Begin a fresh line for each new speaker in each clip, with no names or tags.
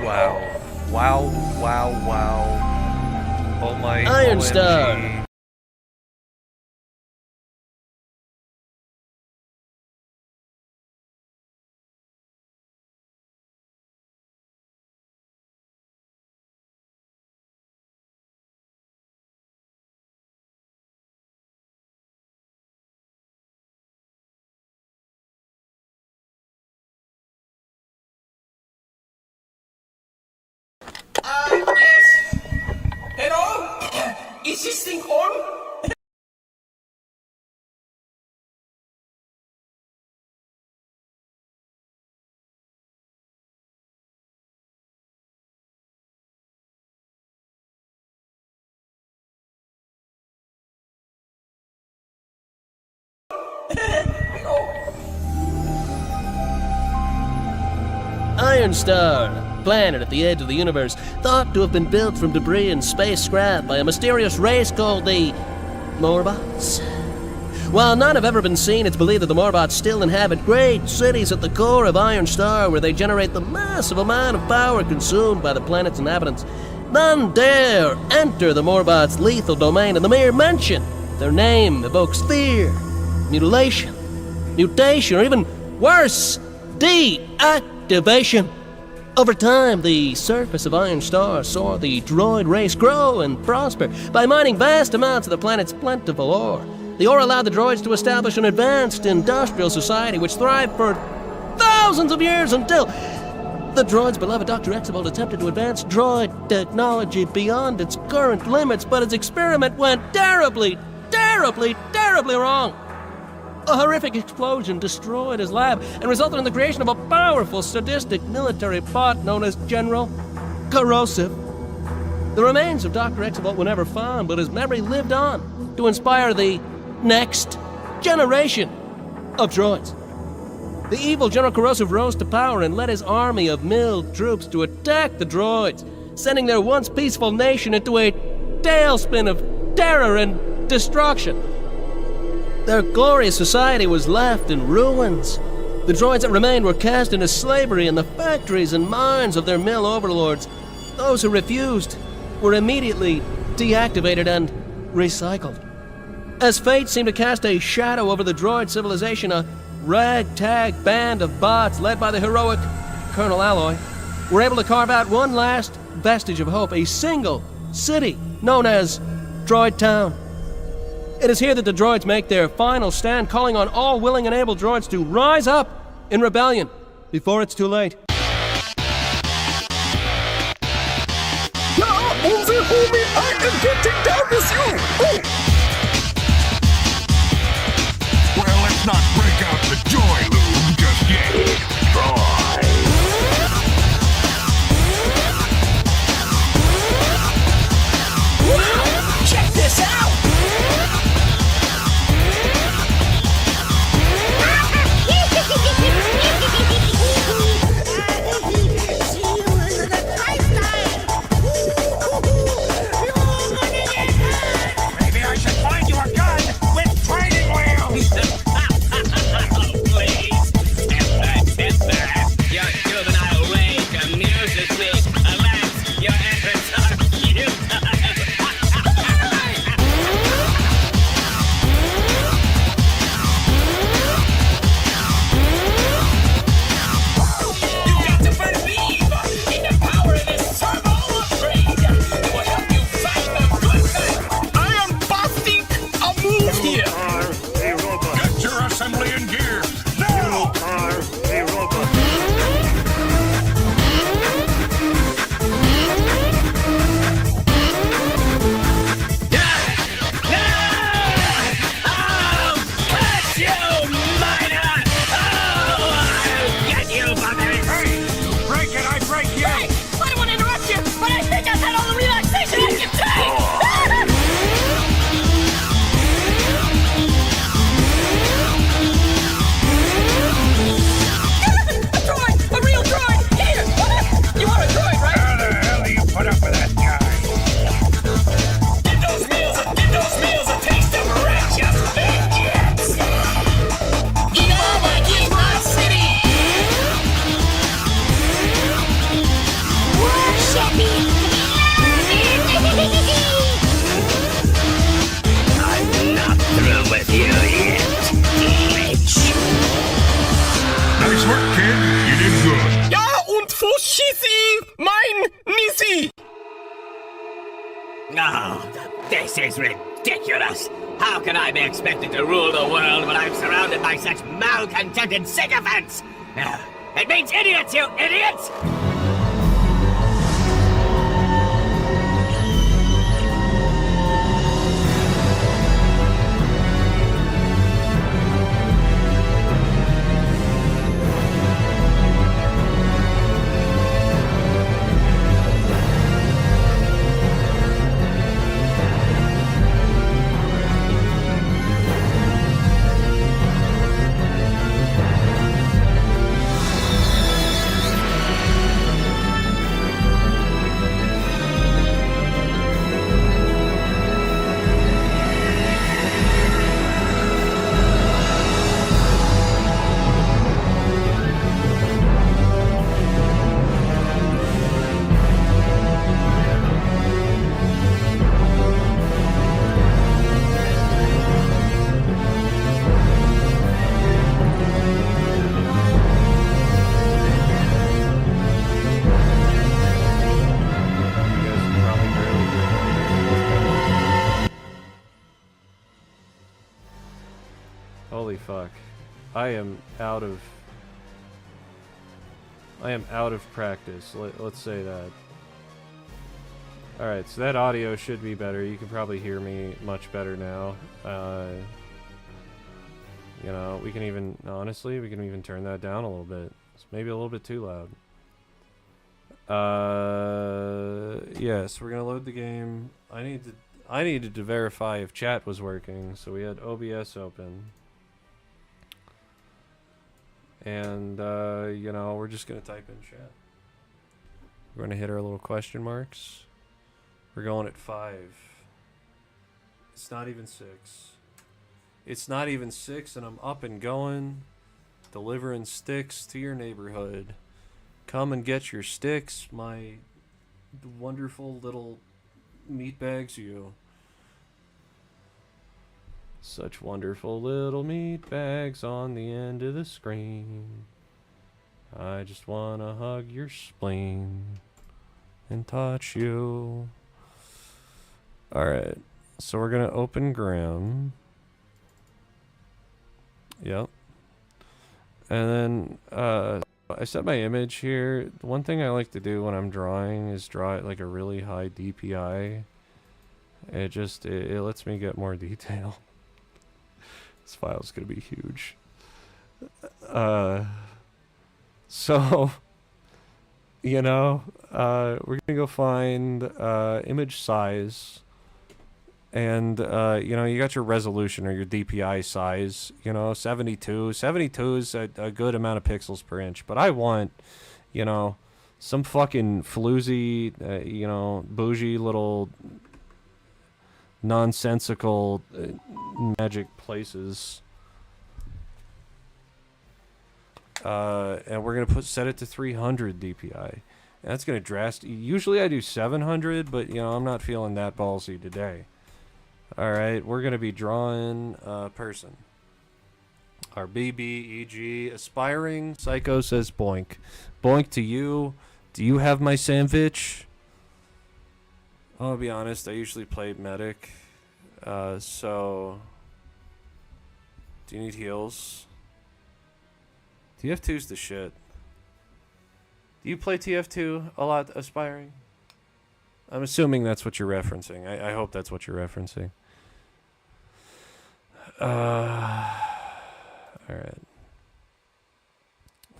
Wow. Wow, wow, wow. Oh my
Iron
OMG.
Star.
Yes. Hello? Is this thing on?
Iron Star, planet at the edge of the universe, thought to have been built from debris and space scrap by a mysterious race called the Morbots. While none have ever been seen, it's believed that the Morbots still inhabit great cities at the core of Iron Star, where they generate the massive amount of power consumed by the planet's inhabitants. None dare enter the Morbots' lethal domain, and the mere mention their name evokes fear, mutilation, mutation, or even worse, deactivation. Over time, the surface of Iron Star saw the droid race grow and prosper by mining vast amounts of the planet's plentiful ore. The ore allowed the droids to establish an advanced industrial society which thrived for thousands of years until the droid's beloved Dr. Exavolt attempted to advance droid technology beyond its current limits, but his experiment went terribly wrong. A horrific explosion destroyed his lab and resulted in the creation of a powerful, sadistic military bot known as General Corrosive. The remains of Dr. Exavolt were never found, but his memory lived on to inspire the next generation of droids. The evil General Corrosive rose to power and led his army of milled troops to attack the droids, sending their once peaceful nation into a tailspin of terror and destruction. Their glorious society was left in ruins. The droids that remained were cast into slavery in the factories and mines of their mill overlords. Those who refused were immediately deactivated and recycled. As fate seemed to cast a shadow over the droid civilization, a ragtag band of bots led by the heroic Colonel Alloy were able to carve out one last vestige of hope, a single city known as Droid Town. It is here that the droids make their final stand, calling on all willing and able droids to rise up in rebellion before it's too late.
Yeah, unsere homie, I am getting down with you.
Well, let's not break out the joy lube just yet.
Check this out!
for shizzy, mine, nizzy.
Oh, this is ridiculous. How can I be expected to rule the world when I'm surrounded by such malcontented sycophants? It means idiots, you idiots!
Holy fuck. I am out of practice. Let's say that. Alright, so that audio should be better. You can probably hear me much better now. You know, we can even, honestly, we can even turn that down a little bit. It's maybe a little bit too loud. Yeah, so we're gonna load the game. I needed to verify if chat was working, so we had OBS open. And, you know, we're just gonna type in chat. We're gonna hit our little question marks. We're going at 5. It's not even 6. It's not even 6, and I'm up and going, delivering sticks to your neighborhood. Come and get your sticks, my wonderful little meat bags, you. Such wonderful little meat bags on the end of the screen. I just wanna hug your spleen and touch you. Alright, so we're gonna open Graham. Yep. And then, I set my image here. One thing I like to do when I'm drawing is draw it like a really high DPI. It lets me get more detail. This file's gonna be huge. So, you know, we're gonna go find image size. And, you know, you got your resolution or your DPI size, you know, 72. 72 is a good amount of pixels per inch. But I want, you know, some fucking floozy, you know, bougie little nonsensical magic places. And we're going to set it to 300 DPI. And that's going to drastically... Usually I do 700, but, you know, I'm not feeling that ballsy today. Alright, we're going to be drawing a person. Our BBEG aspiring psycho says boink. Boink to you. Do you have my sandwich? I'll be honest, I usually play medic. So... Do you need heals? TF2's the shit. Do you play TF2 a lot, aspiring? I'm assuming that's what you're referencing. I hope that's what you're referencing. Alright.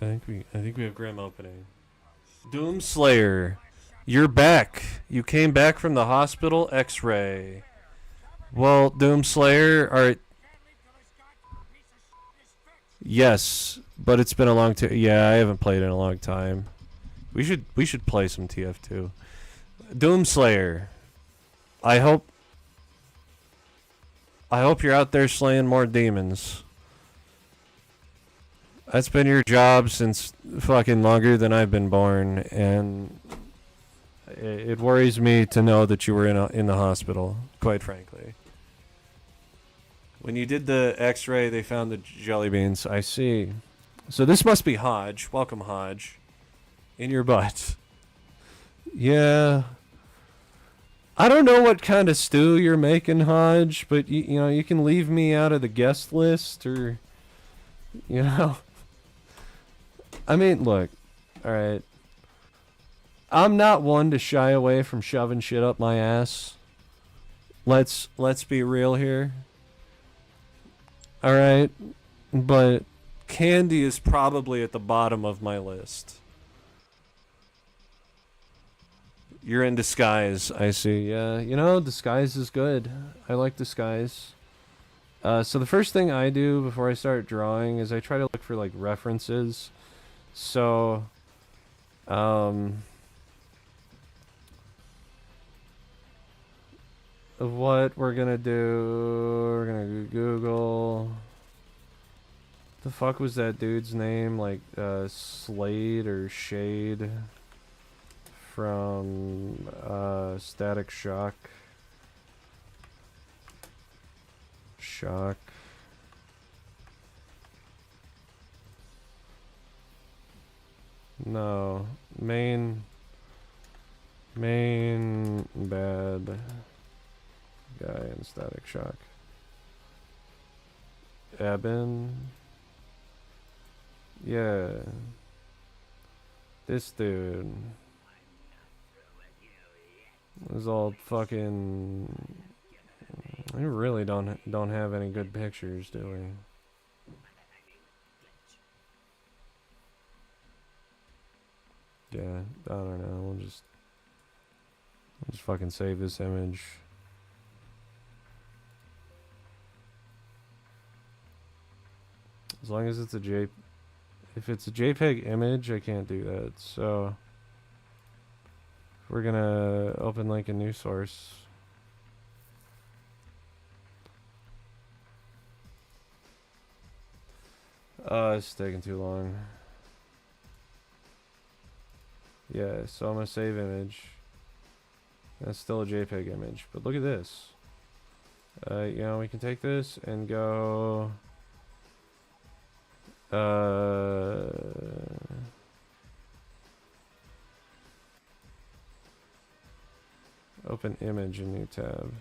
I think we have Grim opening. Doomslayer, you're back. You came back from the hospital. X-ray. Well, Doomslayer, alright. Yes, but it's been a long time. Yeah, I haven't played in a long time. We should play some TF2. Doomslayer, I hope you're out there slaying more demons. That's been your job since fucking longer than I've been born, and it worries me to know that you were in the hospital, quite frankly. When you did the X-ray, they found the jelly beans. I see. So this must be Hodge. Welcome, Hodge. in your butt. Yeah. I don't know what kind of stew you're making, Hodge, but you know, you can leave me out of the guest list, or, you know. I mean, look, alright. I'm not one to shy away from shoving shit up my ass. Let's be real here. Alright? But candy is probably at the bottom of my list. You're in disguise, I see. Yeah, you know, disguise is good. I like disguise. So the first thing I do before I start drawing is I try to look for, like, references. So, what we're gonna do, we're gonna Google. The fuck was that dude's name? Like, Slade or Shade from, Static Shock. Shock. No. Main bad guy in Static Shock. Eben. Yeah. This dude. Is all fucking. We really don't have any good pictures, do we? Yeah, I don't know. We'll just fucking save this image. As long as it's a if it's a JPEG image, I can't do that. So we're gonna open like a new source. It's taking too long. Yeah, so I'm gonna save image. That's still a JPEG image, but look at this. You know, we can take this and go. Open image in new tab.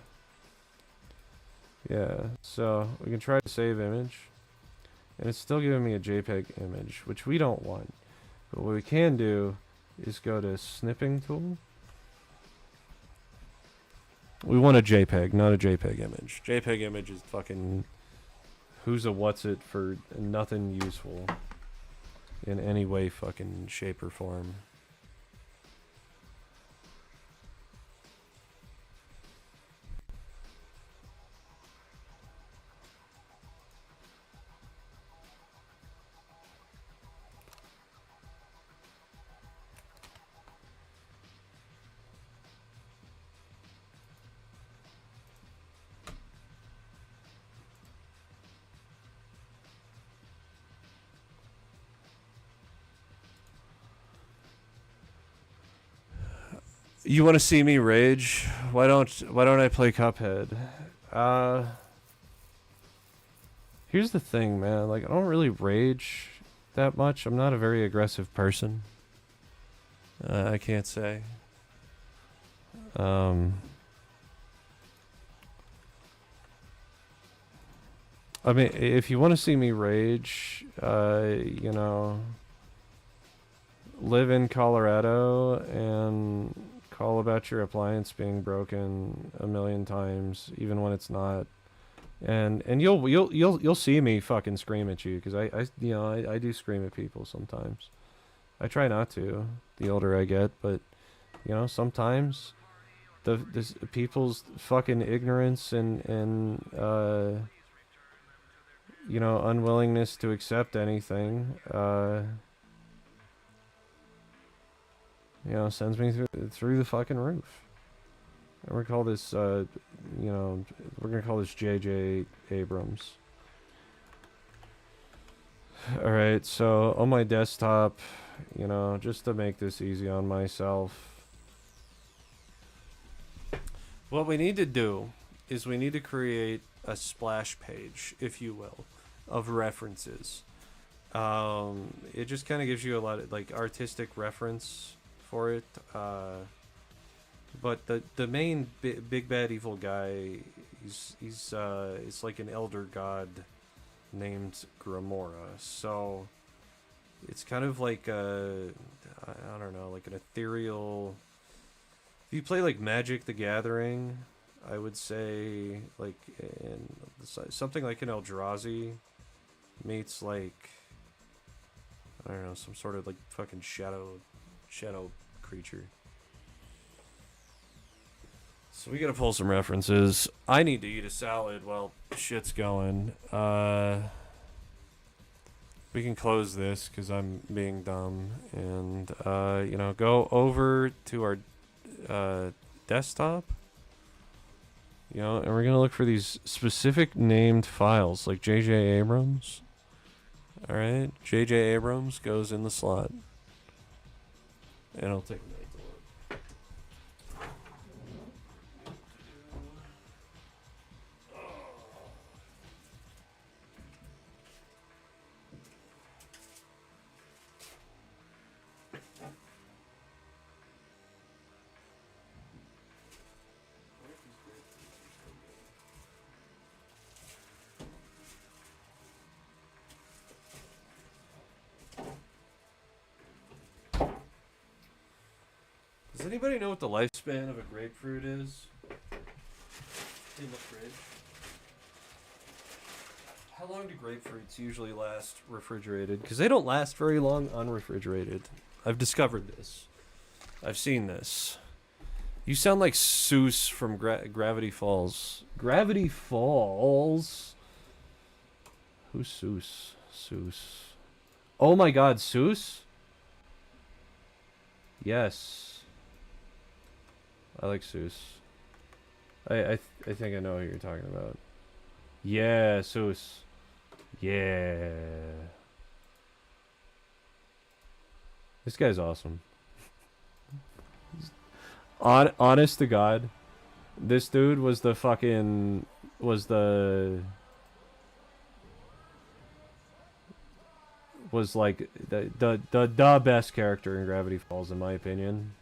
Yeah, so we can try to save image. And it's still giving me a JPEG image, which we don't want. But what we can do is go to snipping tool. We want a JPEG, not a JPEG image. JPEG image is fucking who's a what's it for nothing useful in any way, fucking shape or form. You want to see me rage? Why don't I play Cuphead? Here's the thing, man. Like, I don't really rage that much. I'm not a very aggressive person. I can't say. I mean, if you want to see me rage, you know, live in Colorado and call about your appliance being broken a million times, even when it's not, and you'll see me fucking scream at you, because I do scream at people sometimes. I try not to, the older I get, but you know, sometimes the people's fucking ignorance and you know, unwillingness to accept anything, you know, sends me through the fucking roof. And we're gonna call this, you know, we're gonna call this JJ Abrams. Alright, so on my desktop, you know, just to make this easy on myself, what we need to do is we need to create a splash page, if you will, of references. It just kind of gives you a lot of like artistic reference for it. But the main big bad evil guy, he's it's like an elder god named Grimora. So it's kind of like I don't know, like an ethereal. If you play like Magic the Gathering, I would say like in something like an Eldrazi meets like, I don't know, some sort of like fucking shadow creature. So we gotta pull some references. I need to eat a salad while shit's going. We can close this because I'm being dumb, and you know, go over to our desktop. You know, and we're gonna look for these specific named files, like J.J. Abrams. All right, J.J. Abrams goes in the slot, and I'll take a minute to look. Does anybody know what the lifespan of a grapefruit is? In the fridge. How long do grapefruits usually last refrigerated? Because they don't last very long unrefrigerated. I've discovered this. I've seen this. You sound like Seuss from Gravity Falls. Gravity Falls? Who's Seuss? Seuss. Oh my god, Seuss? Yes. I like Seuss. I think I know who you're talking about. Yeah, Seuss. Yeah. This guy's awesome. Honest to God, this dude was the fucking was like the best character in Gravity Falls in my opinion.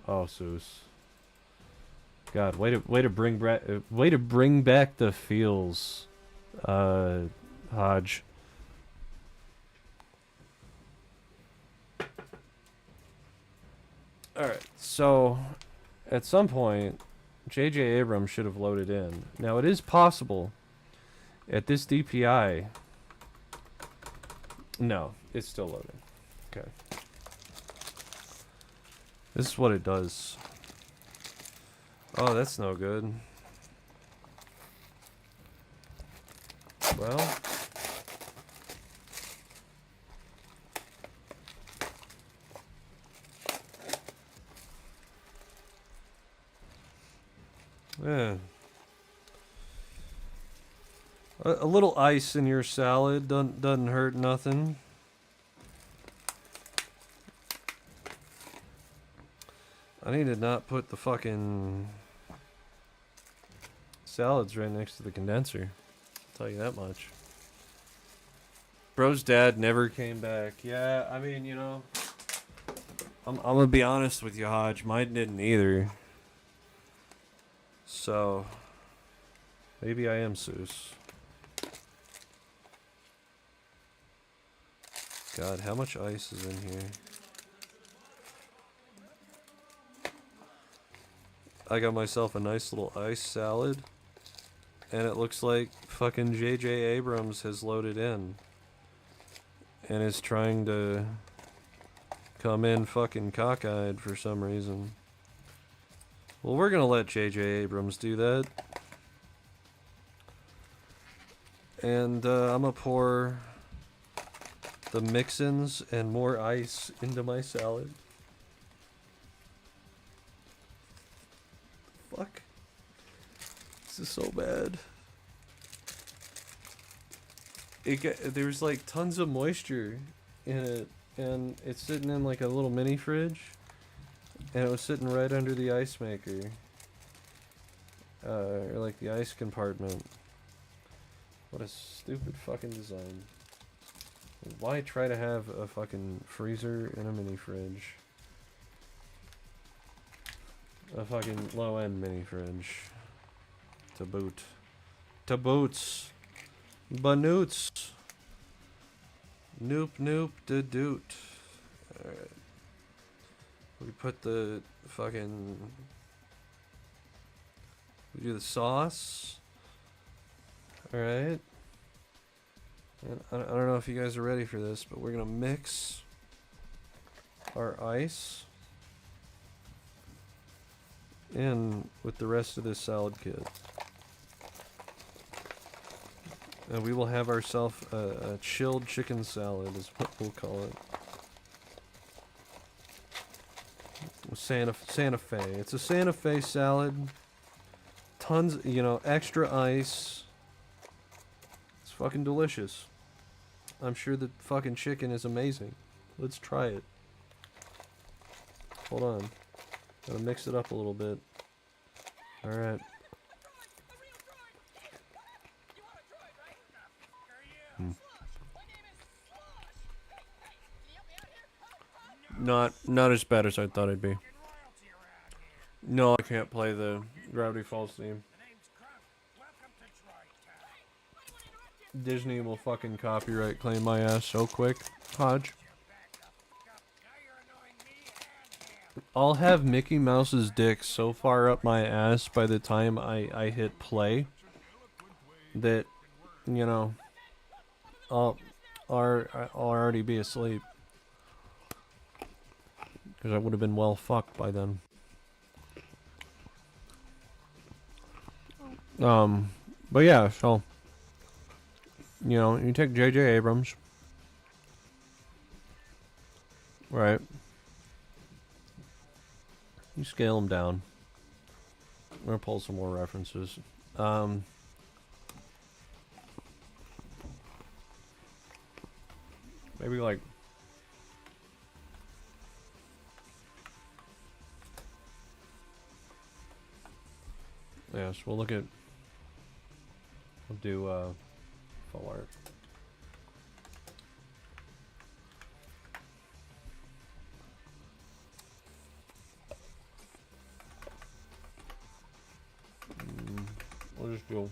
Oh, Seuss. God, way to bring back the feels, Hodge. All right, so at some point, J.J. Abrams should have loaded in. Now it is possible at this DPI. No, it's still loading. Okay. This is what it does. Oh, that's no good. Well. Yeah. A little ice in your salad doesn't hurt nothing. I need to not put the fucking salads right next to the condenser. I'll tell you that much. Bro's dad never came back. Yeah, I mean, you know, I'm gonna be honest with you, Hodge. Mine didn't either. So, maybe I am Seuss. God, how much ice is in here? I got myself a nice little ice salad, and it looks like fucking J.J. Abrams has loaded in and is trying to come in fucking cockeyed for some reason. Well, we're gonna let J.J. Abrams do that. And I'm gonna pour the mix-ins and more ice into my salad. Fuck. This is so bad. There's like tons of moisture in it, and it's sitting in like a little mini fridge, and it was sitting right under the ice maker, or like the ice compartment. What a stupid fucking design. Why try to have a fucking freezer and a mini fridge? A fucking low-end mini fridge. To boot. To boots. Banoots. Noop noop da doot. Alright. We put the fucking... We do the sauce. Alright. And I don't know if you guys are ready for this, but we're gonna mix our ice in with the rest of this salad kit. And we will have ourselves a chilled chicken salad, is what we'll call it. Santa Fe. It's a Santa Fe salad. Tons, you know, extra ice. It's fucking delicious. I'm sure the fucking chicken is amazing. Let's try it. Hold on. Gotta mix it up a little bit. Alright. Not as bad as I thought it'd be. No, I can't play the Gravity Falls theme. Disney will fucking copyright claim my ass so quick. Hodge. I'll have Mickey Mouse's dick so far up my ass by the time I hit play that, you know, I'll already be asleep. Because I would have been well fucked by then. But yeah, so, you know, you take J.J. Abrams, right? You scale him down. I'm gonna pull some more references. Maybe like yes, we'll look at. We'll do full art. We'll just do.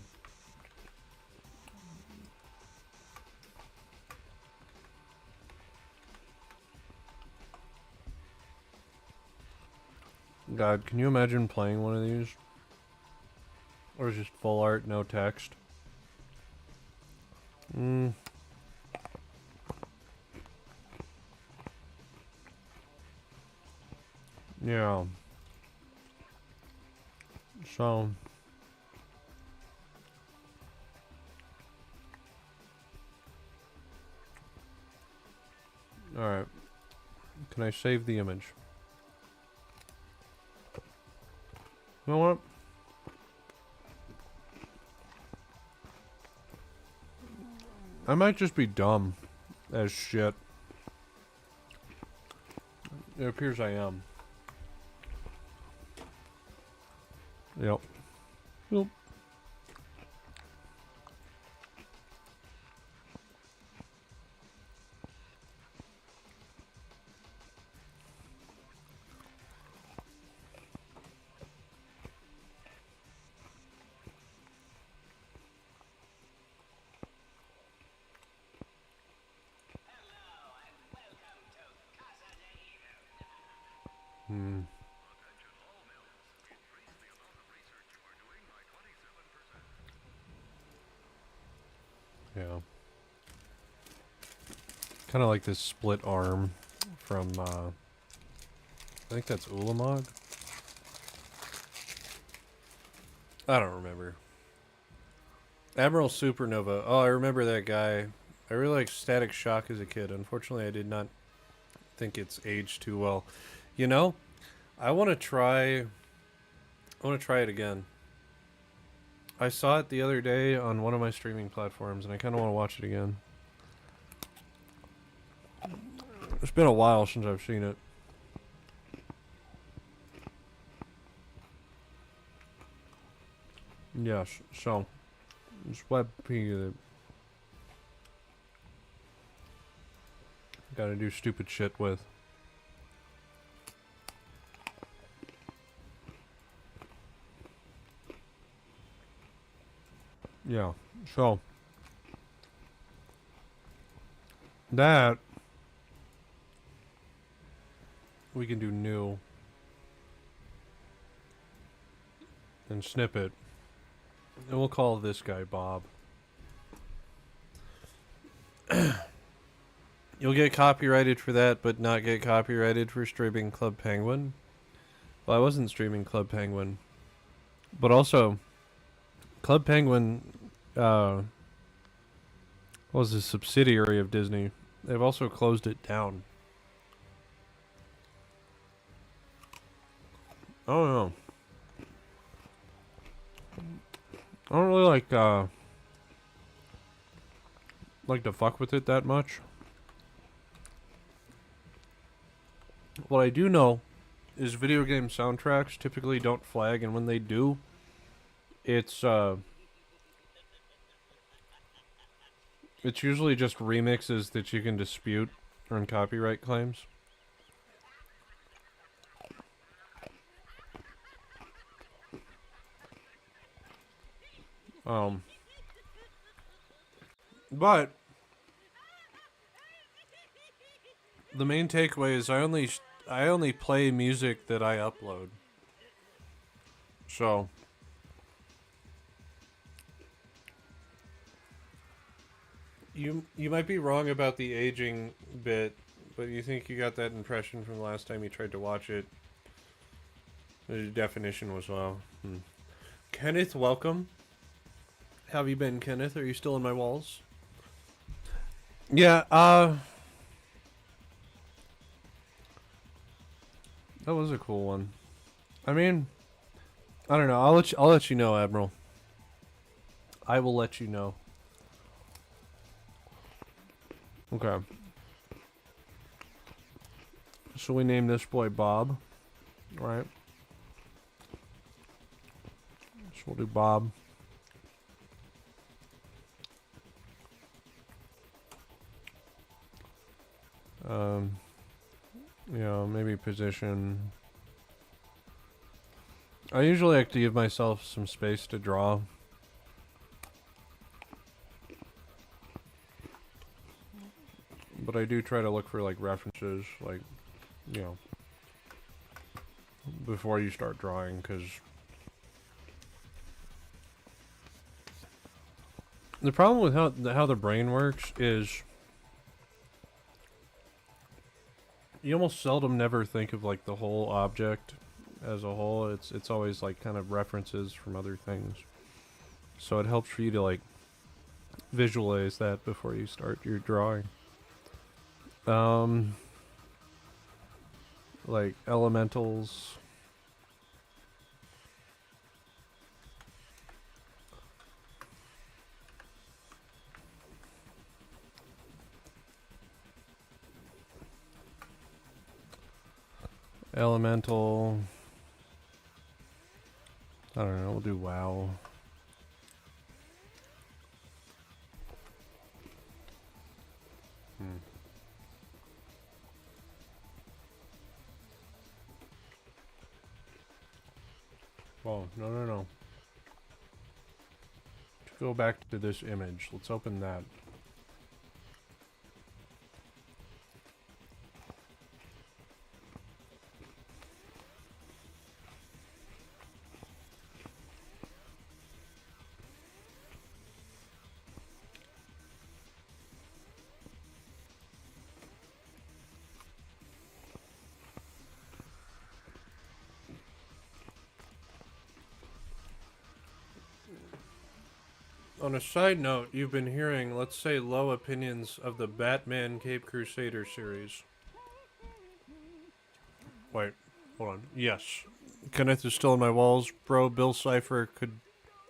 God, can you imagine playing one of these? Or is just full art, no text? Yeah. So. Alright. Can I save the image? You know what? I might just be dumb as shit. It appears I am. Yep. Yep. Yeah. Kind of like this split arm from, I think that's Ulamog. I don't remember. Admiral Supernova. Oh, I remember that guy. I really liked Static Shock as a kid. Unfortunately, I did not think it's aged too well. You know, I want to try it again. I saw it the other day on one of my streaming platforms, and I kind of want to watch it again. It's been a while since I've seen it. Yes, so it's WebP Gotta do stupid shit with. Yeah, so that we can do new and snippet, and we'll call this guy Bob. You'll get copyrighted for that, but not get copyrighted for streaming Club Penguin. Well, I wasn't streaming Club Penguin, but also Club Penguin was a subsidiary of Disney. They've also closed it down. I don't know. I don't really like to fuck with it that much. What I do know is video game soundtracks typically don't flag, and when they do, it's usually just remixes that you can dispute on copyright claims. But the main takeaway is I only play music that I upload. So you might be wrong about the aging bit, but you think you got that impression from the last time you tried to watch it. The definition was well. Kenneth, welcome. How have you been, Kenneth? Are you still in my walls? Yeah, that was a cool one. I mean, I don't know. I'll let you know, Admiral. I will let you know. Okay. So we name this boy Bob, right? So we'll do Bob. You know, maybe position. I usually like to give myself some space to draw. But I do try to look for like references, like, you know, before you start drawing, because the problem with how the brain works is you almost seldom never think of like the whole object as a whole. It's always like kind of references from other things. So it helps for you to like visualize that before you start your drawing. Like elementals. Elemental. I don't know, we'll do WoW. Oh, no. To go back to this image, let's open that. On a side note, you've been hearing, let's say, low opinions of the Batman Cape Crusader series. Wait, hold on. Yes. Kenneth is still in my walls. Bro, Bill Cipher could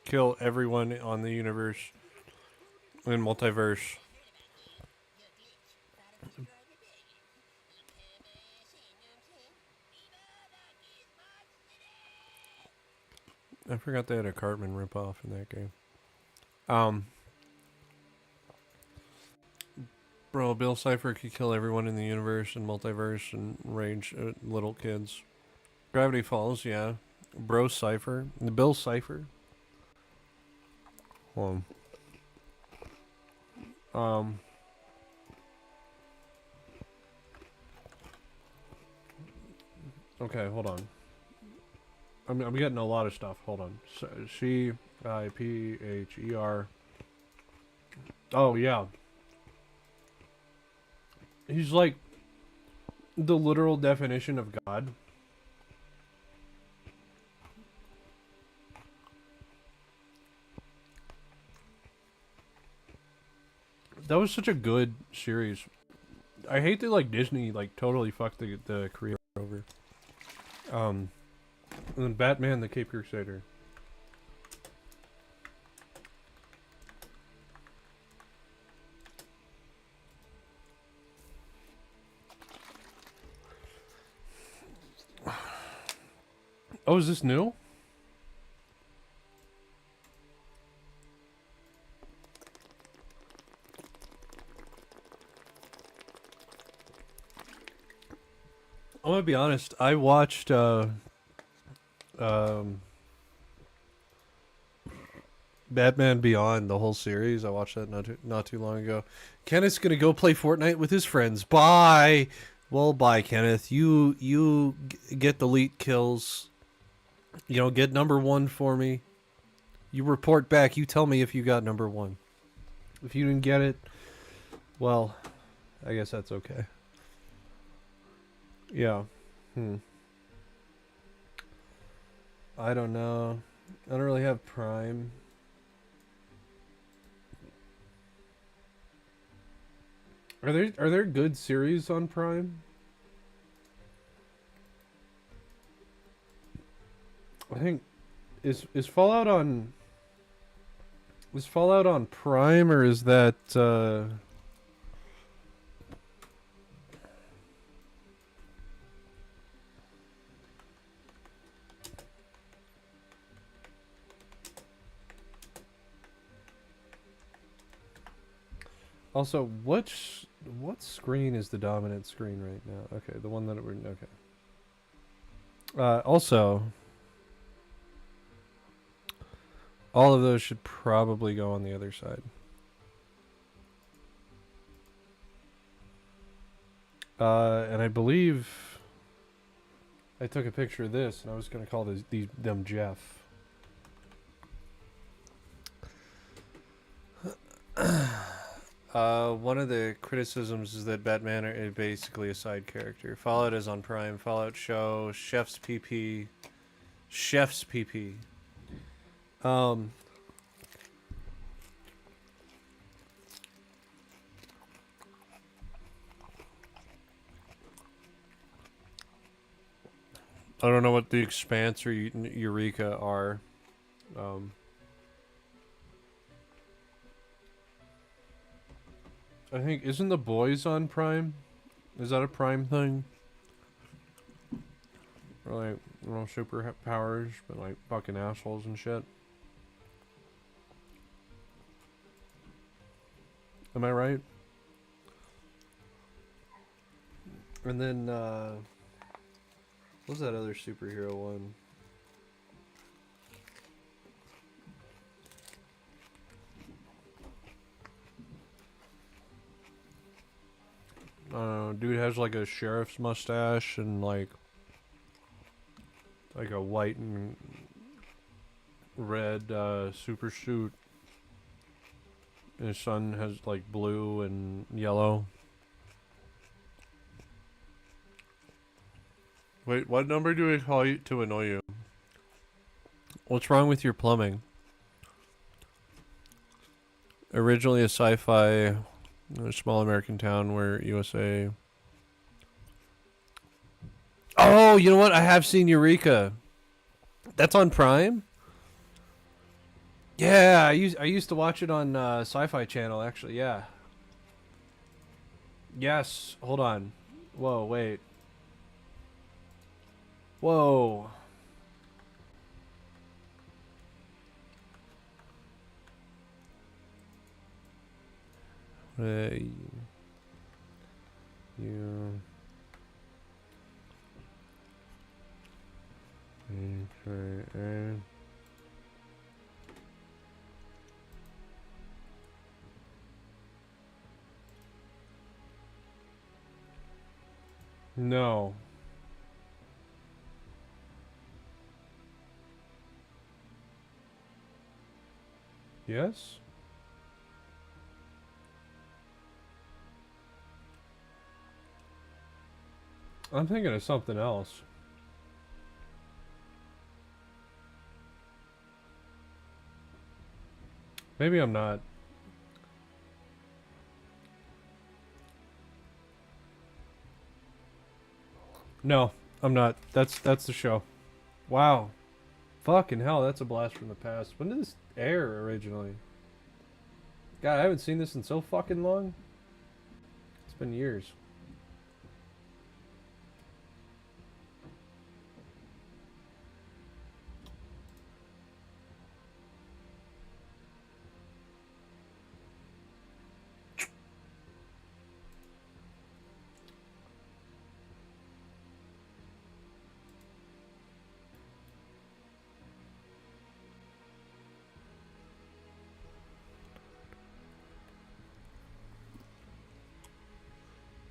kill everyone on the universe in multiverse. I forgot they had a Cartman ripoff in that game. Bro, Bill Cipher could kill everyone in the universe and multiverse and rage at little kids. Gravity Falls, yeah. Bro Cipher. Bill Cipher. Hold on. Okay, hold on. I'm getting a lot of stuff. Hold on. C-I-P-H-E-R. Oh, yeah. He's like the literal definition of God. That was such a good series. I hate that like Disney like totally fucked the creator over. And then Batman the Cape Crusader. Oh, is this new? I'm gonna be honest. I watched Batman Beyond, the whole series. I watched that not too long ago. Kenneth's gonna go play Fortnite with his friends. Bye. Well, bye, Kenneth. You get the elite kills. You know, get number 1 for me. You report back. You tell me if you got number 1. If you didn't get it, well, I guess that's okay. Yeah. I don't know. I don't really have Prime. Are there good series on Prime? I think is Fallout on Prime, or is that also what screen is the dominant screen right now? Okay, the one that we're okay. Also, all of those should probably go on the other side. And I believe I took a picture of this, and I was going to call them Jeff. One of the criticisms is that Batman is basically a side character. Fallout is on Prime. Fallout Show, Chef's PP. I don't know what the Expanse or Eureka are. I think, isn't The Boys on Prime? Is that a Prime thing? Or like, superpowers, but like fucking assholes and shit. Am I right? And then, what's that other superhero one? I don't know, dude has like a sheriff's mustache and like a white and red super suit. And his son has like blue and yellow. Wait, what number do I call you to annoy you? What's wrong with your plumbing? Originally a sci-fi, a small American town where USA... Oh, you know what? I have seen Eureka. That's on Prime? Yeah, I used to watch it on Sci-Fi Channel, actually, yeah. Yes, hold on. Whoa, wait. Whoa. you. Okay. No. Yes? I'm thinking of something else. Maybe I'm not. No, I'm not. That's the show. Wow. Fucking hell, that's a blast from the past. When did this air originally? God, I haven't seen this in so fucking long. It's been years.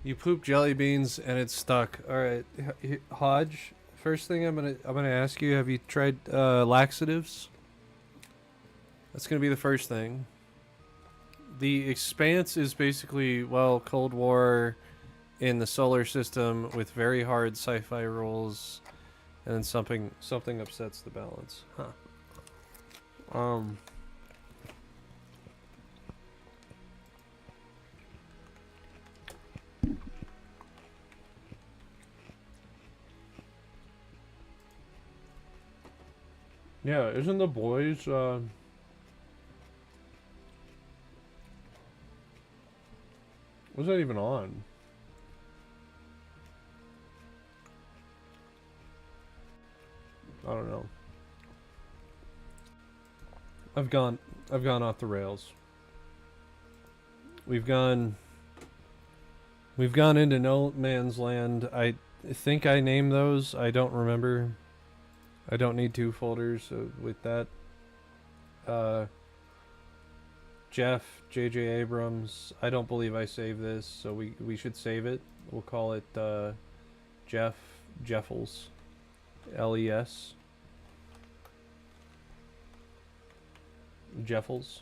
You poop jelly beans and it's stuck. All right, Hodge. First thing I'm gonna ask you: have you tried laxatives? That's gonna be the first thing. The Expanse is basically, well, Cold War in the solar system with very hard sci-fi rules, and then something upsets the balance. Huh. Yeah, isn't The Boys, was that even on? I don't know. I've gone off the rails. We've gone into no man's land. I think I named those. I don't remember. I don't need 2 folders with that. Jeff, J.J. Abrams. I don't believe I saved this, so we should save it. We'll call it Jeffels. L-E-S. Jeffels.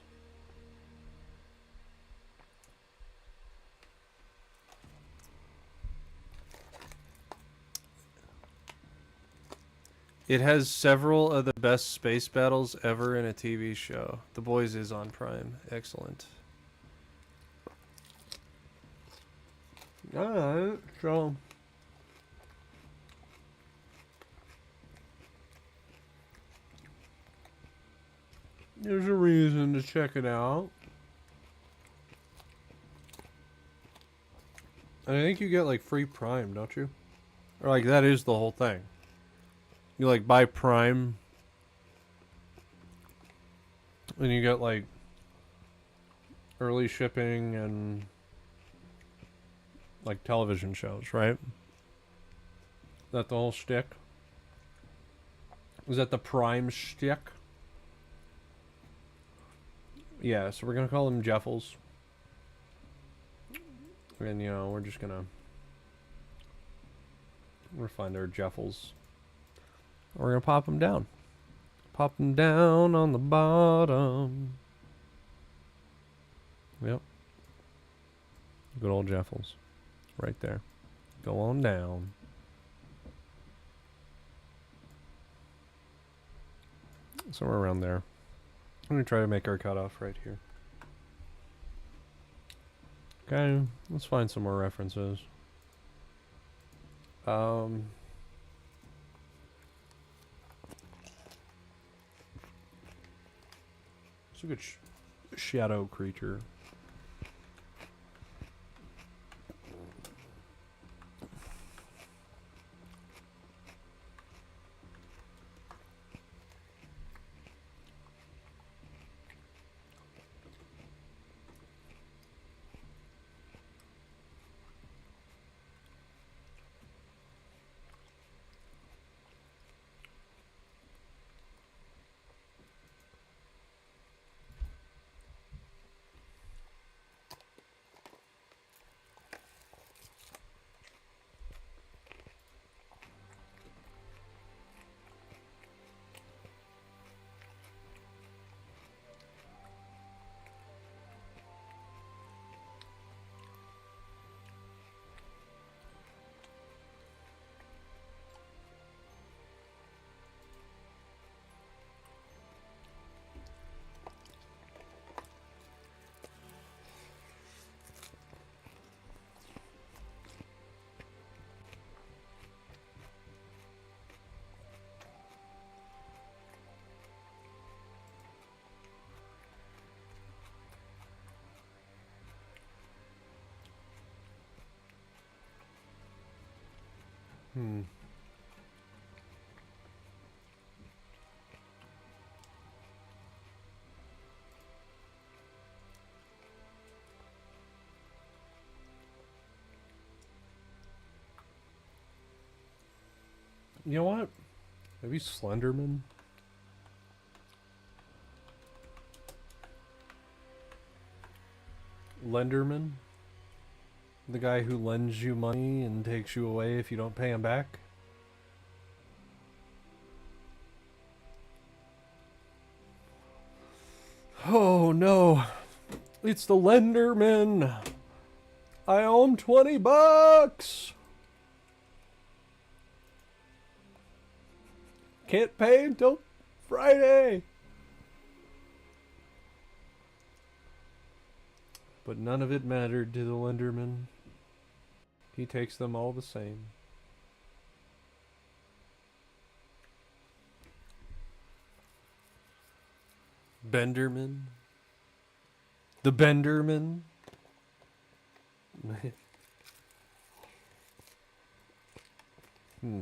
It has several of the best space battles ever in a TV show. The Boys is on Prime. Excellent. Alright, so... there's a reason to check it out. And I think you get like free Prime, don't you? Or like that is the whole thing. You like buy Prime and you get like early shipping and like television shows, right? Is that the whole shtick? Is that the Prime shtick? Yeah, so we're gonna call them Jeffels. And you know, we're just gonna find our Jeffels. We're gonna pop them down. Pop them down on the bottom. Yep. Good old Jeffels. Right there. Go on down. Somewhere around there. I'm gonna try to make our cutoff right here. Okay, let's find some more references. It's a good shadow creature. You know what? Maybe Slenderman? Lenderman? The guy who lends you money and takes you away if you don't pay him back? Oh no! It's the Lenderman! I owe him $20! Can't pay until Friday! But none of it mattered to the Lenderman. He takes them all the same. Benderman? The Benderman? Hmm.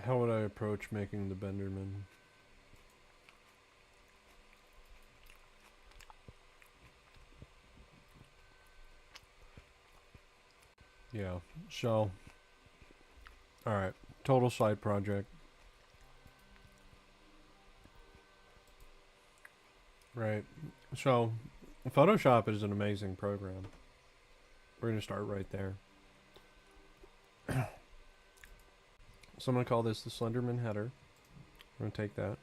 How would I approach making the Benderman? Yeah, so... Alright, total side project. Right, so Photoshop is an amazing program. We're going to start right there. So I'm going to call this the Slenderman header. I'm going to take that.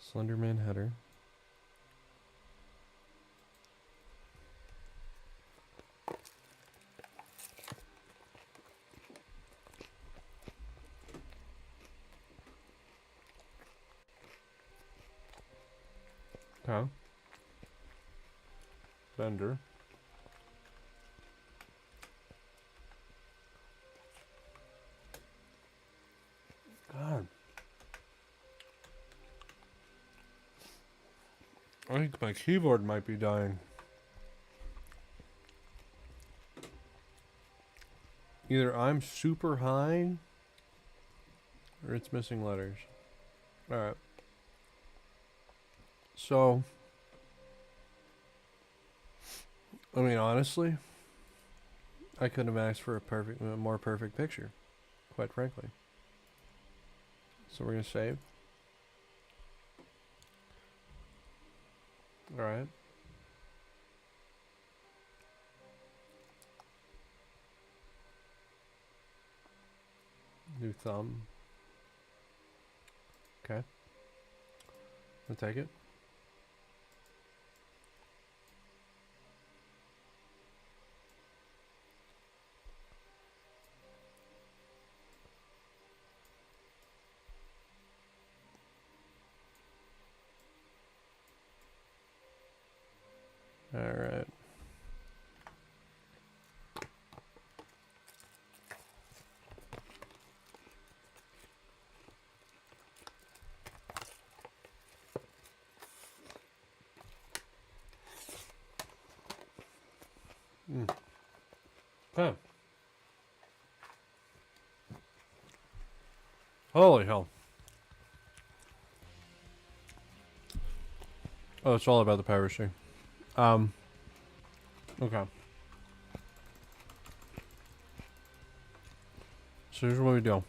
Slenderman header. Okay. Bender. God. I think my keyboard might be dying. Either I'm super high or it's missing letters. Alright. So, I mean, honestly, I couldn't have asked for a more perfect picture, quite frankly. So we're going to save. Alright. New thumb. Okay. I'll take it. All right. Huh. Holy hell. Oh, it's all about the piracy. Okay. So here's what we do.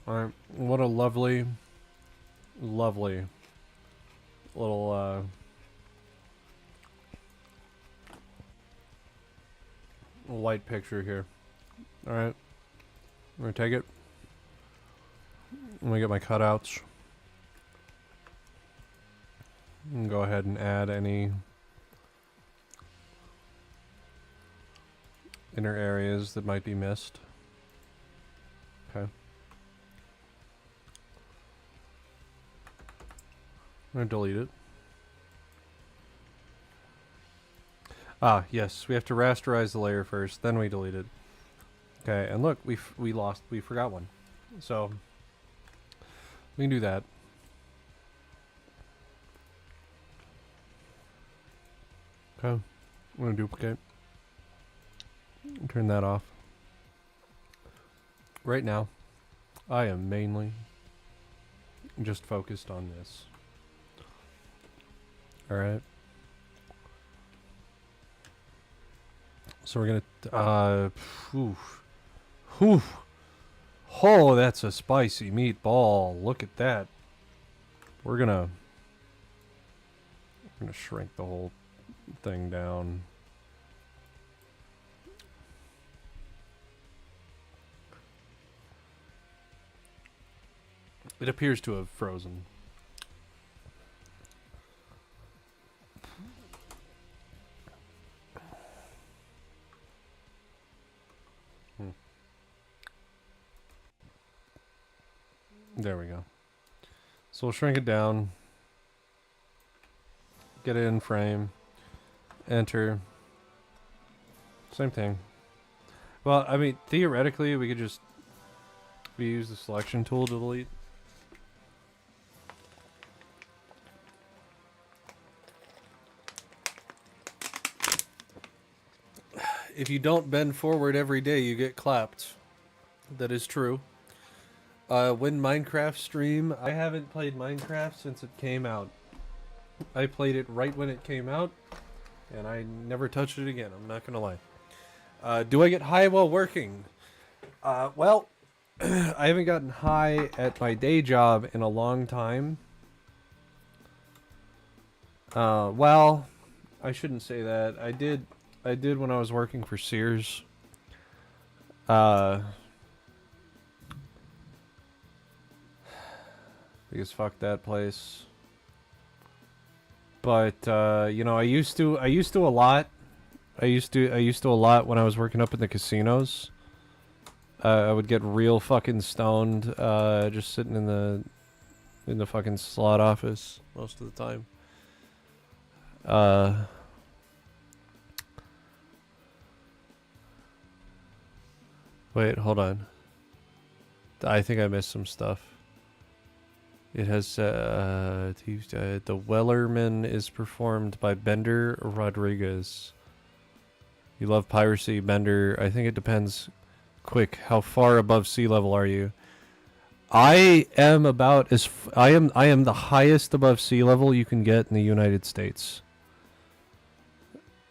Alright, what a lovely, lovely little, light picture here. Alright. I'm gonna take it. I'm gonna get my cutouts. And go ahead and add any inner areas that might be missed. Okay. I'm gonna delete it. Ah, yes, we have to rasterize the layer first, then we delete it. Okay, and look, we forgot one. So, we can do that. Okay, I'm gonna duplicate. Turn that off. Right now, I am mainly just focused on this. Alright. So we're gonna, oh, that's a spicy meatball. Look at that. We're gonna shrink the whole thing down. It appears to have frozen. There we go. So we'll shrink it down. Get it in frame. Enter. Same thing. Well, I mean, theoretically, we could just use the selection tool to delete. If you don't bend forward every day, you get clapped. That is true. When Minecraft stream, I haven't played Minecraft since it came out. I played it right when it came out, and I never touched it again, I'm not gonna lie. Do I get high while working? Well, I haven't gotten high at my day job in a long time. Well, I shouldn't say that. I did when I was working for Sears. Because fuck that place. But you know, I used to a lot. I used to a lot when I was working up in the casinos. I would get real fucking stoned, just sitting in the fucking slot office most of the time. Wait, hold on. I think I missed some stuff. It has, the Wellerman is performed by Bender Rodriguez. You love piracy, Bender. I think it depends. Quick, how far above sea level are you? I am about as I am the highest above sea level you can get in the United States.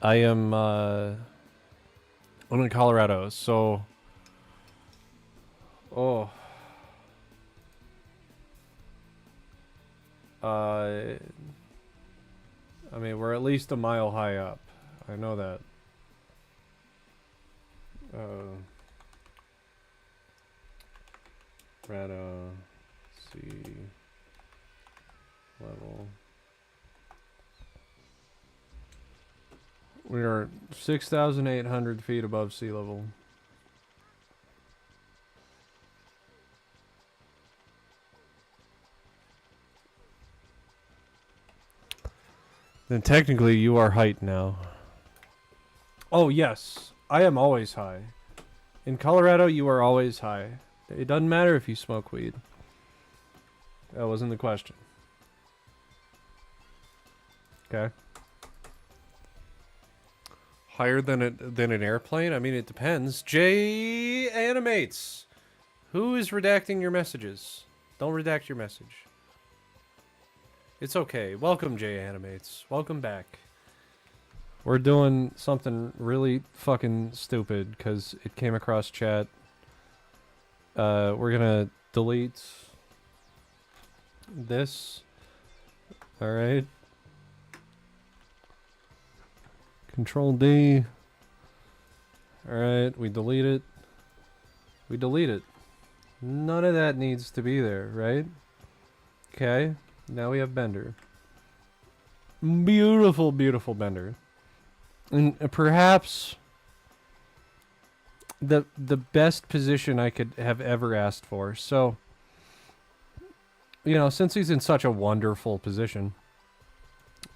I am I'm in Colorado, so I mean, we're at least a mile high up. I know that. Colorado sea level. We are 6,800 feet above sea level. Then technically you are height now. Oh yes, I am always high. In Colorado you are always high. It doesn't matter if you smoke weed. That wasn't the question. Okay. Higher than an airplane? I mean, it depends. J Animates. Who is redacting your messages? Don't redact your message. It's okay. Welcome, J Animates. Welcome back. We're doing something really fucking stupid because it came across chat. We're gonna delete this. Alright. Control D. Alright, we delete it. We delete it. None of that needs to be there, right? Okay. Now we have Bender. Beautiful, beautiful Bender. And perhaps the best position I could have ever asked for. So, you know, since he's in such a wonderful position,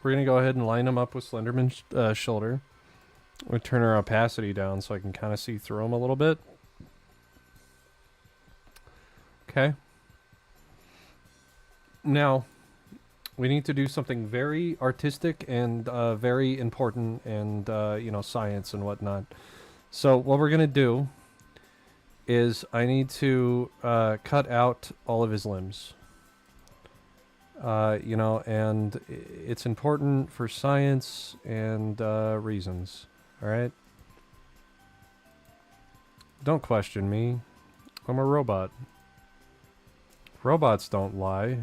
we're going to go ahead and line him up with Slenderman's shoulder. We'll turn our opacity down so I can kind of see through them a little bit. Okay. Now, we need to do something very artistic and very important and, you know, science and whatnot. So what we're going to do is I need to cut out all of his limbs. You know, and it's important for science and reasons. All right? Don't question me. I'm a robot. Robots don't lie.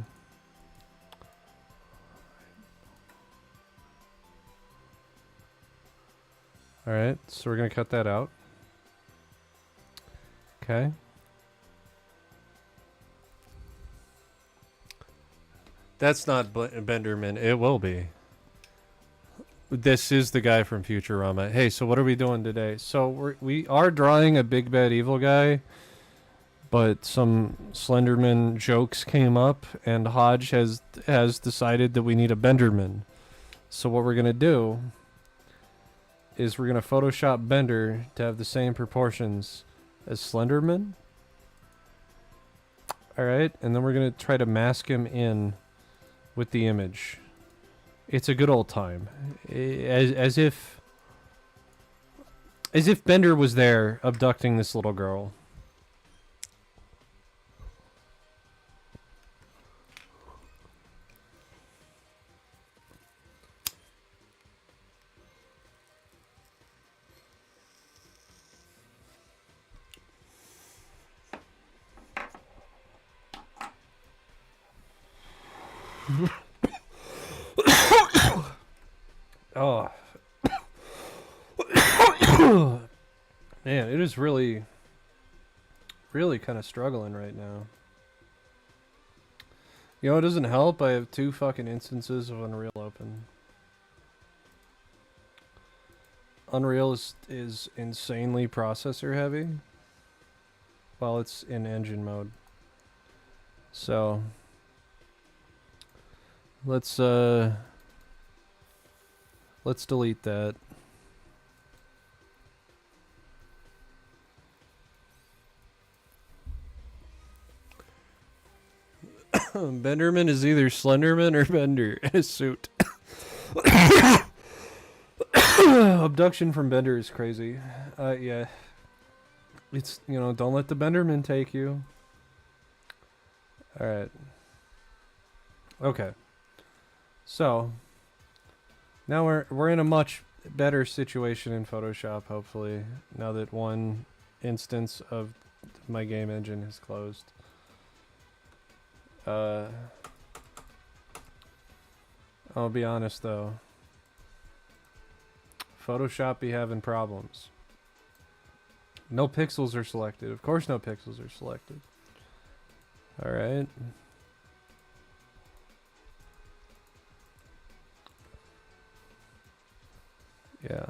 All right, so we're going to cut that out. Okay. That's not Benderman. It will be. This is the guy from Futurama. Hey, so what are we doing today? So we are drawing a big bad evil guy, but some Slenderman jokes came up, and Hodge has decided that we need a Benderman. So what we're gonna do is we're gonna Photoshop Bender to have the same proportions as Slenderman. All right, and then we're gonna try to mask him in with the image. It's a good old time, as if Bender was there abducting this little girl. Oh. Man, it is really kind of struggling right now. You know, it doesn't help. I have 2 fucking instances of Unreal open. Unreal is insanely processor heavy while it's in engine mode. So let's delete that. Benderman is either Slenderman or Bender in a suit. Abduction from Bender is crazy. Yeah. It's, you know, don't let the Benderman take you. Alright. Okay. So now we're in a much better situation in Photoshop, hopefully, now that one instance of my game engine is closed. I'll be honest though. Photoshop be having problems. No pixels are selected. Of course no pixels are selected. Alright. Yeah.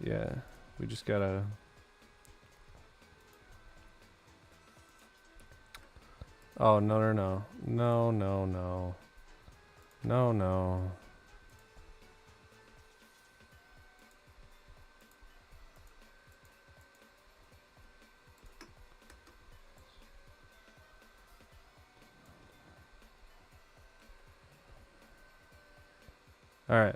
Yeah. We just gotta... Oh, no, no, no. No, no, no. No, no. All right.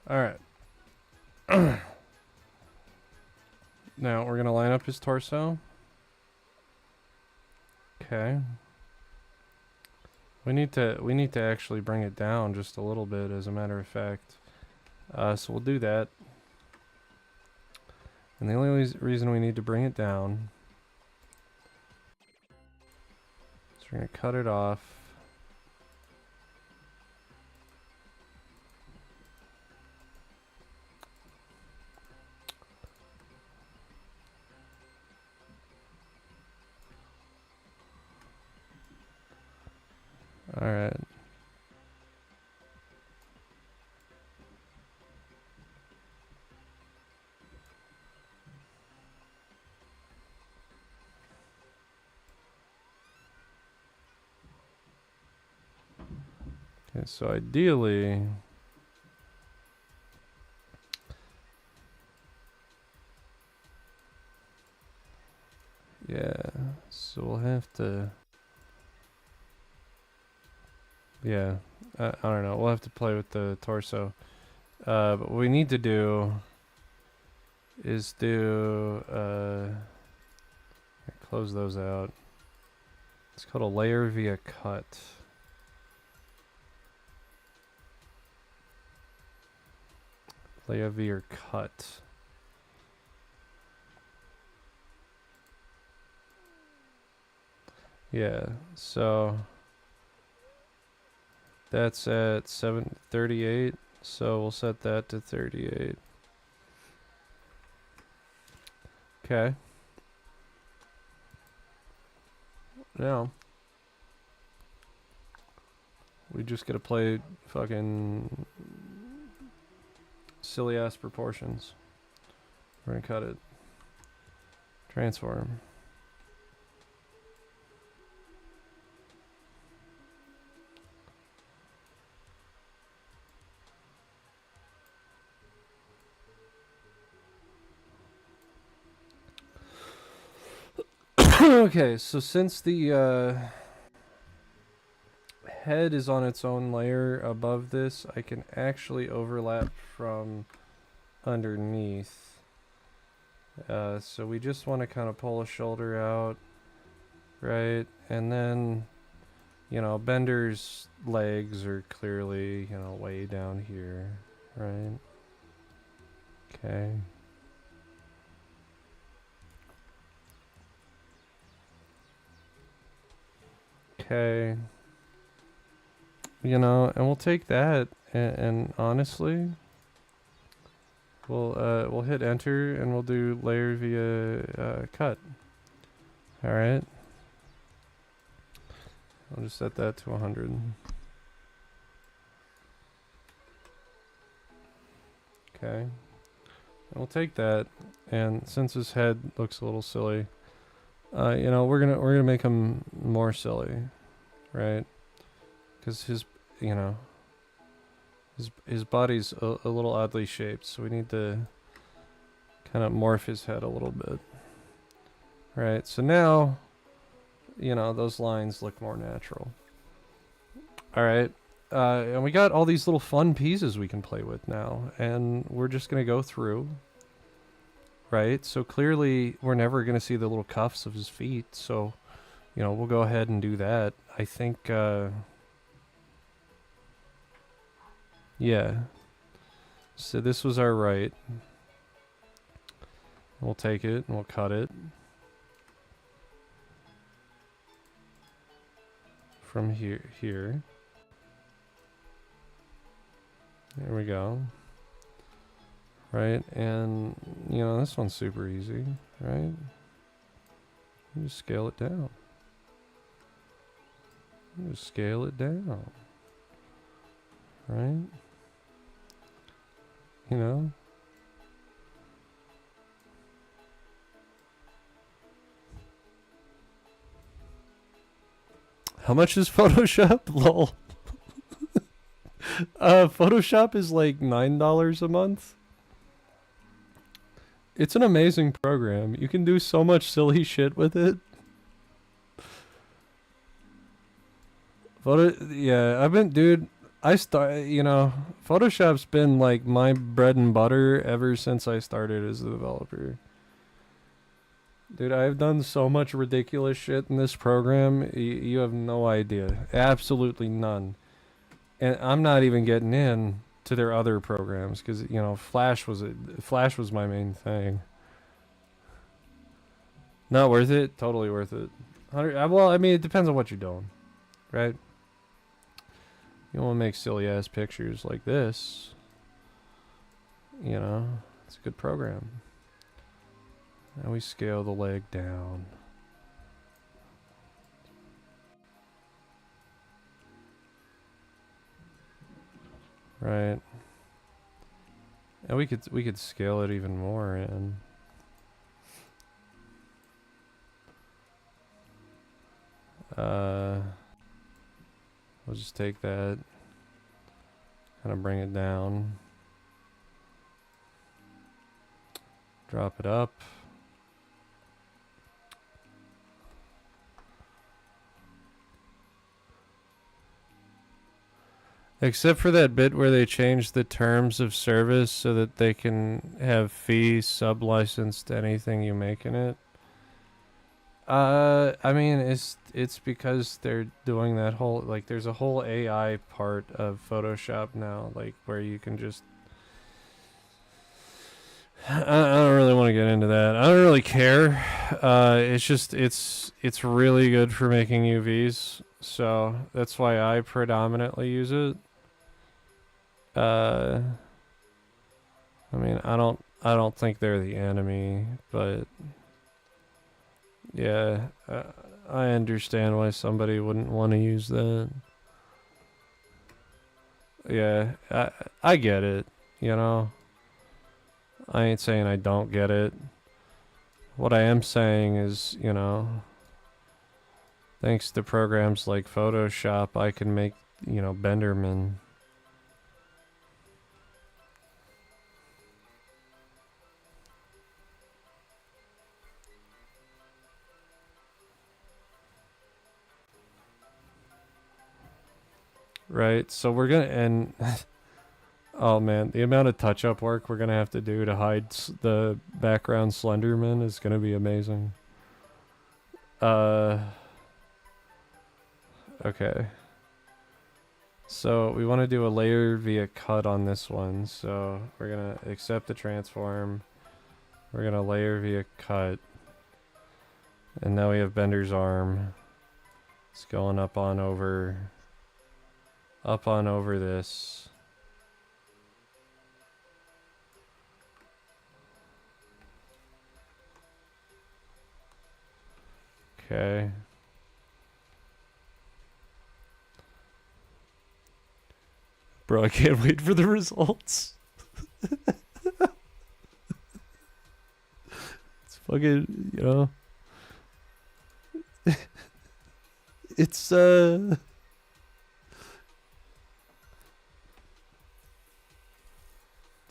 All right. Now we're going to line up his torso. Okay. We need to actually bring it down just a little bit, as a matter of fact. So we'll do that. And the only reason we need to bring it down is we're going to cut it off. All right. Okay, so ideally, yeah, so we'll have to, yeah, I don't know, we'll have to play with the torso. But what we need to do is close those out. It's called a layer via cut. Layer via cut. Yeah, so that's at 738, so we'll set that to 38. Okay. Now we just gotta play fucking silly ass proportions. We're gonna cut it. Transform. Okay, so since the head is on its own layer above this, I can actually overlap from underneath. So we just want to kind of pull a shoulder out, right? And then, you know, Bender's legs are clearly, you know, way down here, right? Okay. Okay. You know, and we'll take that, and honestly, we'll hit enter, and we'll do layer via cut. All right. I'll just set that to 100. Okay. And we'll take that, and since his head looks a little silly, you know, we're gonna make him more silly, right? Because his, you know, his body's a little oddly shaped, so we need to kind of morph his head a little bit. Right, so now, you know, those lines look more natural. Alright, and we got all these little fun pieces we can play with now, and we're just going to go through. Right, so clearly we're never going to see the little cuffs of his feet, so, you know, we'll go ahead and do that. I think, yeah. So this was our right. We'll take it and we'll cut it. From here. There we go. Right, and, you know, this one's super easy, right? You just scale it down. You just scale it down. Right? You know? How much is Photoshop? Lol. Photoshop is like $9 a month. It's an amazing program. You can do so much silly shit with it. Yeah, you know, Photoshop's been like my bread and butter ever since I started as a developer. Dude, I've done so much ridiculous shit in this program, you have no idea. Absolutely none. And I'm not even getting in to their other programs, because, you know, Flash was my main thing. Not worth it? Totally worth it. Well, I mean, it depends on what you're doing, right? You don't want to make silly ass pictures like this. You know, it's a good program. And we scale the leg down. Right. And we could scale it even more in. We'll just take that, kind of bring it down. Drop it up. Except for that bit where they changed the terms of service so that they can have fees sub-licensed to anything you make in it. I mean, it's because they're doing that whole, like, there's a whole AI part of Photoshop now, like, where you can just... I don't really want to get into that. I don't really care. It's just, it's really good for making UVs, so that's why I predominantly use it. I mean, I don't think they're the enemy, but yeah, I understand why somebody wouldn't want to use that. Yeah, I get it, you know. I ain't saying I don't get it. What I am saying is, you know, thanks to programs like Photoshop, I can make, you know, Benderman. Right, so we're gonna end... Oh man, the amount of touch-up work we're gonna have to do to hide the background Slenderman is gonna be amazing. Okay. So we want to do a layer via cut on this one, so we're gonna accept the transform. We're gonna layer via cut. And now we have Bender's arm. It's going up on over this. Okay. Bro, I can't wait for the results. It's fucking, you know. It's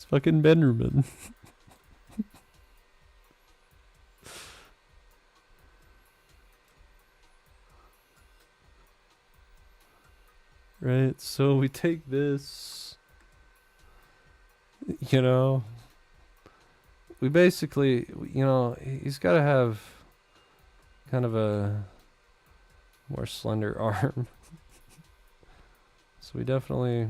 fucking Benderman. Right, so we take this, you know, we basically, you know, he's got to have kind of a more slender arm. So we definitely...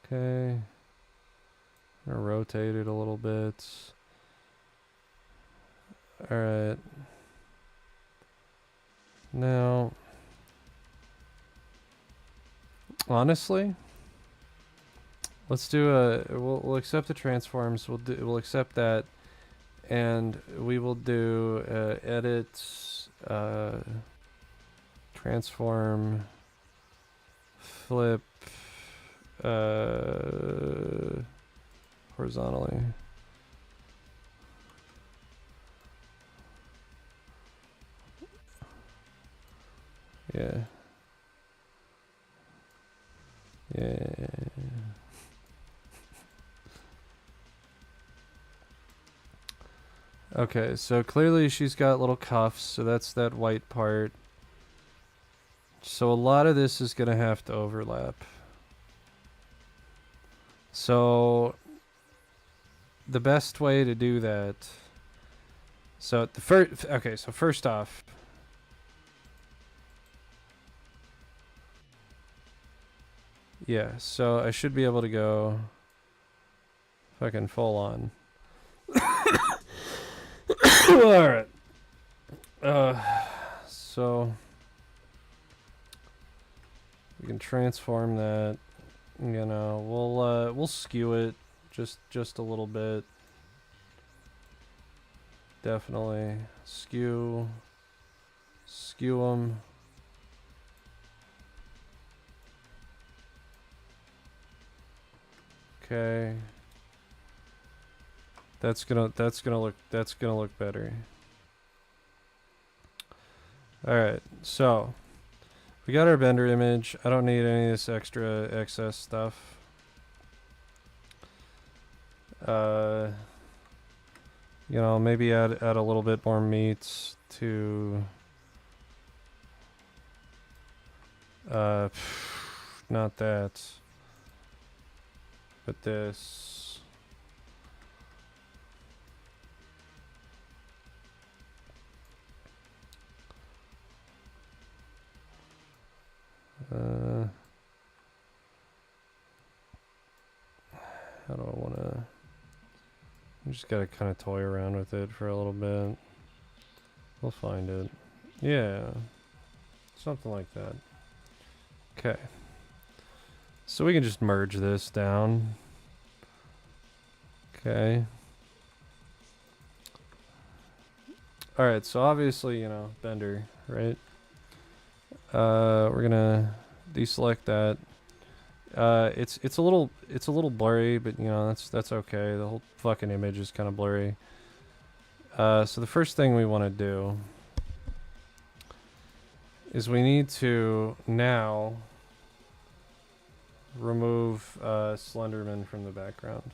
Okay. I'm gonna rotate it a little bit. Alright. Now, honestly, let's do a, we'll accept the transforms, we'll accept that, and we will do edit, transform, flip, horizontally. Yeah. Yeah. Okay, so clearly she's got little cuffs, so that's that white part. So a lot of this is going to have to overlap. So the best way to do that, so the first, okay, so first off, yeah, so I should be able to go fucking full on. Alright. So we can transform that. You know, we'll skew it just a little bit. Definitely skew them. Okay. That's gonna look better. Alright, so we got our Bender image. I don't need any of this extra excess stuff. You know, maybe add a little bit more meat to not that, but this. How do I want to? I just gotta kind of toy around with it for a little bit. We'll find it. Yeah, something like that. Okay. So we can just merge this down. Okay. Alright, so obviously, you know, Bender, right? We're gonna deselect that. It's a little blurry, but you know, that's okay. The whole fucking image is kind of blurry. So the first thing we want to do is we need to now remove Slenderman from the background.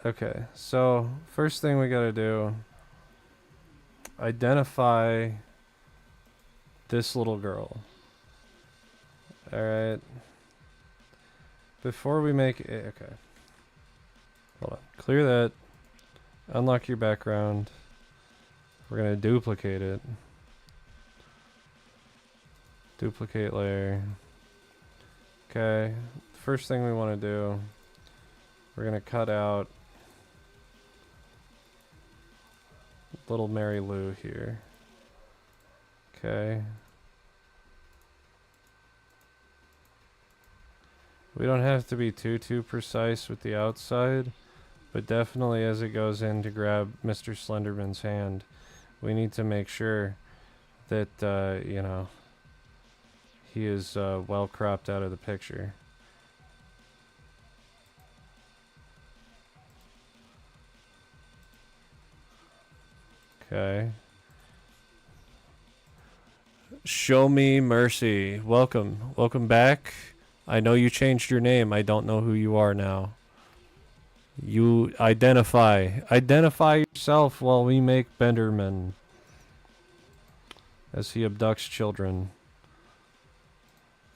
Okay, so first thing we gotta do, identify this little girl. Alright. Before we make it, okay. Hold on. Clear that. Unlock your background. We're gonna duplicate it. Duplicate layer. Okay. First thing we want to do, we're gonna cut out little Mary Lou here. Okay. We don't have to be too precise with the outside, but definitely as it goes in to grab Mr. Slenderman's hand, we need to make sure that, you know, he is well cropped out of the picture. Okay. Show me mercy. Welcome. Welcome back. I know you changed your name. I don't know who you are now. You identify. Identify yourself while we make Benderman as he abducts children.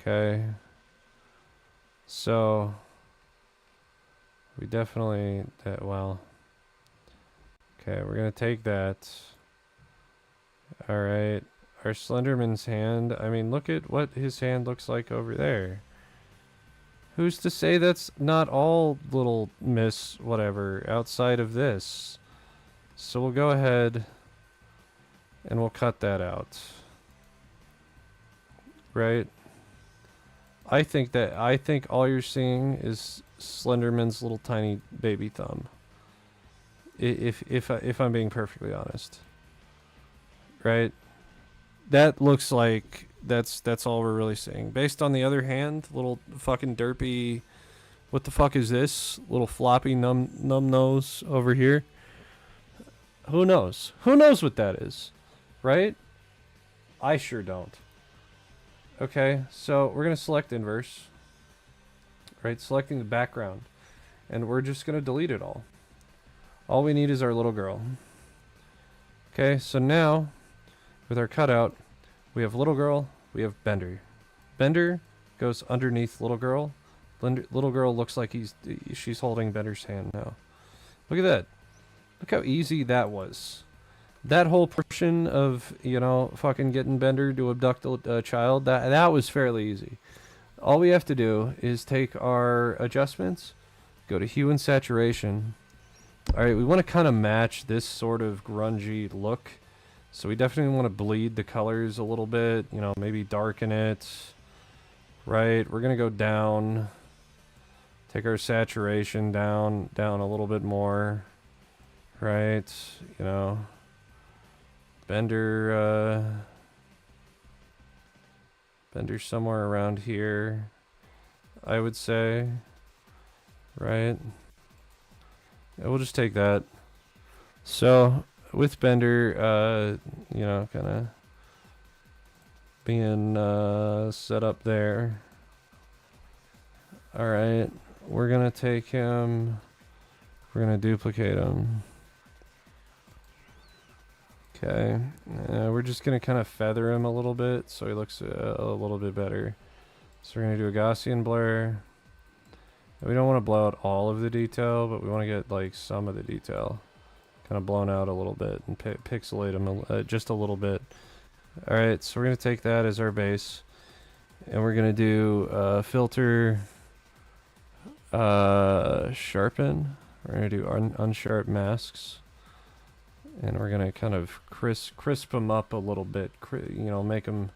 Okay. So we definitely well. Okay, we're gonna take that. Alright. Our Slenderman's hand. I mean, look at what his hand looks like over there. Who's to say that's not all little Miss whatever outside of this? So we'll go ahead and we'll cut that out. Right? I think all you're seeing is Slenderman's little tiny baby thumb. If I'm being perfectly honest. Right? That looks like that's all we're really seeing. Based on the other hand, little fucking derpy, what the fuck is this? Little floppy numb nose over here. Who knows? Who knows what that is? Right? I sure don't. Okay, so we're gonna select inverse. Right, selecting the background. And we're just gonna delete it all. All we need is our little girl. Okay, so now with our cutout, we have little girl, we have Bender. Bender goes underneath little girl. Little girl looks like she's holding Bender's hand now. Look at that. Look how easy that was. That whole portion of, you know, fucking getting Bender to abduct a child, that was fairly easy. All we have to do is take our adjustments, go to hue and saturation. Alright, we want to kind of match this sort of grungy look. So we definitely want to bleed the colors a little bit, you know, maybe darken it. Right, we're going to go down. Take our saturation down a little bit more. Right, you know. Bender somewhere around here, I would say. right? Yeah, we'll just take that. So with Bender, you know, kind of being set up there. All right, we're gonna take him. We're gonna duplicate him. Okay, we're just gonna kind of feather him a little bit so he looks a little bit better. So we're gonna do a Gaussian blur. We don't want to blow out all of the detail, but we want to get like some of the detail kind of blown out a little bit and pixelate them just a little bit. All right, so we're gonna take that as our base, and we're gonna do filter, sharpen. We're gonna do unsharp masks, and we're gonna kind of crisp them up a little bit. You know, make them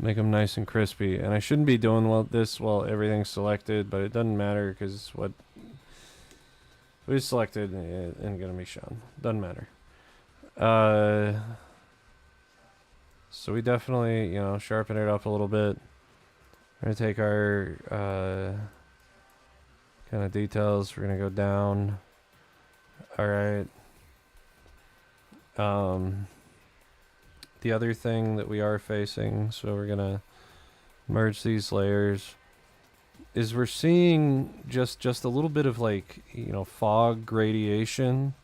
nice and crispy. And I shouldn't be doing this while everything's selected, but it doesn't matter because what we selected isn't gonna be shown. Doesn't matter. So we definitely, you know, sharpen it up a little bit. We're gonna take our kind of details. We're gonna go down. All right. The other thing that we are facing, so we're gonna merge these layers, is we're seeing just a little bit of like, you know, fog gradation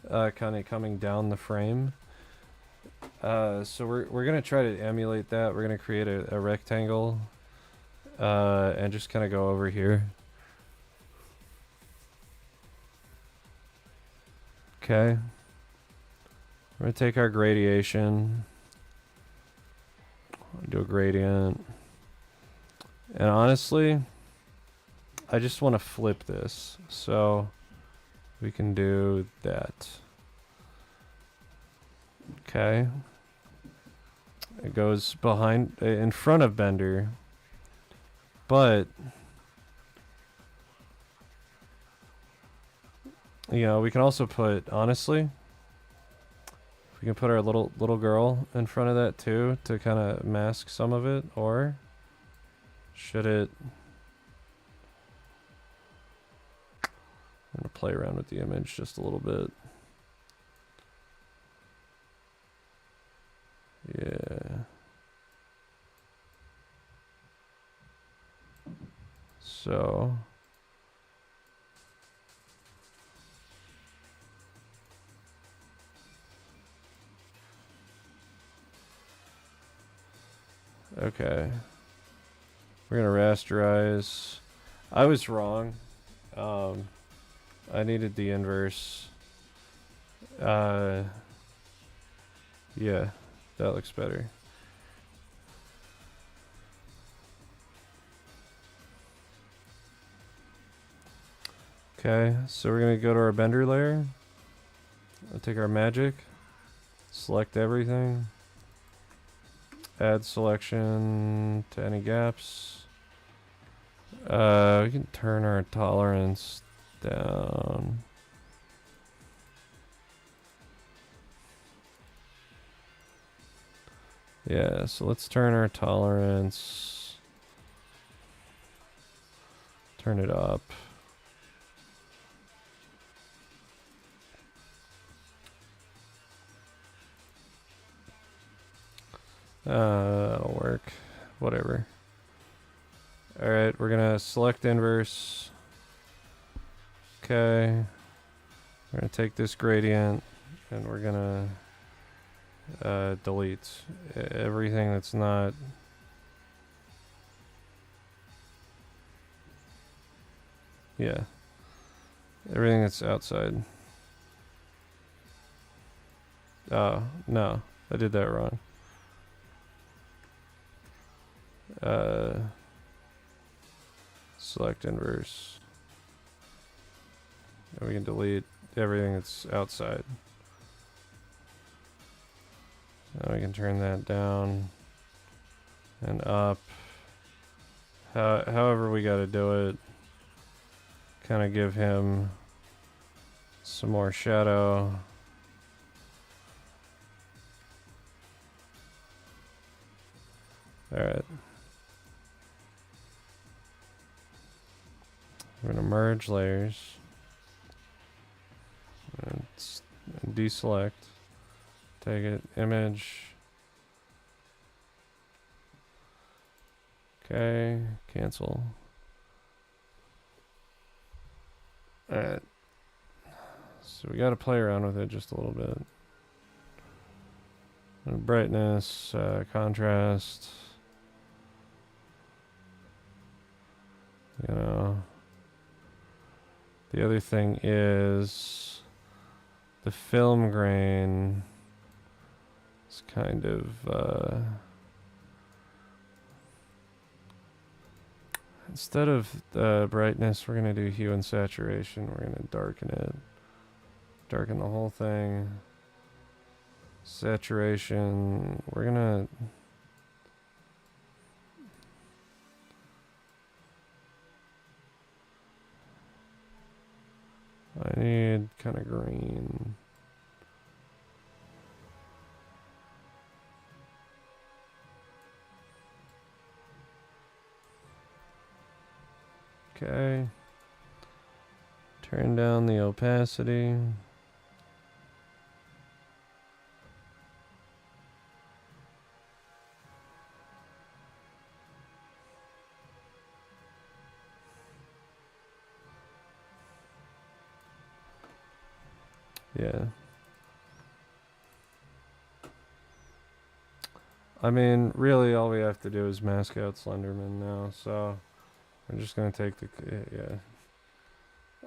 kind of coming down the frame. So we're gonna try to emulate that. We're gonna create a rectangle and just kind of go over here. Okay. We're gonna take our gradation, do a gradient, and honestly, I just want to flip this, so we can do that. Okay. It goes behind, in front of Bender, but you know, we can also put, honestly, we can put our little girl in front of that too to kind of mask some of it, or should it? I'm gonna play around with the image just a little bit. Yeah. So okay. We're gonna rasterize. I was wrong. I needed the inverse. Yeah, that looks better. Okay, so we're gonna go to our Bender layer. I'll take our magic, select everything, add selection to any gaps. We can turn our tolerance down. Yeah, so let's turn our tolerance, turn it up. That'll work. Whatever. Alright, we're gonna select inverse. Okay. We're gonna take this gradient and we're gonna delete everything that's not. Yeah. Everything that's outside. Oh, no. I did that wrong. Select inverse. And we can delete everything that's outside. Now we can turn that down and up. However we gotta do it. Kind of give him some more shadow. Alright. We're gonna merge layers. And deselect. Take it, image. Okay, cancel. Alright. So we gotta play around with it just a little bit. Brightness, contrast. You know. The other thing is the film grain is kind of instead of brightness, we're gonna do hue and saturation. We're gonna darken it, darken the whole thing. Saturation, we're gonna I need kind of green. Okay. Turn down the opacity. Yeah. I mean, really all we have to do is mask out Slenderman now, so we're just gonna take the, yeah.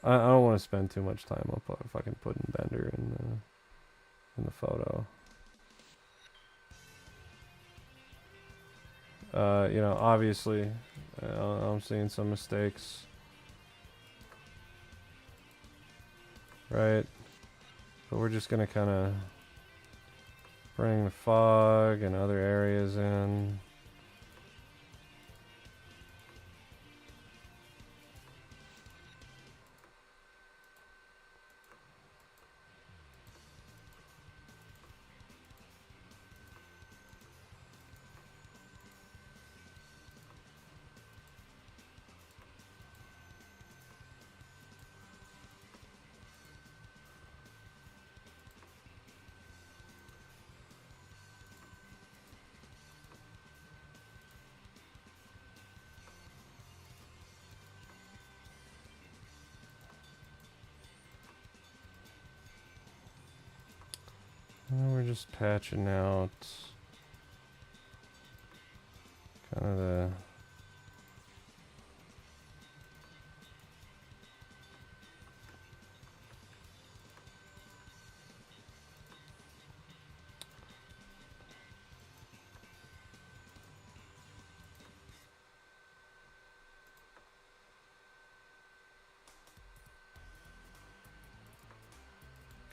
I don't want to spend too much time up fucking putting Bender in the photo. You know, obviously, I'm seeing some mistakes. Right? But we're just gonna kind of bring the fog and other areas in. And we're just patching out kind of the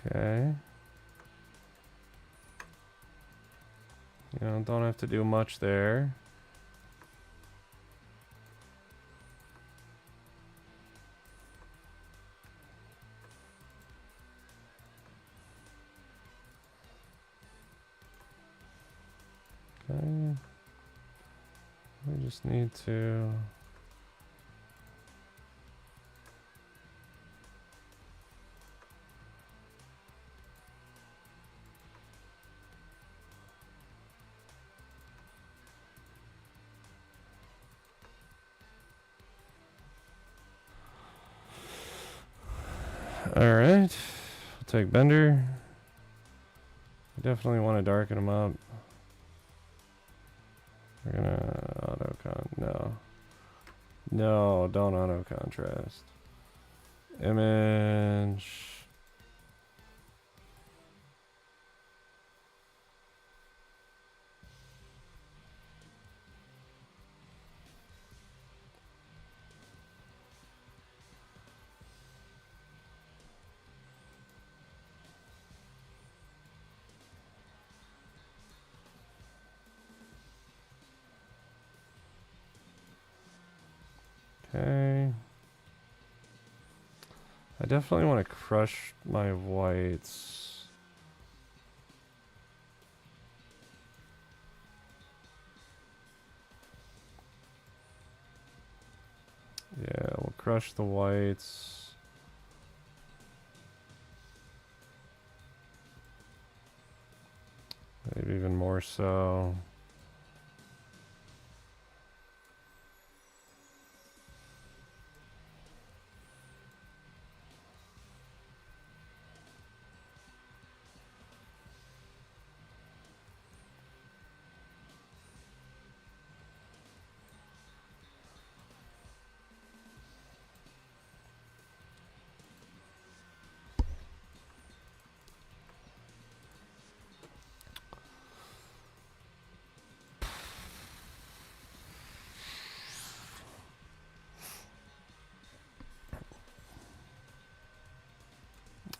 okay. You know, don't have to do much there. Okay. We just need to Alright, we'll take Bender. We definitely want to darken him up. We're gonna no. No, don't auto contrast. Image. Okay. I definitely want to crush my whites. Yeah, we'll crush crush the whites. Maybe even more so.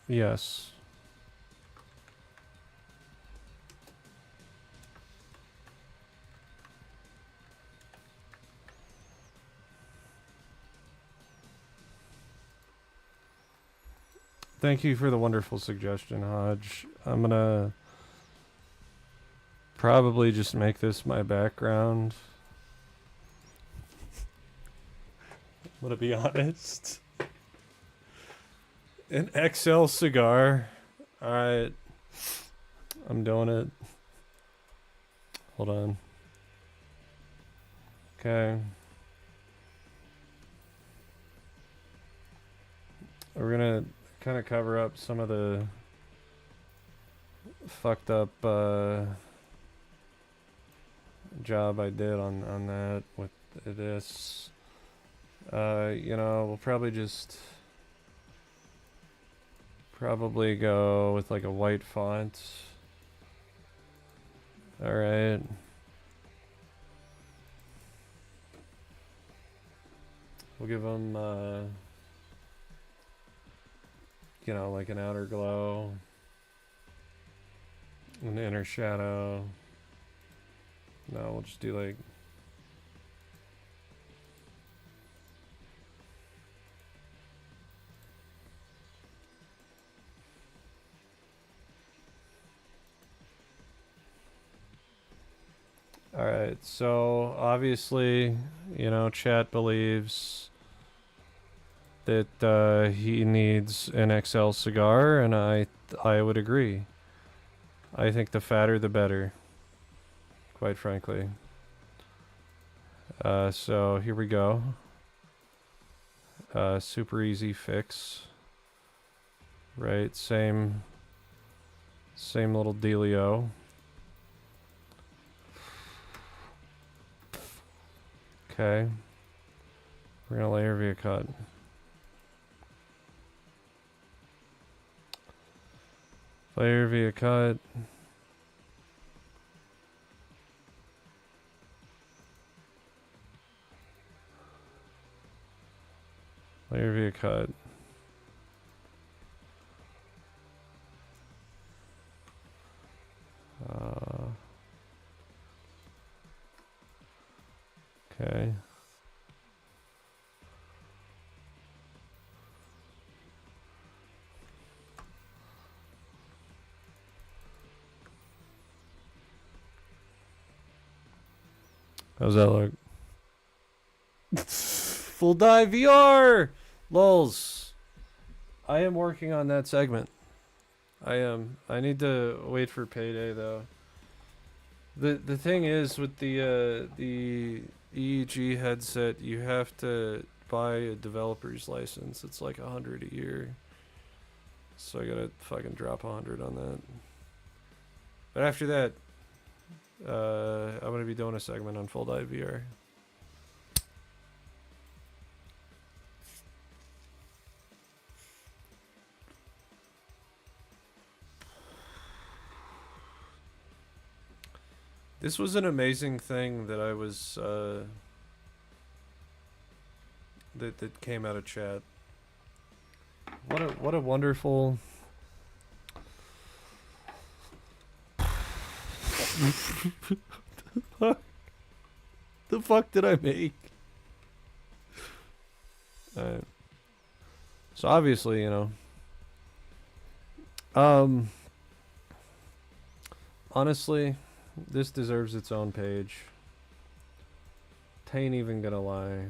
Yes. Thank you for the wonderful suggestion, Hodge. I'm gonna probably just make this my background. I'm gonna be honest. An XL cigar. Alright. I'm doing it. Hold on. Okay. We're gonna kind of cover up some of the fucked up job I did on that with this. You know, we'll probably just go with like a white font. All right. We'll give them you know, like an outer glow, an inner shadow. No, we'll just do like Alright, so obviously, you know, chat believes that he needs an XL cigar, and I would agree. I think the fatter the better, quite frankly. So here we go. Super easy fix. Right, same little dealio. Okay. We're gonna layer via cut. Layer via cut. Layer via cut. Okay. How's that look? Full dive VR! Lols. I am working on that segment. I am. I need to wait for payday though. The thing is with the EEG headset, you have to buy a developer's license. It's like $100 a year. So I gotta fucking drop 100 on that. But after that, I'm gonna be doing a segment on Full Dive VR. This was an amazing thing that I was that came out of chat. What a wonderful the fuck did I make? So obviously, you know, honestly, this deserves its own page. Tain't even gonna lie.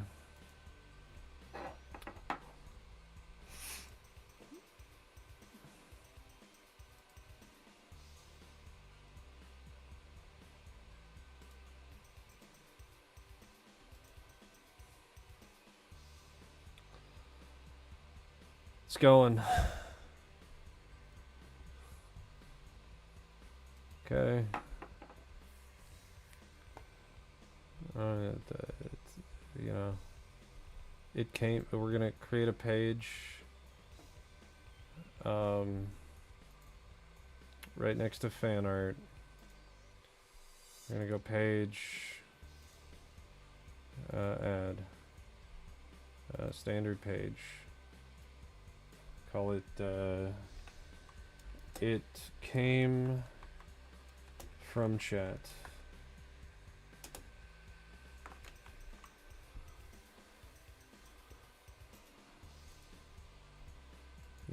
It's going. Okay. You know, it came. We're gonna create a page. Right next to fan art. We're gonna go page. Add. Standard page. Call it. It came from chat.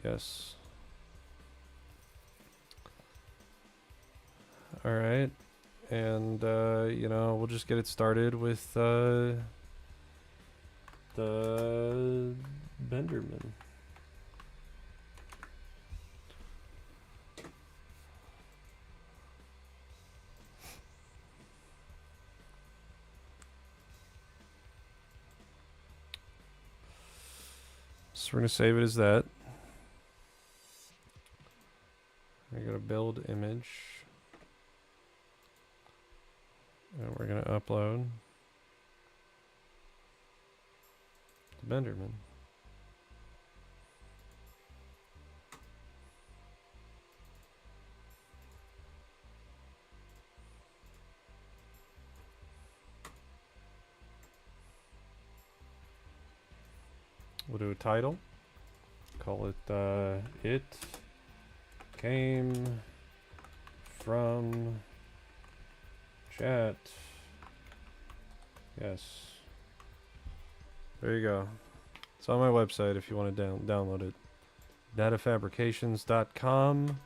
Yes. All right. And you know, we'll just get it started with the Benderman. So we're gonna save it as that. We're gonna build image. And we're gonna upload the Benderman. We'll do a title. Call it It Came From Chat. Yes. There you go. It's on my website if you want to download it. Datafabrications.com.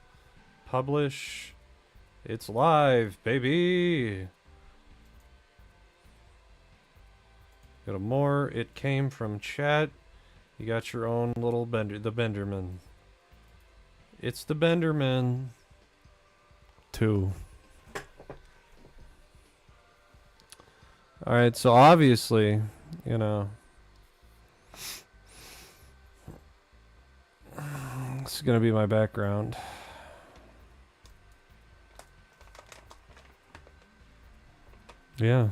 Publish. It's live, baby. Go to more. It came from chat. You got your own little the Benderman. It's the Benderman 2. Alright, so obviously, you know, this is going to be my background. Yeah.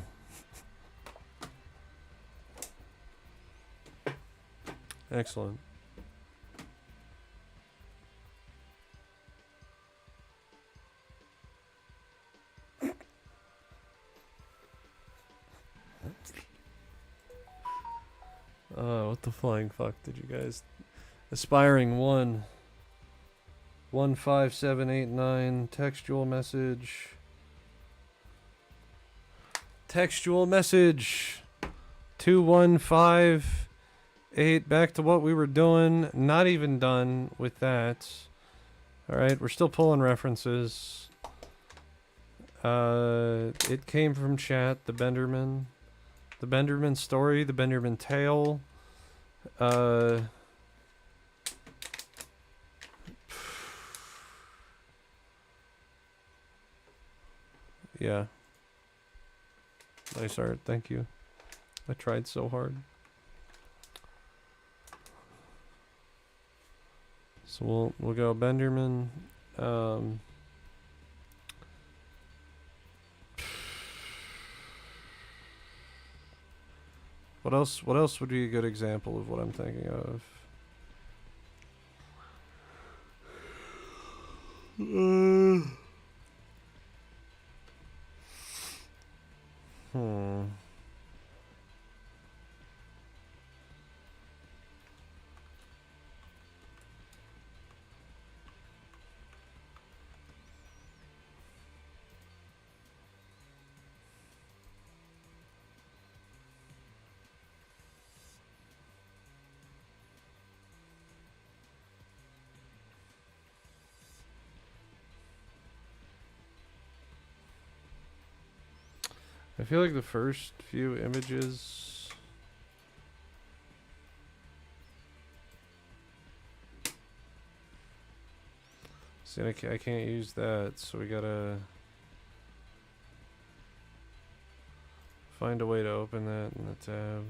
Excellent. What the flying fuck did you guys? Aspiring 15789 textual message. Textual message 2158. Back to what we were doing. Not even done with that. Alright, we're still pulling references. It came from chat, the Benderman. The Benderman story, the Benderman tale. Yeah. Nice art, thank you. I tried so hard. So we'll go Benderman. What else would be a good example of what I'm thinking of? I feel like the first few images see, I can't use that, so we gotta find a way to open that in the tab.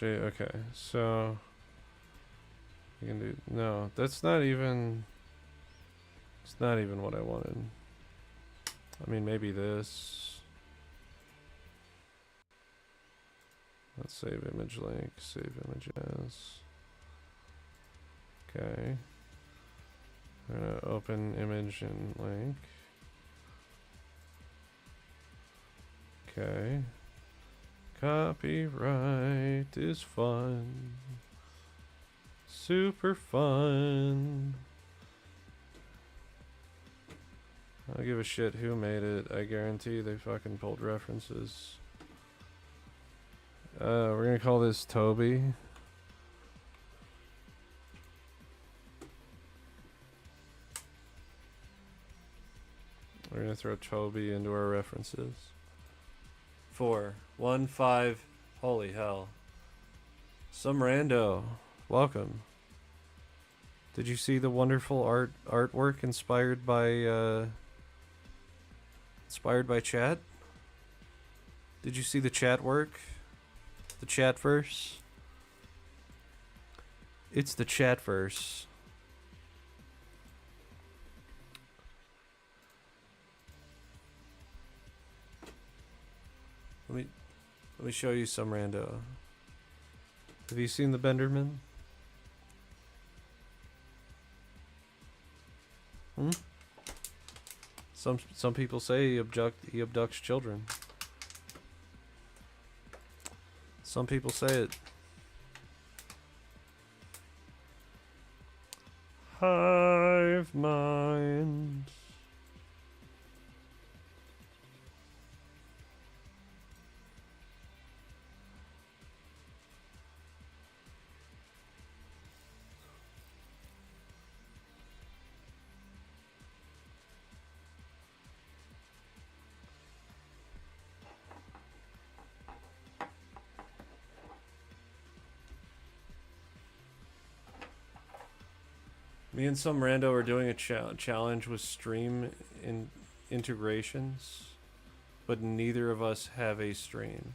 Okay, so you can do no. That's not even. It's not even what I wanted. I mean, maybe this. Let's save image link. Save image as. Okay. I'm gonna open image and link. Okay. Copyright is fun. Super fun. I don't give a shit who made it. I guarantee they fucking pulled references. We're gonna call this Toby. We're gonna throw Toby into our references. 4, 1, 5. Holy hell. Some rando. Welcome. Did you see the wonderful artwork inspired by chat? Did you see the chat work? The chat verse? It's the chat verse. Let me show you some rando. Have you seen the Benderman? Some people say he abducts children. Some people say it. Hive mind. Me and some rando are doing a challenge with stream integrations, but neither of us have a stream.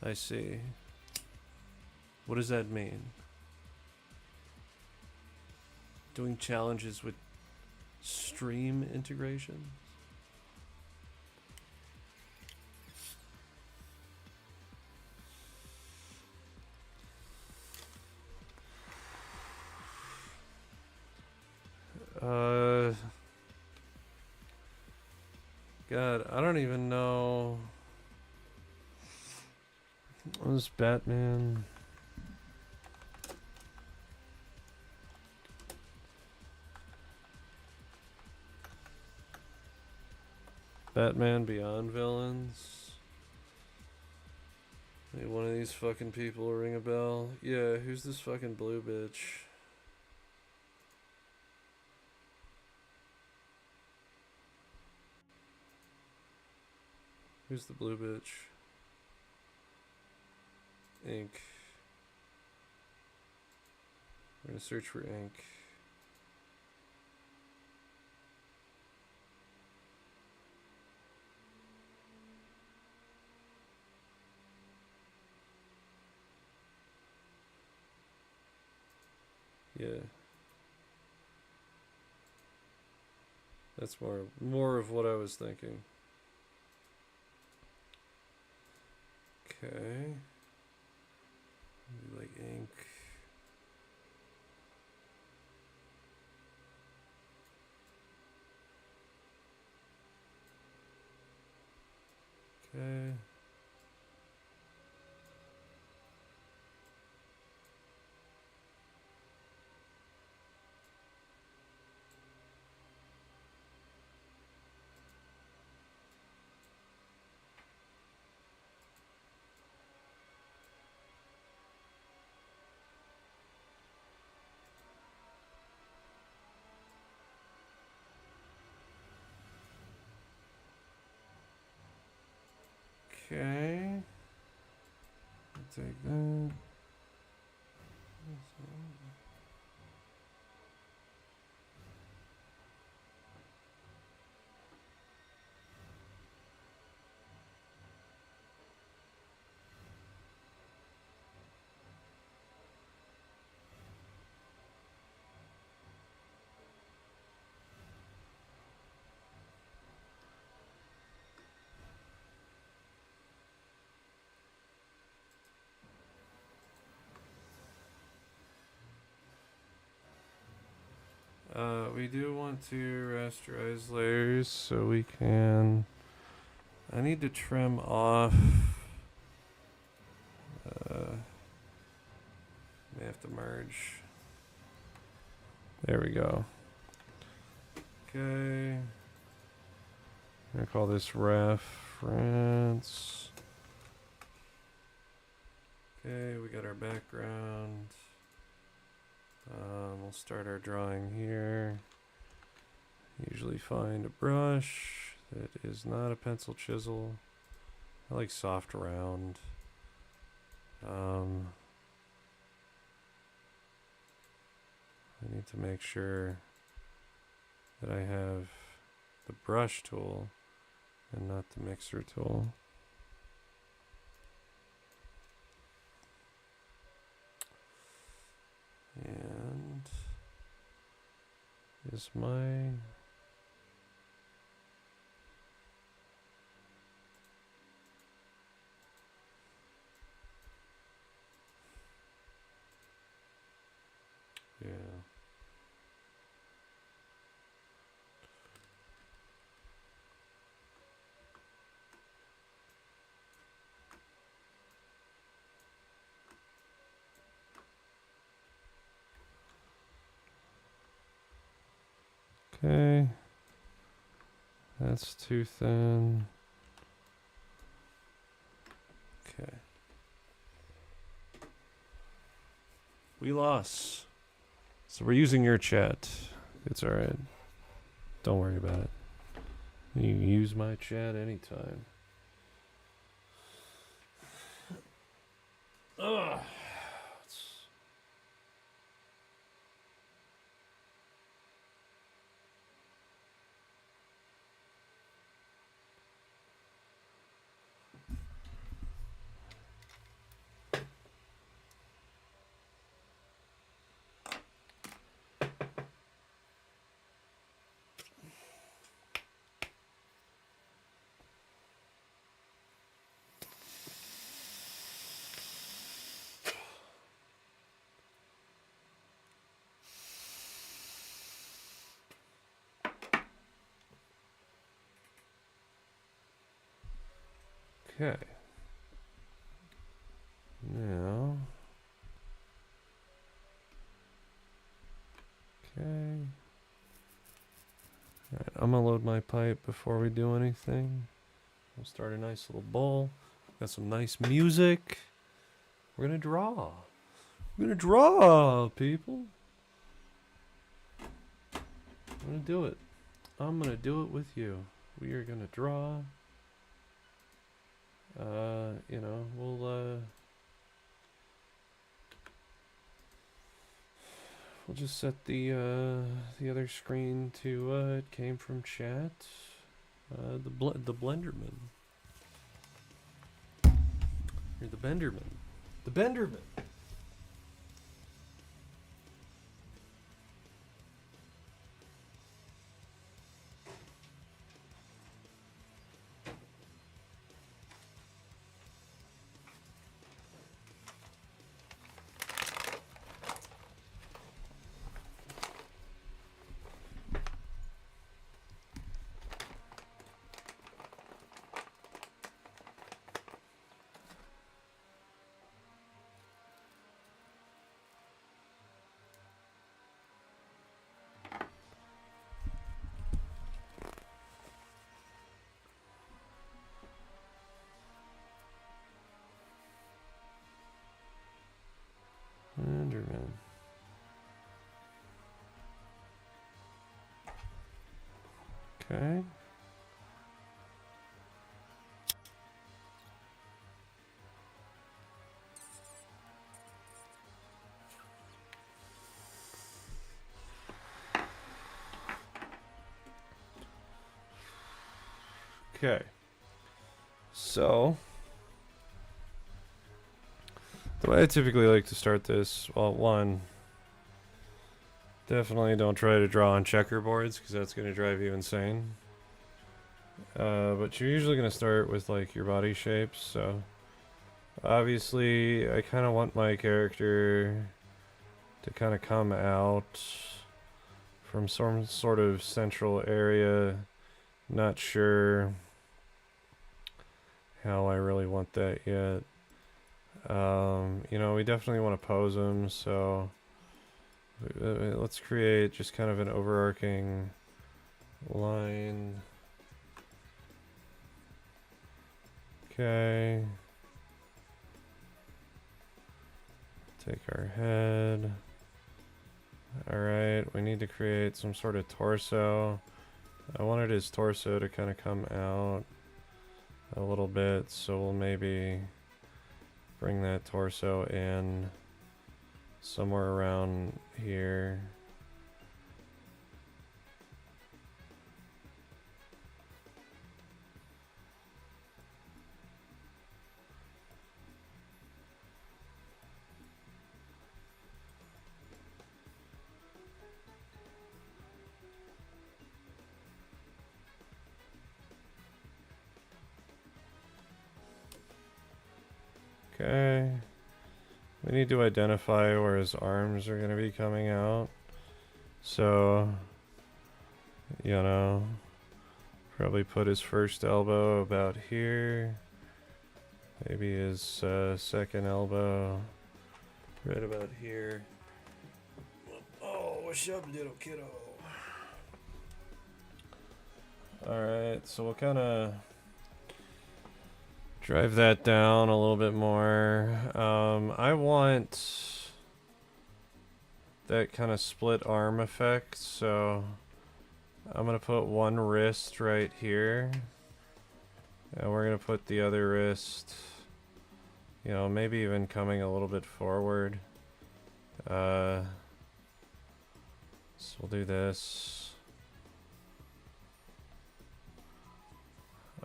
I see. What does that mean? Doing challenges with stream integrations? God, I don't even know. What is Batman? Batman Beyond villains? Hey, one of these fucking people ring a bell. Yeah, who's this fucking blue bitch? Who's the blue bitch? Ink. We're gonna search for ink. Yeah. That's more of what I was thinking. Okay. Maybe like ink. Okay. Okay. I'll take that. we do want to rasterize layers so we can... I need to trim off... may have to merge. There we go. Okay. I'm gonna call this reference. Okay, we got our background. We'll start our drawing here. Usually find a brush that is not a pencil chisel. I like soft round. I need to make sure that I have the brush tool and not the mixer tool. And is my yeah. Okay, that's too thin. Okay. We lost. So we're using your chat. It's alright. Don't worry about it. You can use my chat anytime. Ugh. Okay. Now. Okay. Alright, I'm gonna load my pipe before we do anything. We'll start a nice little bowl. Got some nice music. We're gonna draw. We're gonna draw, people. I'm gonna do it. I'm gonna do it with you. We are gonna draw. You know, we'll just set the other screen to it came from chat. The Blenderman. You're the Benderman. The Benderman. Enderman. Okay. Okay. So, the way I typically like to start this, well, one, definitely don't try to draw on checkerboards because that's going to drive you insane. But you're usually going to start with like your body shapes. So, obviously, I kind of want my character to kind of come out from some sort of central area. Not sure how I really want that yet. You know, we definitely want to pose him, so let's create just kind of an overarching line. Okay. Take our head. Alright, we need to create some sort of torso. I wanted his torso to kind of come out a little bit, so we'll maybe bring that torso in somewhere around here. Okay. We need to identify where his arms are going to be coming out. So, you know, probably put his first elbow about here. Maybe his second elbow right about here. Oh, what's up, little kiddo? Alright, so we'll kind of drive that down a little bit more. I want that kind of split arm effect, so I'm going to put one wrist right here. And we're going to put the other wrist, you know, maybe even coming a little bit forward. So we'll do this.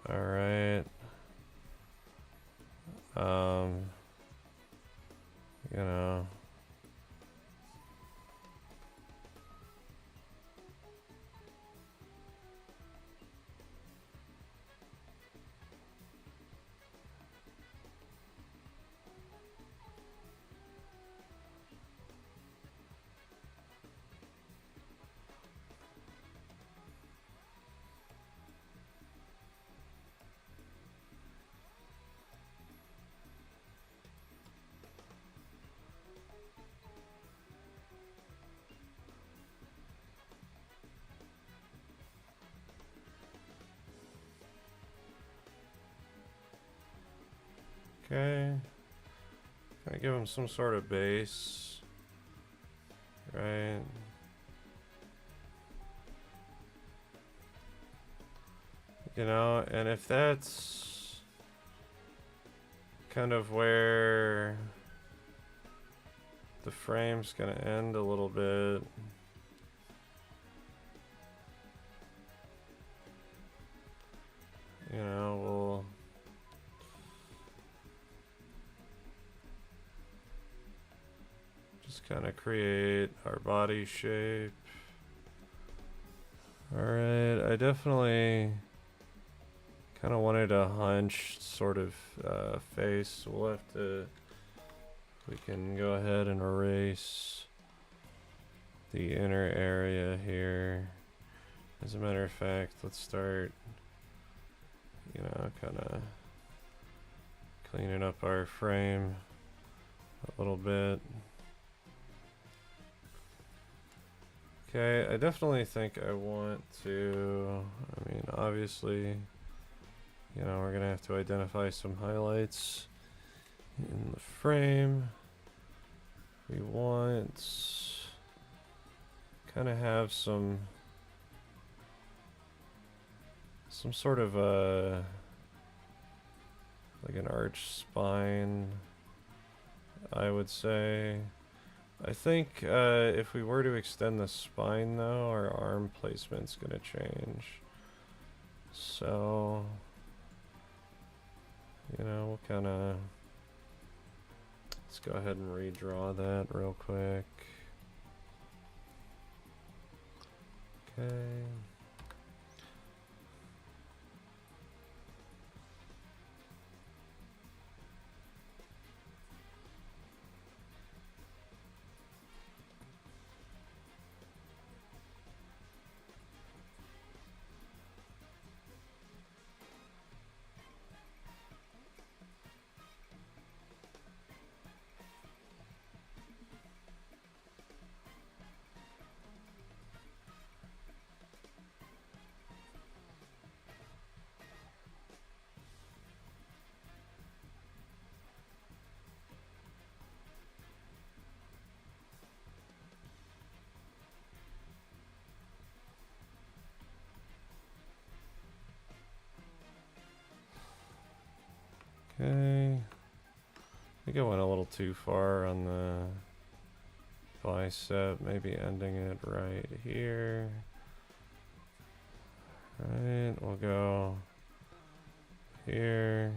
Alright. You know. Okay. Kind of give him some sort of base. Right. You know, and if that's kind of where the frame's gonna end a little bit. You know, we'll just kind of create our body shape. Alright, I definitely kind of wanted a hunched sort of face. We'll have to, we can go ahead and erase the inner area here. As a matter of fact, let's start, you know, kind of cleaning up our frame a little bit. Okay, I definitely think I want to, I mean, obviously, you know, we're going to have to identify some highlights in the frame. We want kind of have some sort of a, like an arch spine, I would say. I think if we were to extend the spine though, our arm placement's gonna change. So, you know, we'll kind of, let's go ahead and redraw that real quick. Okay. Okay. I think I went a little too far on the bicep, maybe ending it right here. Right, we'll go here.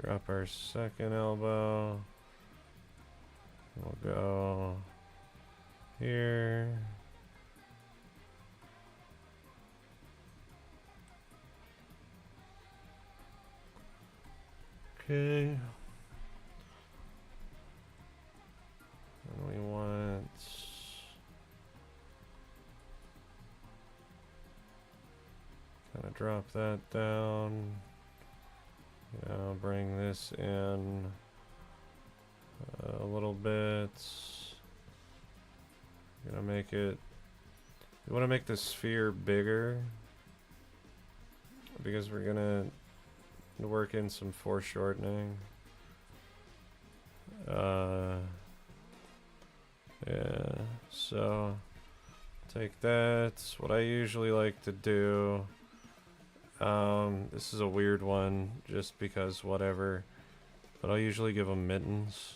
Drop our second elbow. We'll go here. Okay. And we want kind of drop that down. Now bring this in a little bit. Gonna make it. We want to make the sphere bigger because we're gonna work in some foreshortening. Yeah, so take that. What I usually like to do, this is a weird one just because whatever, but I'll usually give them mittens.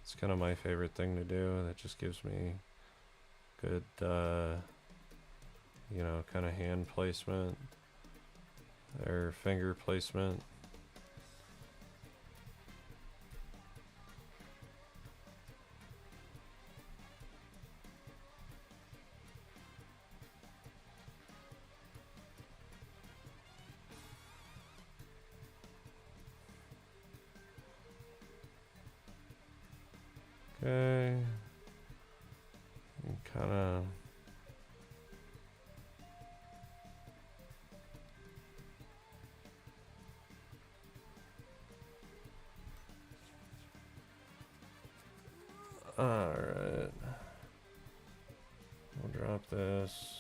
It's kind of my favorite thing to do. That just gives me good, you know, kind of hand placement or finger placement. Okay. Kind of. Alright. We'll drop this.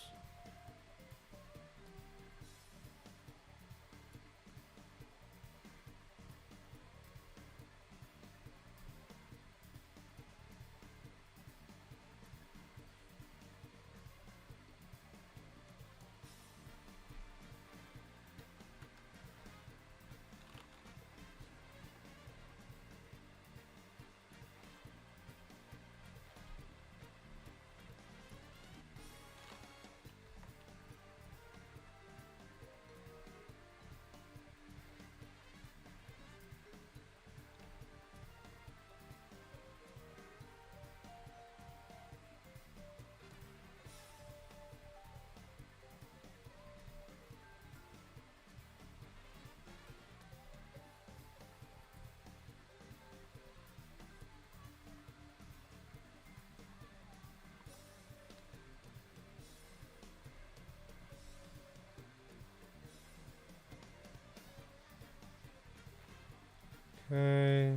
Okay.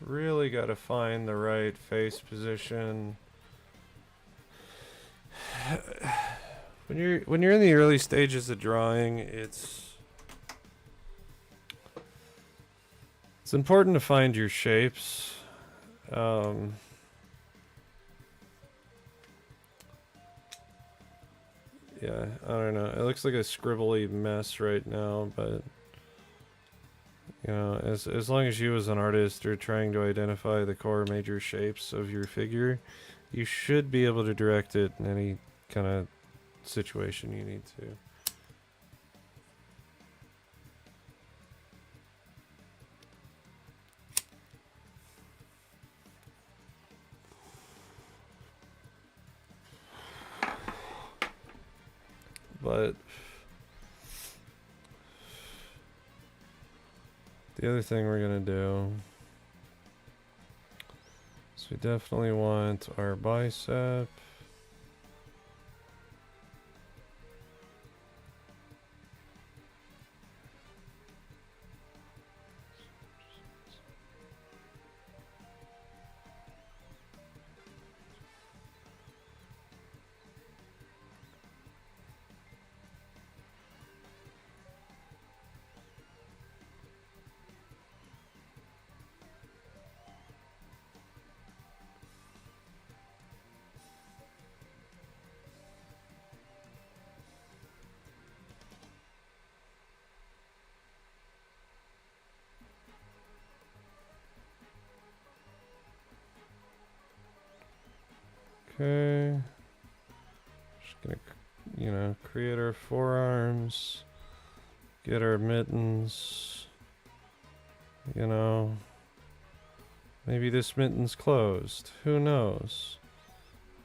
Really got to find the right face position. When you're in the early stages of drawing, it's important to find your shapes. Yeah, I don't know. It looks like a scribbly mess right now, but you know, as long as you as an artist are trying to identify the core major shapes of your figure, you should be able to direct it in any kind of situation you need to. But the other thing we're gonna do is we definitely want our bicep. Okay. Just gonna, you know, create our forearms. Get our mittens. You know. Maybe this mitten's closed. Who knows?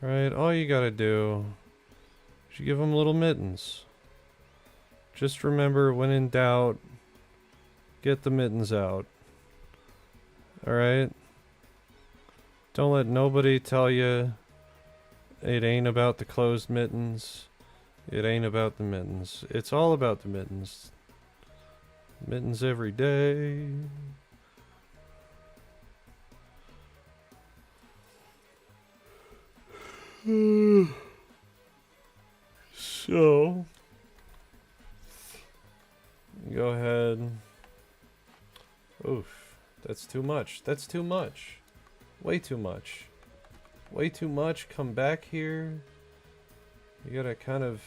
Right? All you gotta do is you give them little mittens. Just remember, when in doubt, get the mittens out. Alright? Don't let nobody tell you it ain't about the closed mittens. It ain't about the mittens. It's all about the mittens. Mittens every day. So, go ahead. Oof, that's too much. That's too much. Way too much. Way too much. Come back here. You gotta kind of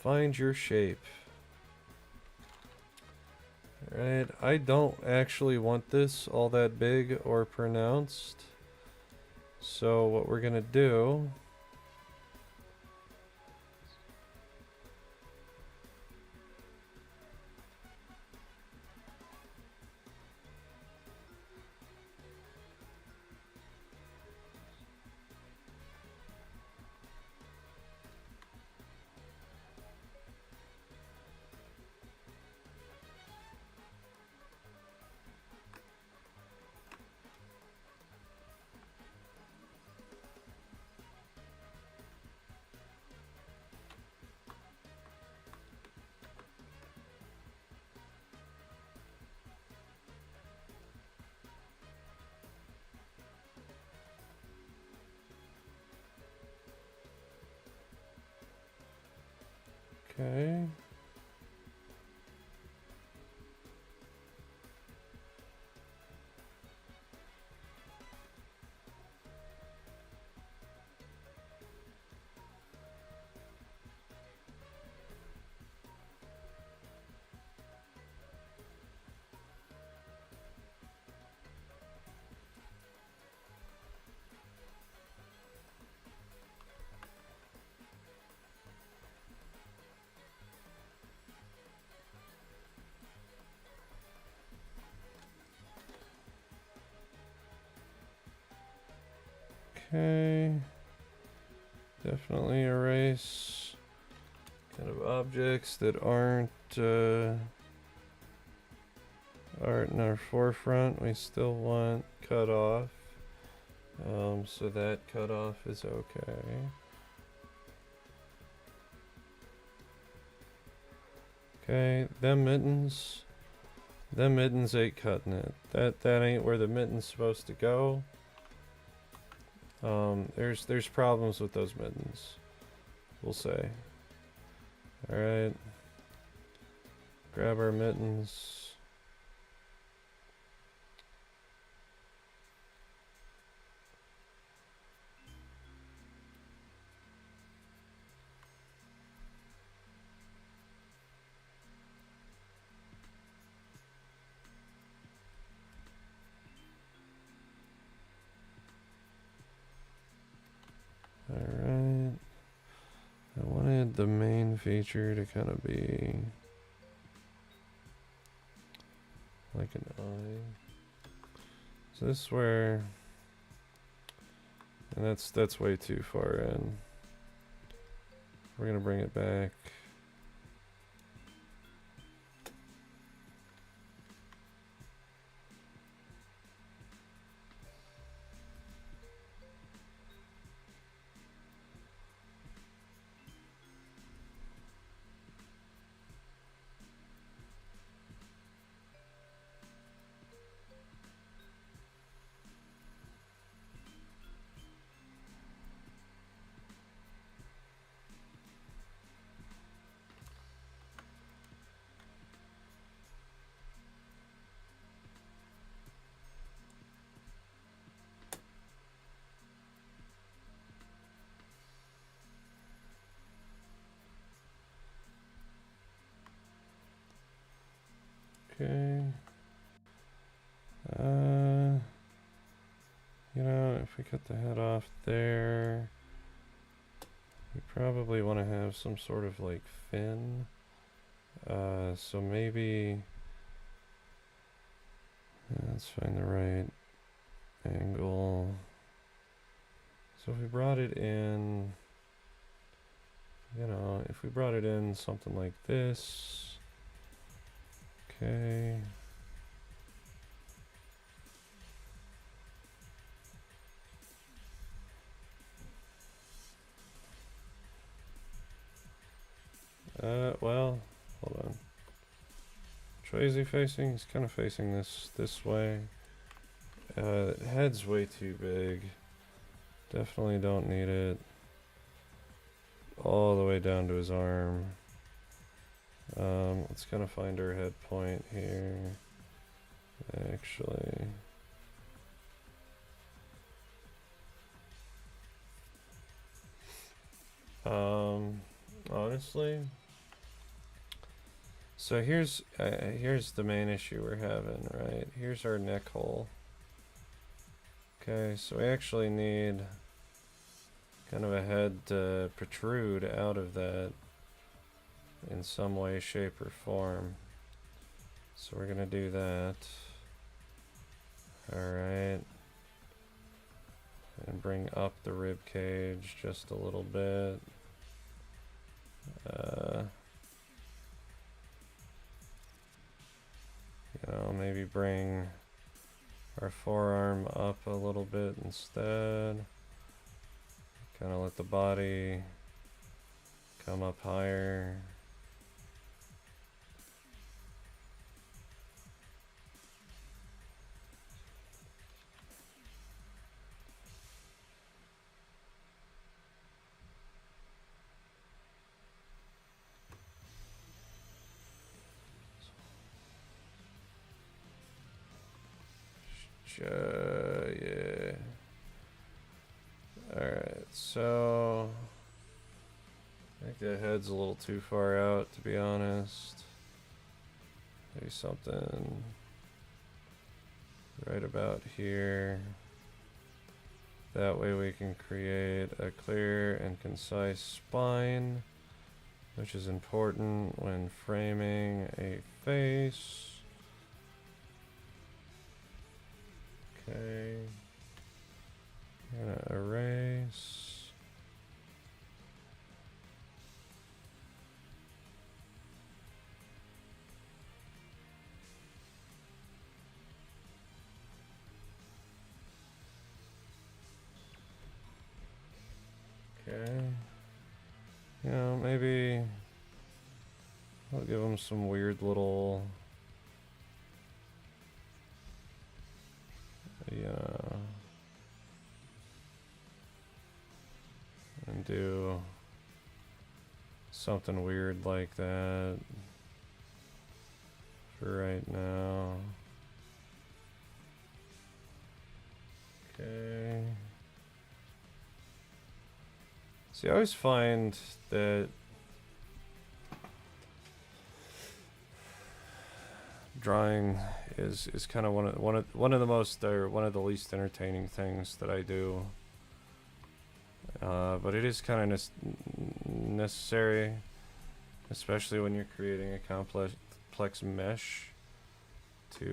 find your shape. Alright, I don't actually want this all that big or pronounced. So what we're gonna do okay. Okay. Definitely erase kind of objects that aren't in our forefront. We still want cutoff. So that cutoff is okay. Okay, them mittens ain't cutting it. That ain't where the mitten's supposed to go. There's problems with those mittens, we'll say. Alright. Grab our mittens. Alright. I wanted the main feature to kind of be like an eye. So this is where, and that's way too far in. We're gonna bring it back. Okay. You know, if we cut the head off there. We probably want to have some sort of like fin. So maybe let's find the right angle. So if we brought it in, you know, if we brought it in something like this, okay. Well, hold on. Which way is he facing? He's kind of facing this way. Head's way too big. Definitely don't need it all the way down to his arm. Let's kind of find our head point here. Actually, honestly, so here's the main issue we're having, right? Here's our neck hole. Okay, so we actually need kind of a head to protrude out of that in some way, shape, or form. So we're gonna do that. Alright. And bring up the rib cage just a little bit. You know, maybe bring our forearm up a little bit instead. Kind of let the body come up higher. Yeah. Alright, so I think the head's a little too far out, to be honest. Maybe something right about here. That way we can create a clear and concise spine, which is important when framing a face. Okay, gonna erase. Okay, you know, maybe I'll give them some weird little, and do something weird like that for right now. Okay. See, I always find that drawing is kind of one of the most, or one of the least entertaining things that I do. But it is kind of necessary, especially when you're creating a complex mesh to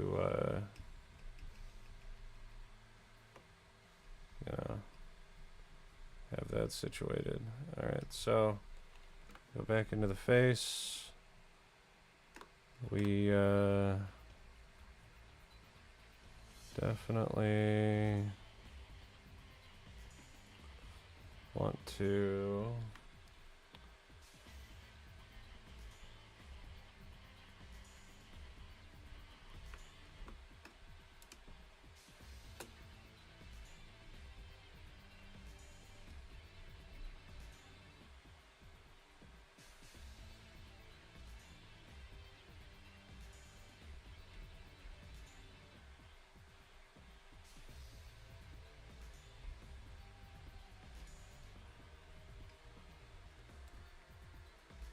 you know, have that situated. Alright, so go back into the face. We definitely want to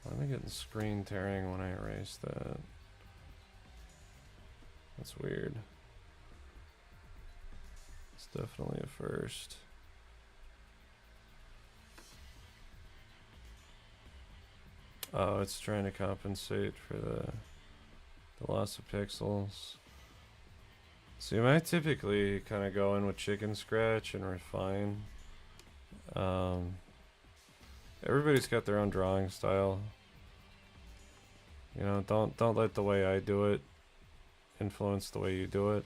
I'm getting screen tearing when I erase that. That's weird. It's definitely a first. Oh, it's trying to compensate for the loss of pixels. See, I typically kind of go in with chicken scratch and refine. Everybody's got their own drawing style. You know, don't let the way I do it influence the way you do it.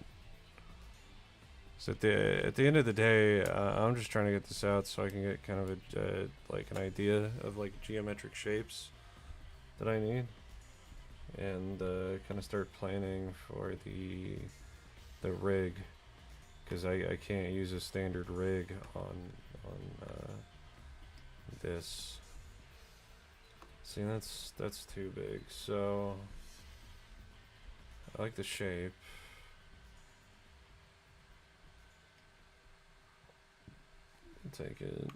So at the end of the day, I'm just trying to get this out so I can get kind of a like an idea of like geometric shapes that I need, and kind of start planning for the rig, because I can't use a standard rig on this. See, that's too big. So I like the shape. Take it,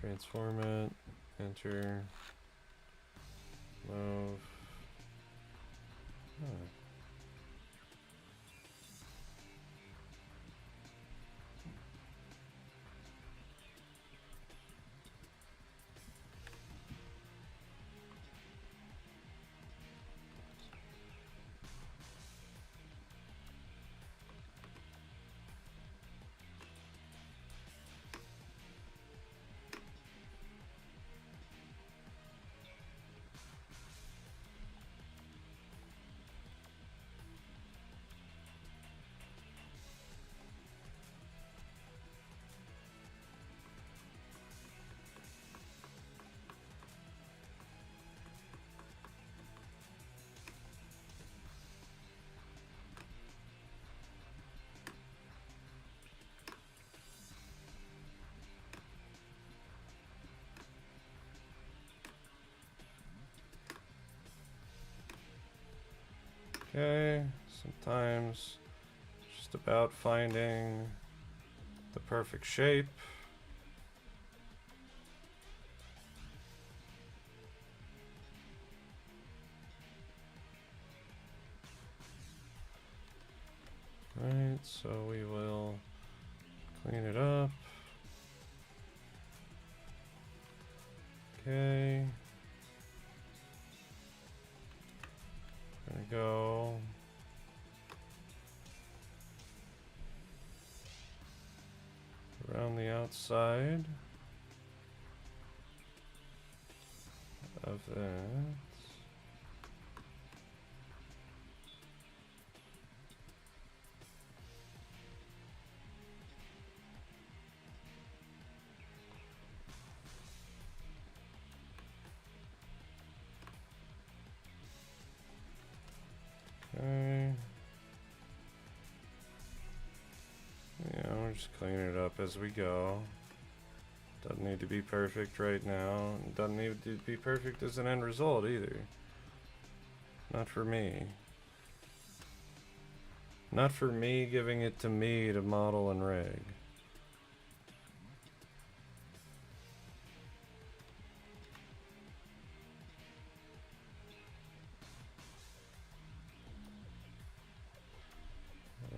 transform it, enter, move. Huh. Okay, sometimes it's just about finding the perfect shape. Right, so we will clean it up. Okay. Gonna go around the outside of that. Okay. Yeah, we're just cleaning it up as we go. Doesn't need to be perfect right now. Doesn't need to be perfect as an end result either. Not for me. Not for me giving it to me to model and rig.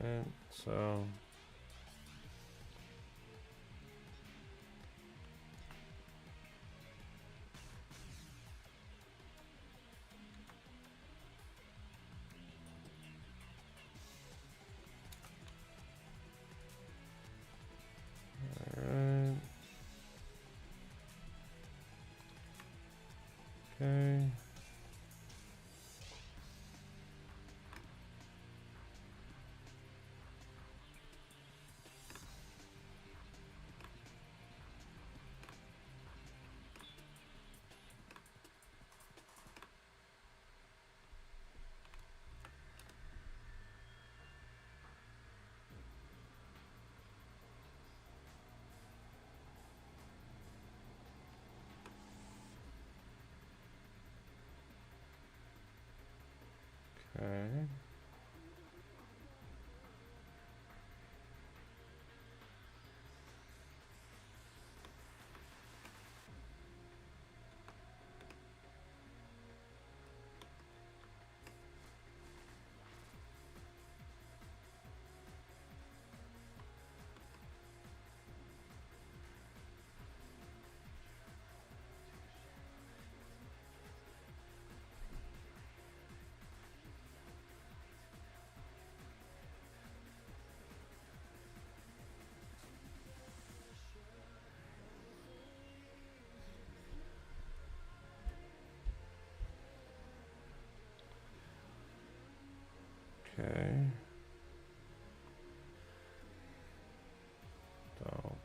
Alright, so alright. Okay. Okay. Okay. So.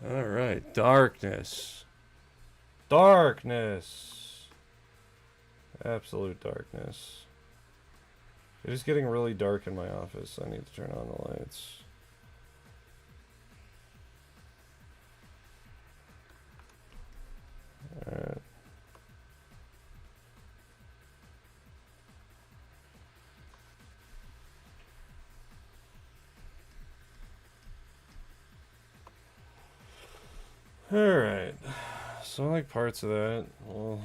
All right, darkness. Darkness. Absolute darkness. It is getting really dark in my office. I need to turn on the lights. All right. Alright, so I like parts of that. Well,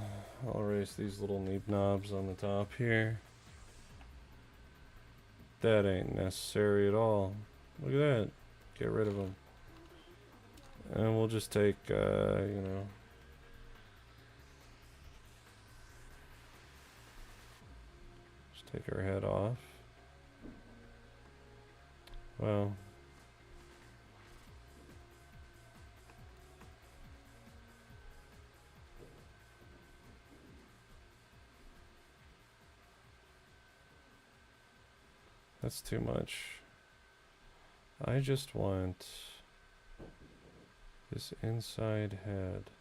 I'll erase these little neep knobs on the top here. That ain't necessary at all. Look at that. Get rid of them. And we'll just take, you know. Just take our head off. Well. That's too much. I just want this inside head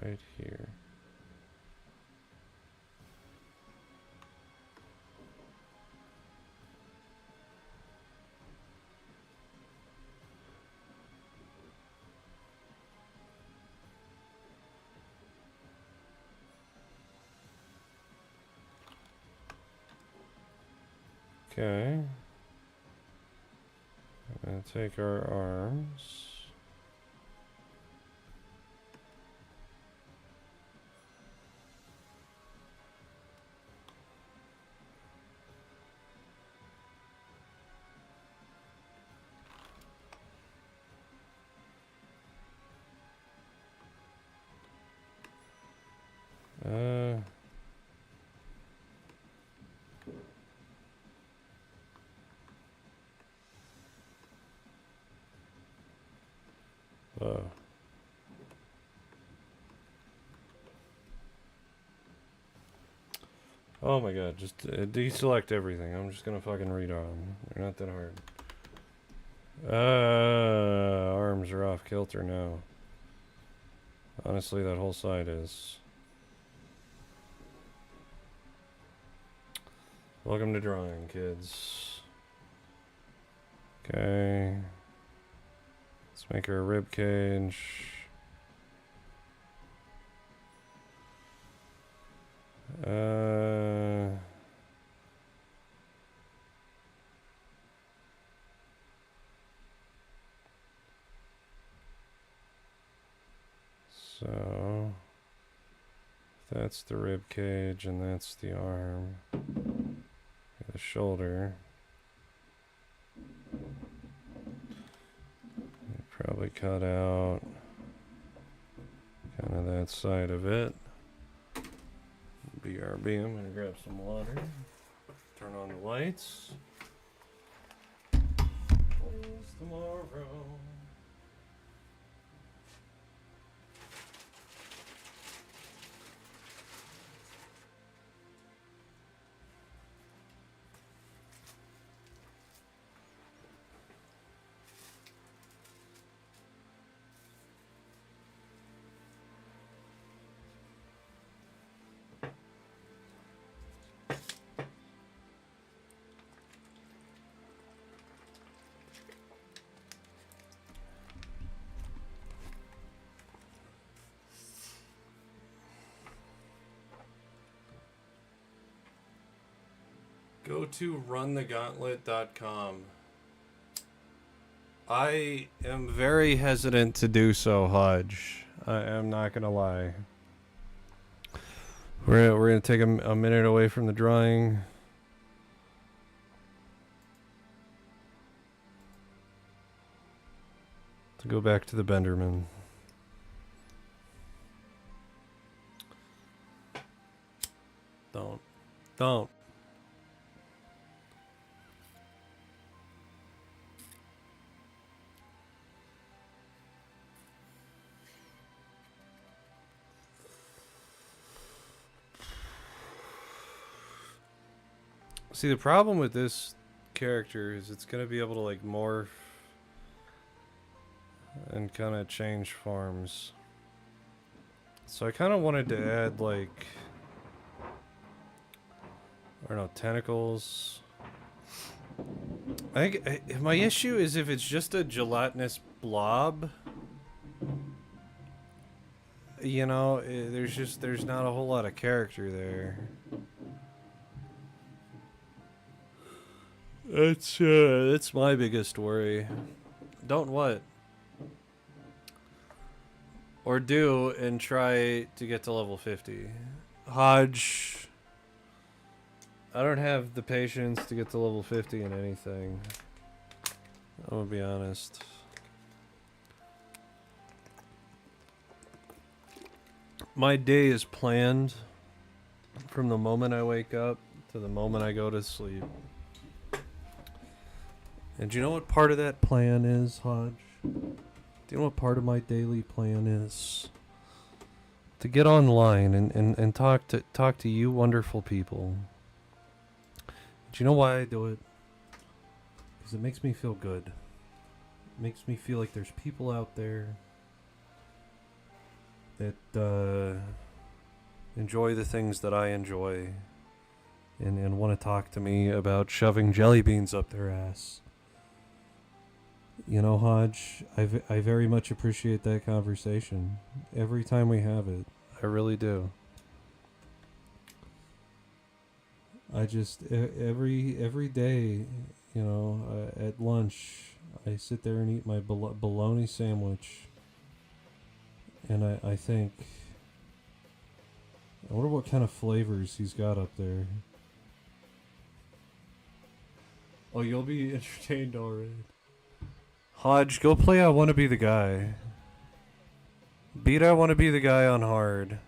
right here. Okay. I'm gonna take our arms. Whoa. Oh my god, just deselect everything. I'm just gonna fucking read on. They're not that hard. Arms are off kilter now. Honestly, that whole side is. Welcome to drawing, kids. Okay. Let's make her a rib cage. So that's the rib cage and that's the arm, the shoulder. Probably cut out kind of that side of it. BRB, I'm gonna grab some water. Turn on the lights. Please tomorrow. Go to runthegauntlet.com. I am very hesitant to do so, Hodge. I am not gonna lie. We're gonna take a minute away from the drawing. To go back to the Benderman. Don't. See, the problem with this character is it's gonna be able to like morph and kind of change forms. So I kind of wanted to add like, I don't know, tentacles. I think my issue is if it's just a gelatinous blob. You know, there's not a whole lot of character there. That's my biggest worry. Don't what? Or do and try to get to level 50. Hodge, I don't have the patience to get to level 50 in anything. I'm gonna be honest. My day is planned from the moment I wake up to the moment I go to sleep. And do you know what part of that plan is, Hodge? Do you know what part of my daily plan is? To get online and talk to you wonderful people. Do you know why I do it? Because it makes me feel good. It makes me feel like there's people out there that enjoy the things that I enjoy and want to talk to me about shoving jelly beans up their ass. You know, Hodge, I very much appreciate that conversation. Every time we have it. I really do. I just, every day, you know, at lunch, I sit there and eat my bologna sandwich. And I think, I wonder what kind of flavors he's got up there. Oh, you'll be entertained already. Hodge, go play I Wanna Be the Guy. Beat I Wanna Be the Guy on hard.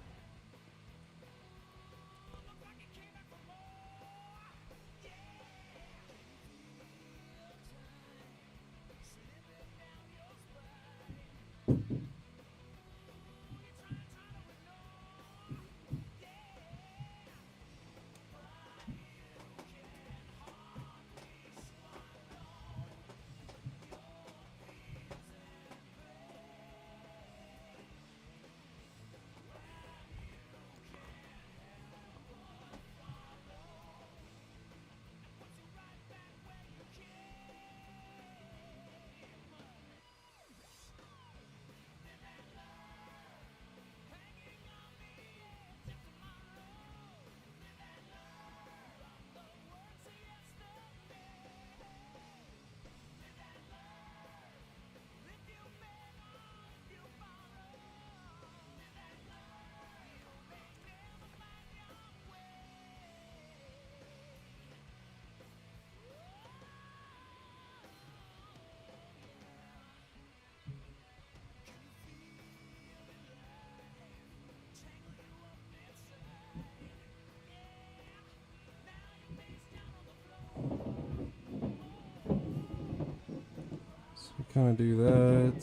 Kind of do that.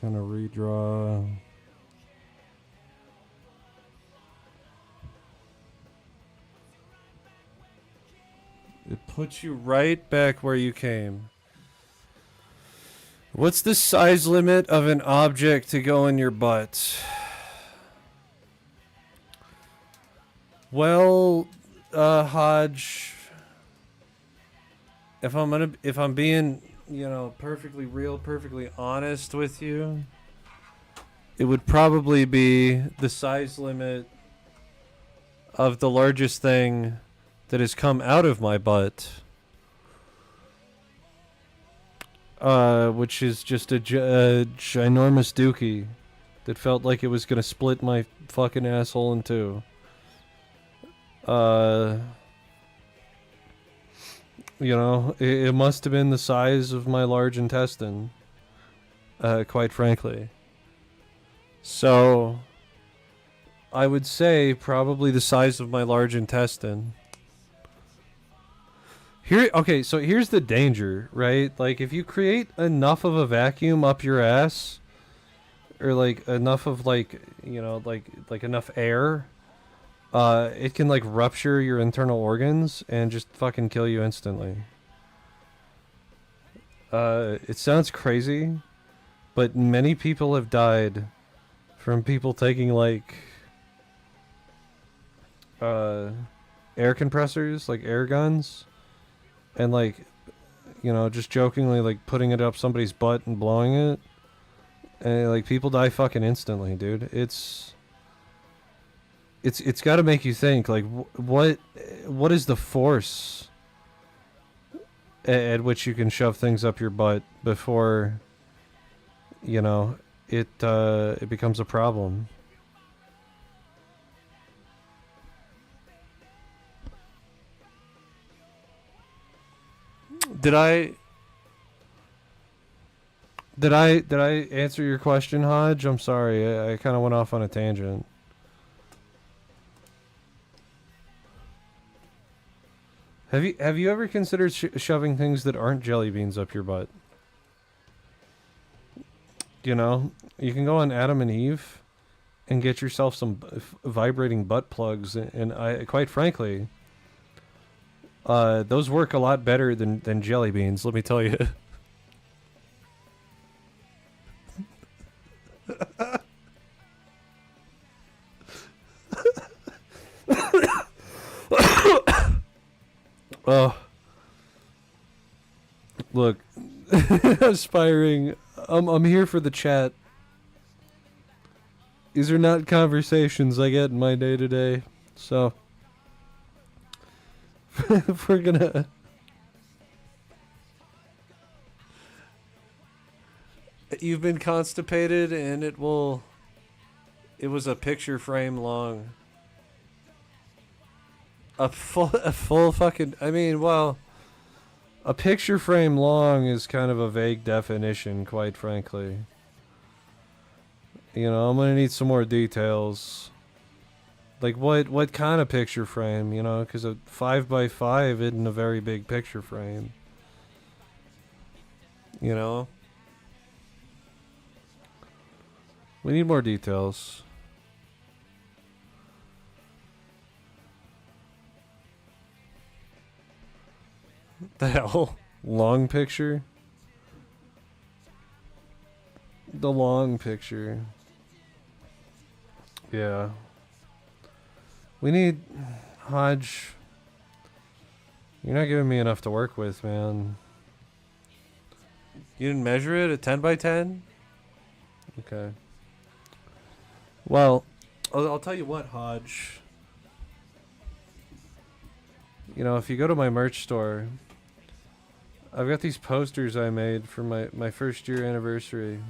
Kind of redraw. It puts you right back where you came. What's the size limit of an object to go in your butt? Well, Hodge, if I'm being, you know, perfectly real, perfectly honest with you, it would probably be the size limit of the largest thing that has come out of my butt, which is just a ginormous dookie that felt like it was gonna split my fucking asshole in two. You know, it must have been the size of my large intestine, quite frankly. So, I would say probably the size of my large intestine. Okay, so here's the danger, right? Like, if you create enough of a vacuum up your ass, or like enough of like, you know, like enough air, it can like rupture your internal organs and just fucking kill you instantly. It sounds crazy, but many people have died from people taking like air compressors, like air guns, and like, you know, just jokingly like putting it up somebody's butt and blowing it, and like people die fucking instantly, dude. It's got to make you think, like, what is the force at which you can shove things up your butt before, you know, it becomes a problem. Did I answer your question, Hodge? I'm sorry, I kind of went off on a tangent. Have you ever considered shoving things that aren't jelly beans up your butt? You know, you can go on Adam and Eve and get yourself some vibrating butt plugs, and I, quite frankly, those work a lot better than jelly beans, let me tell you. Oh, look, aspiring. I'm here for the chat. These are not conversations I get in my day to day. So, if we're gonna, you've been constipated, and it was a picture frame long. A full fucking, I mean, well, a picture frame long is kind of a vague definition, quite frankly. You know, I'm gonna need some more details. Like, what kind of picture frame, you know, because a 5x5 isn't a very big picture frame. You know? We need more details. The hell? Long picture? The long picture. Yeah. We need... Hodge. You're not giving me enough to work with, man. You didn't measure it at 10 by 10? Okay. Well, I'll tell you what, Hodge. You know, if you go to my merch store... I've got these posters I made for my first year anniversary.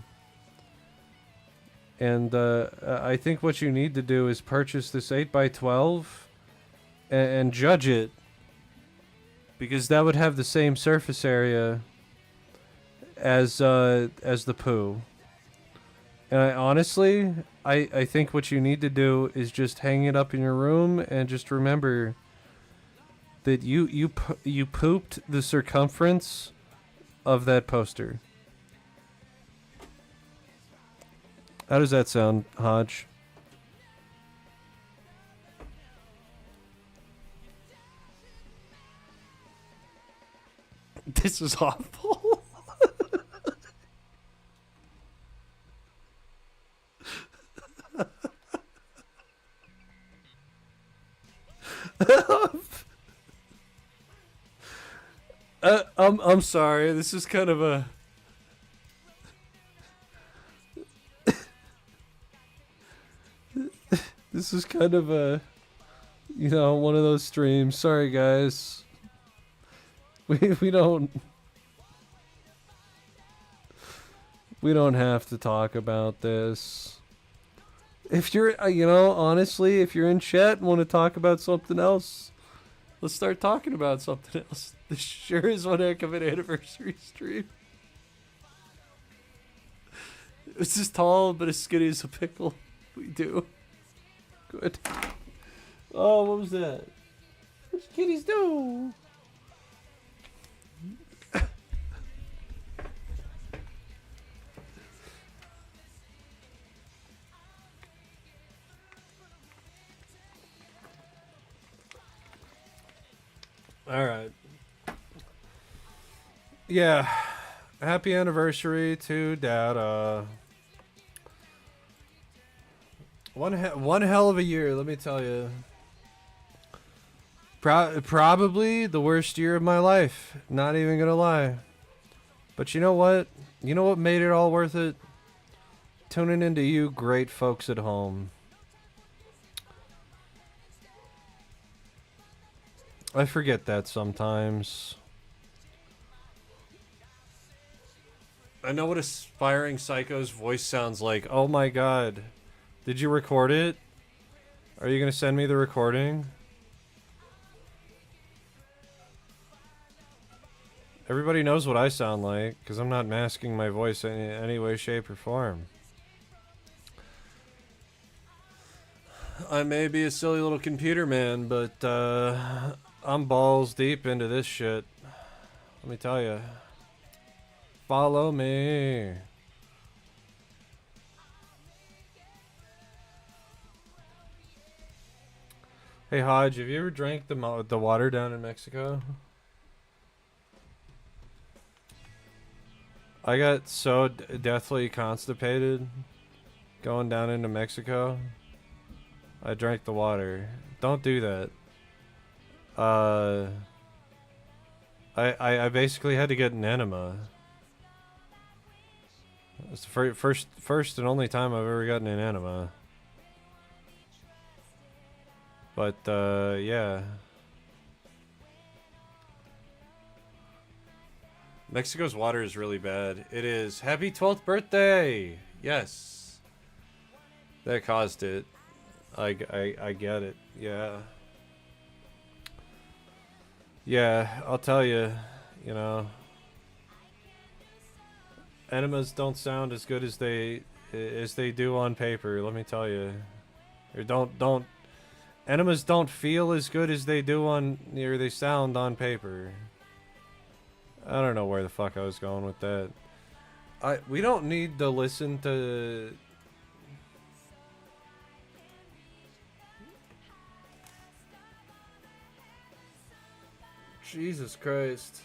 And I think what you need to do is purchase this 8x12 and judge it. Because that would have the same surface area as the poo. And I think what you need to do is just hang it up in your room and just remember that you pooped the circumference of that poster. How does that sound, Hodge? This is awful. I'm sorry. This is kind of a This is kind of a, you know, one of those streams. Sorry, guys. We don't have to talk about this. If you're, you know, honestly, if you're in chat and want to talk about something else, let's start talking about something else. This sure is one heck of an anniversary stream. It's as tall but as skinny as a pickle. We do. Good. Oh, what was that? What's kitties do? All right. Yeah. Happy anniversary to Dada. One hell of a year, let me tell you. Probably the worst year of my life. Not even gonna lie. But you know what? You know what made it all worth it? Tuning into you great folks at home. I forget that sometimes. I know what Aspiring Psycho's voice sounds like. Oh my god. Did you record it? Are you gonna send me the recording? Everybody knows what I sound like, because I'm not masking my voice in any way, shape, or form. I may be a silly little computer man, but I'm balls deep into this shit. Let me tell you. Follow me. Hey Hodge, have you ever drank the water down in Mexico? I got so deathly constipated going down into Mexico. I drank the water. Don't do that. I basically had to get an enema. It's the first and only time I've ever gotten an enema. But yeah. Mexico's water is really bad. It is. Happy 12th birthday! Yes. That caused it. I get it. Yeah. Yeah, I'll tell you, you know. Enemas don't sound as good as they do on paper, let me tell you. Or enemas don't feel as good as they do on, or they sound on paper. I don't know where the fuck I was going with that. We don't need to listen to... Jesus Christ.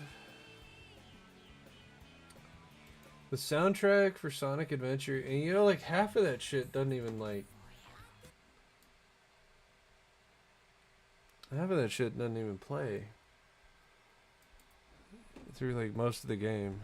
The soundtrack for Sonic Adventure, and you know, like, half of that shit doesn't even, like... Half of that shit doesn't even play through, like, most of the game.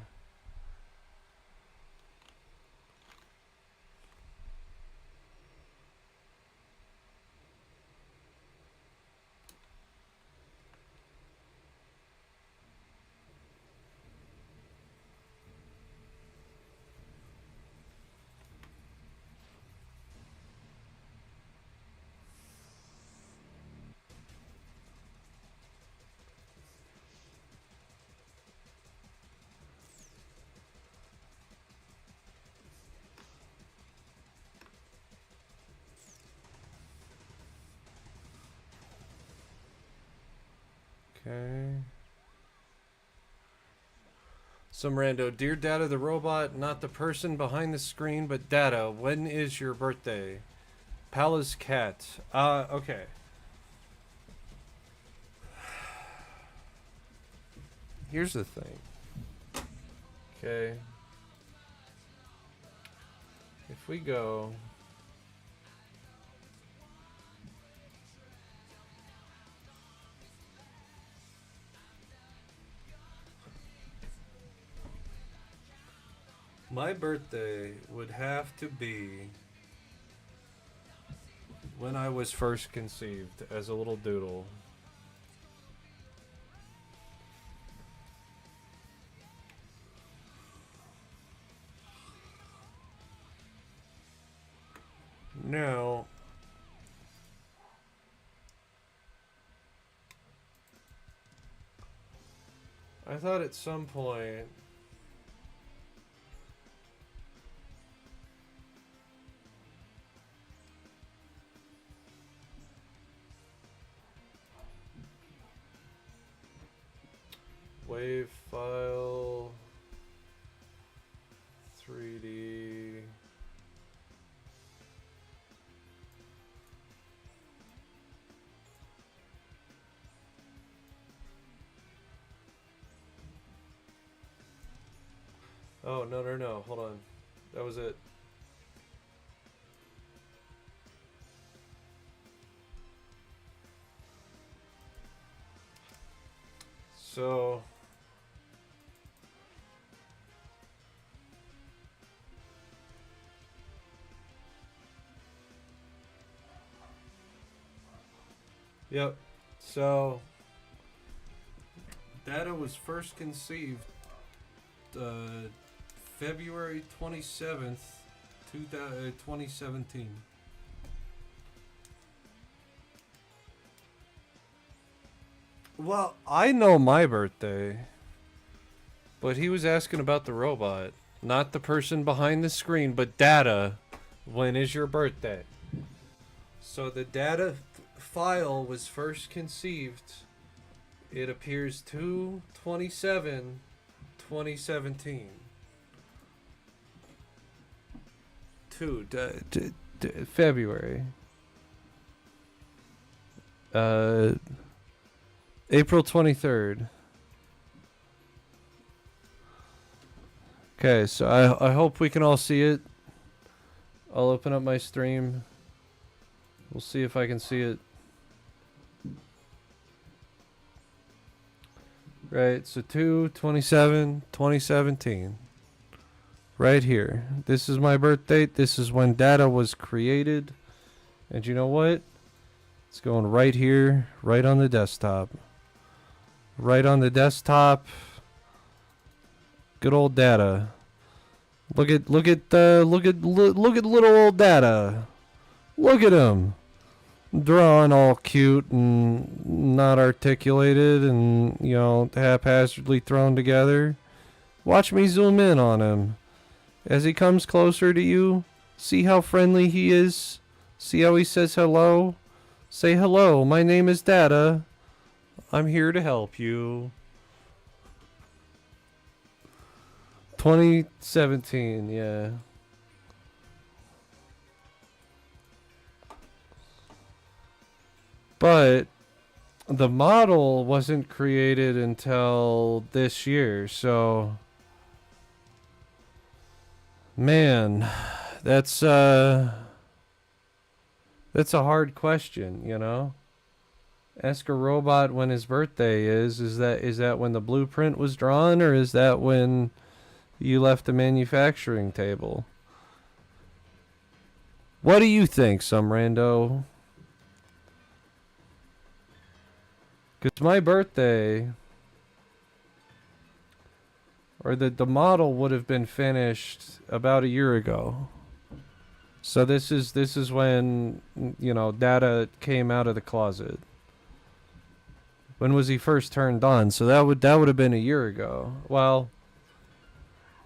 Okay. Some rando. Dear Data the robot, not the person behind the screen, but Data, when is your birthday? Palace Cat. Okay. Here's the thing. Okay. If we go... My birthday would have to be When I was first conceived as a little doodle. Now, I thought at some point wave file 3D Oh, no, hold on. That was it. So yep. So data was first conceived February 27th, 2017. Well, I know my birthday, but he was asking about the robot, not the person behind the screen, but data. When is your birthday? So the data file was first conceived. It appears 2/27/2017. February. April 23rd. Okay, so I hope we can all see it. I'll open up my stream. We'll see if I can see it. Right, so 2/27/2017. Right here. This is my birth date. This is when data was created. And you know what? It's going right here, right on the desktop. Right on the desktop. Good old data. Look at little old data. Look at him. Drawing all cute and not articulated and, you know, haphazardly thrown together. Watch me zoom in on him. As he comes closer to you, see how friendly he is? See how he says hello? Say hello, my name is Data. I'm here to help you. 2017, yeah. But the model wasn't created until this year, so man, that's a hard question, you know? Ask a robot when his birthday is. Is that when the blueprint was drawn, or is that when you left the manufacturing table? What do you think, some rando? Because my birthday, or the model would have been finished about a year ago. So this is when, you know, Data came out of the closet. When was he first turned on? So that would have been a year ago. Well,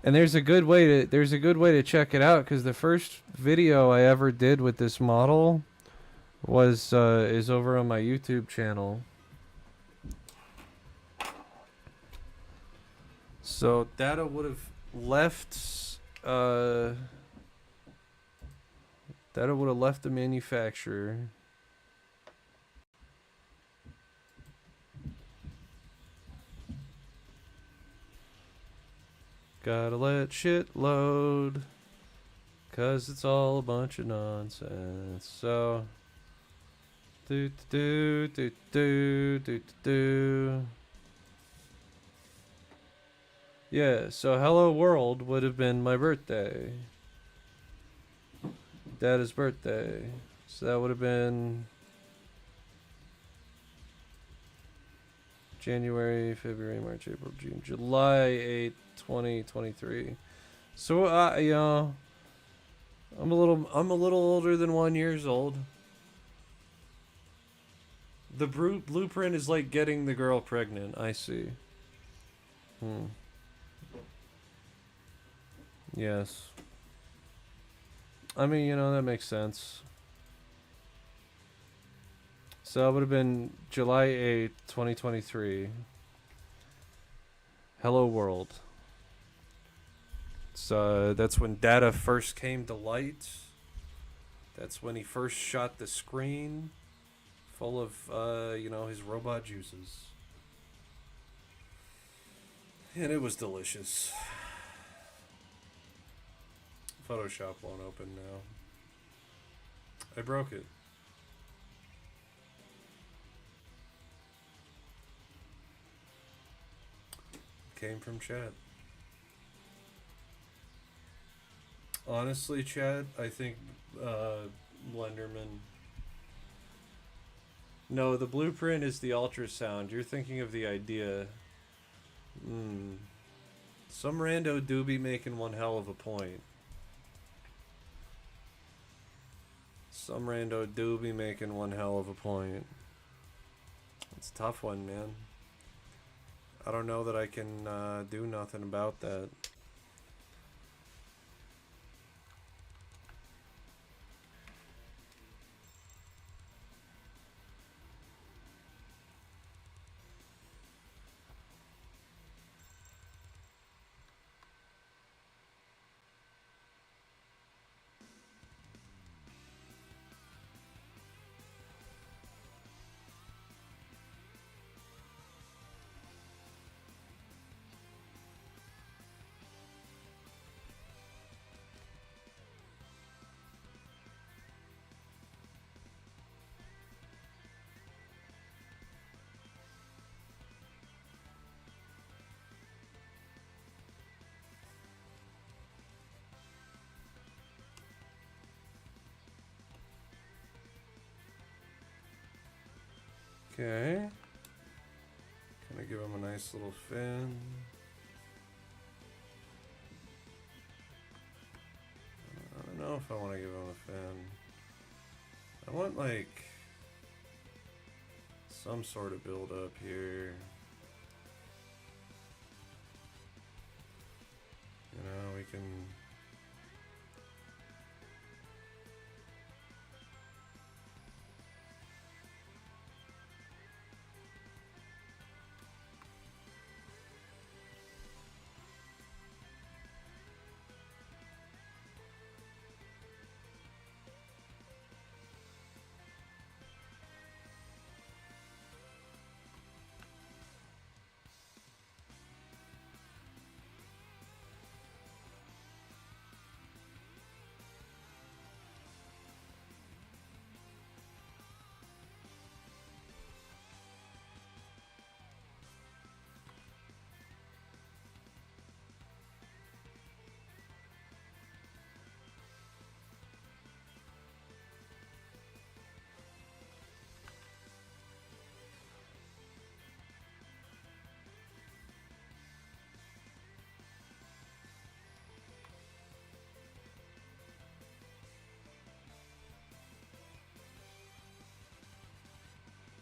and there's a good way to check it out, because the first video I ever did with this model was is over on my YouTube channel. So Data would have left the manufacturer. Gotta let shit load, 'cause it's all a bunch of nonsense. So yeah, so Hello World would have been my birthday. Dada's birthday. So that would have been January, February, March, April, June, July 8th, 2023. So you know, I'm a little older than 1 year old. The blueprint is like getting the girl pregnant. I see. Yes. I mean, you know, that makes sense. So it would have been July 8th, 2023. Hello World. So that's when Data first came to light. That's when he first shot the screen full of, you know, his robot juices. And it was delicious. Photoshop won't open now. I broke it. Came from chat. Honestly, chat, I think Blenderman. No, the blueprint is the ultrasound. You're thinking of the idea. Some rando do be making one hell of a point. Some rando do be making one hell of a point. It's a tough one, man. I don't know that I can do nothing about that. Okay. Gonna give him a nice little fin. I don't know if I want to give him a fin. I want like some sort of build up here. You know, we can.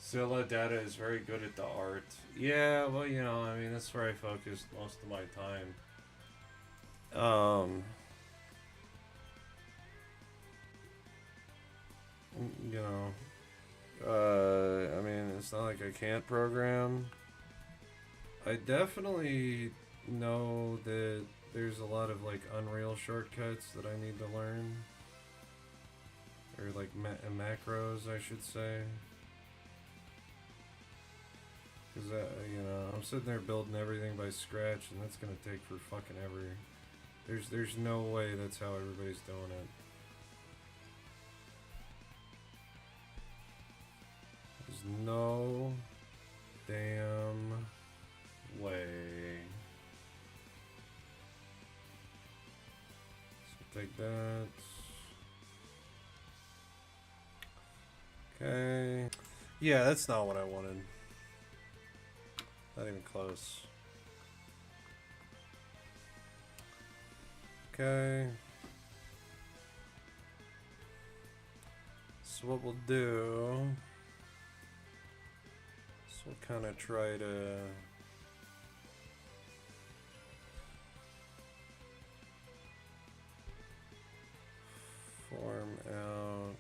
Zilla Data is very good at the art. Yeah, well, you know, I mean, that's where I focused most of my time. You know, I mean, it's not like I can't program. I definitely know that there's a lot of, like, Unreal shortcuts that I need to learn. Or, like, macros, I should say. Because, you know, I'm sitting there building everything by scratch, and that's going to take for fucking ever. There's no way that's how everybody's doing it. There's no damn way. So take that. Okay. Yeah, that's not what I wanted. Not even close. Okay. So what we'll do is we'll kind of try to form out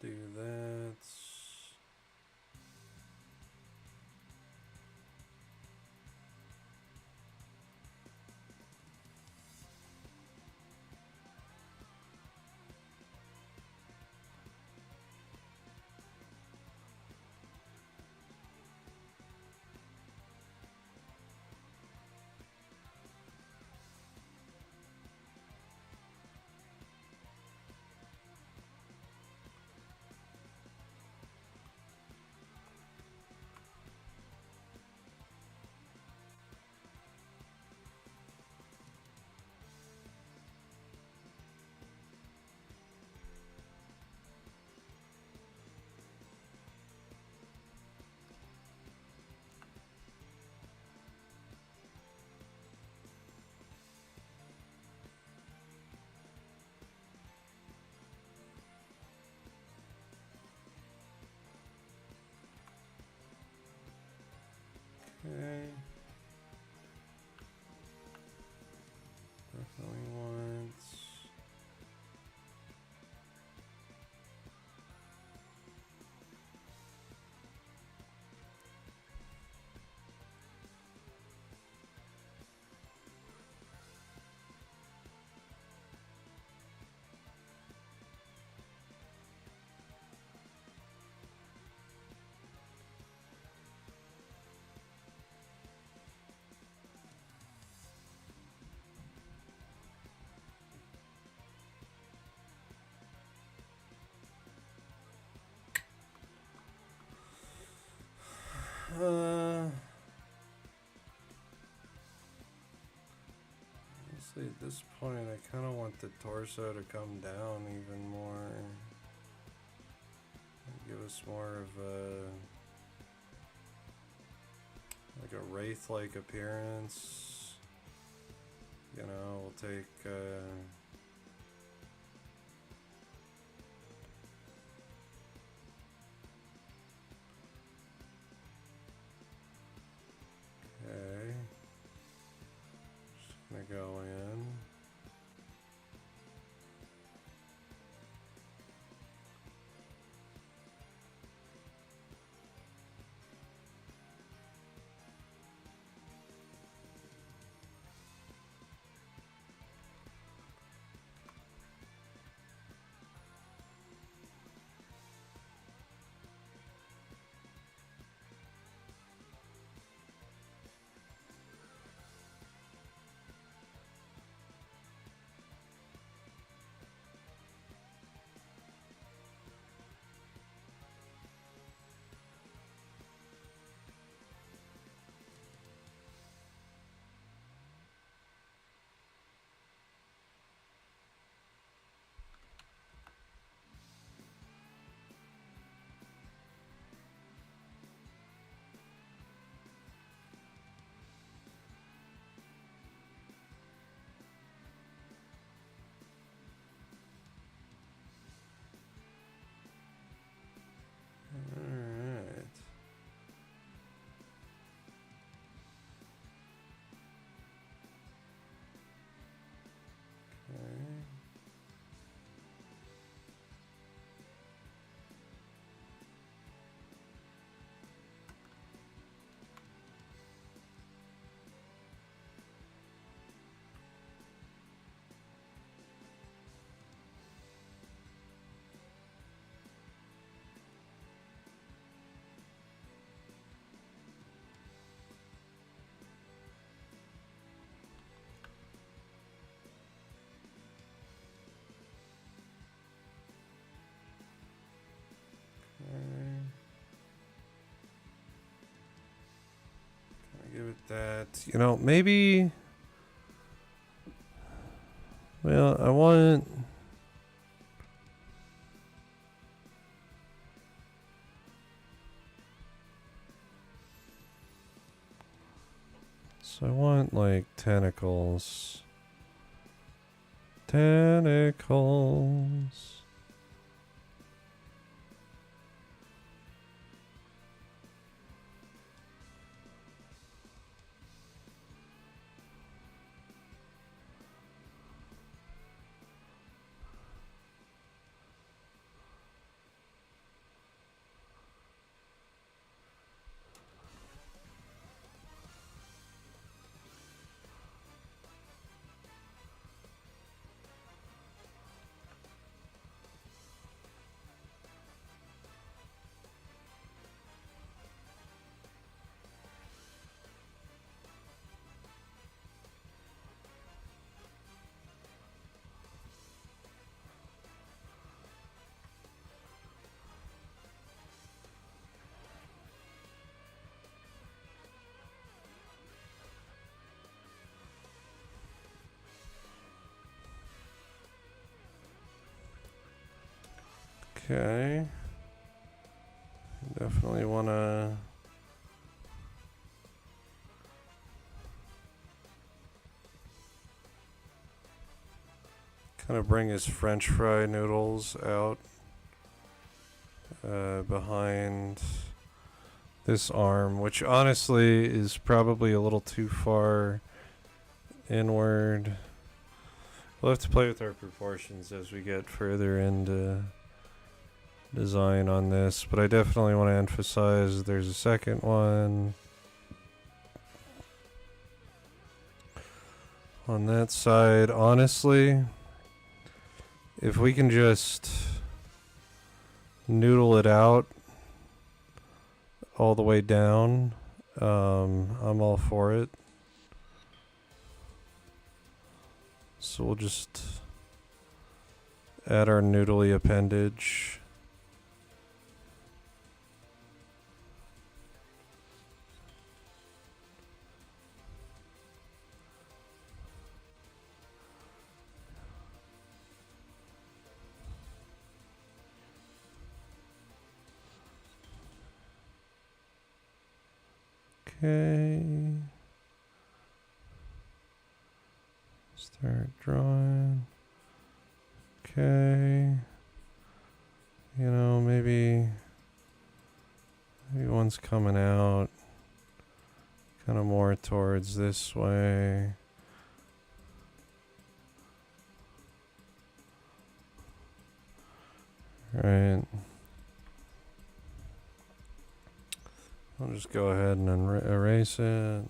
do that. Okay. Definitely wants. Honestly, at this point, I kind of want the torso to come down even more. Give us more of a like a wraith-like appearance. You know, we'll take okay. Just gonna go in. that, you know, maybe... Well, I want... So I want, like, tentacles. Tentacles. Okay. Definitely want to... kind of bring his French fry noodles out behind this arm, which honestly is probably a little too far inward. We'll have to play with our proportions as we get further into design on this, but I definitely want to emphasize there's a second one on that side. Honestly, if we can just noodle it out all the way down, I'm all for it. So we'll just add our noodly appendage. Okay. Start drawing. Okay. You know, maybe one's coming out kind of more towards this way. Right. I'll just go ahead and erase it.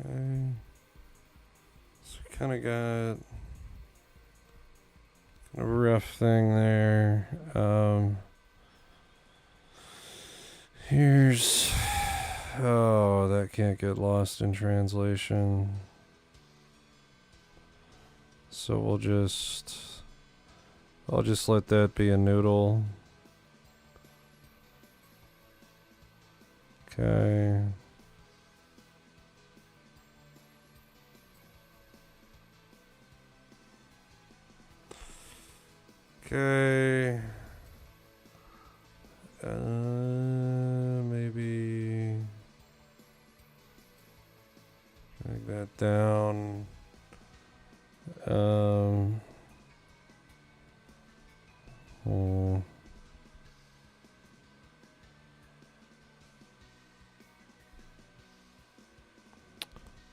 Okay. So we kind of got a rough thing there. Here's... Oh, that can't get lost in translation. So we'll just... I'll just let that be a noodle. Okay. Okay. Maybe drag that down. Hmm.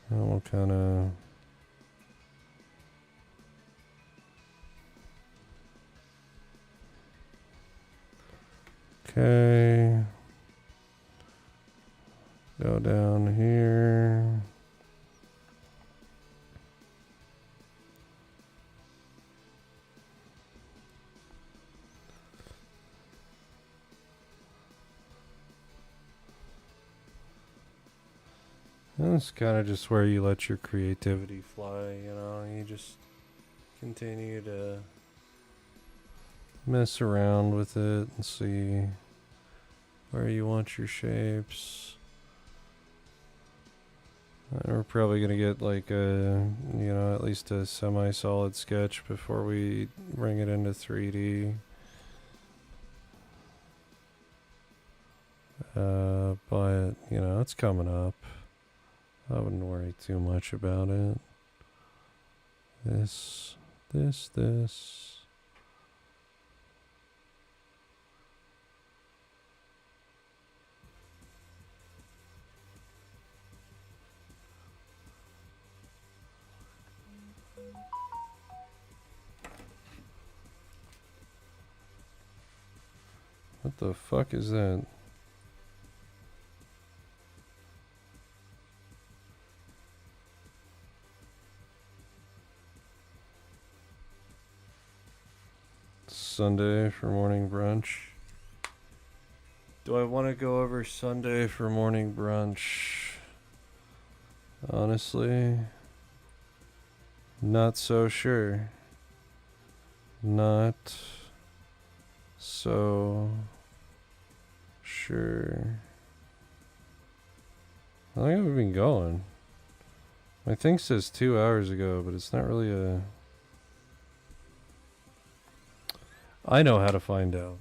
We'll kind of. Okay. Go down here. That's kind of just where you let your creativity fly, you know. You just continue to mess around with it and see where you want your shapes. And we're probably gonna get like a, you know, at least a semi-solid sketch before we bring it into 3D. But, you know, it's coming up. I wouldn't worry too much about it. This. What the fuck is that? Sunday for morning brunch. Do I want to go over Sunday for morning brunch? Honestly, not so sure. Not so sure. How long have we been going? My thing says 2 hours ago, but it's not really a... I know how to find out.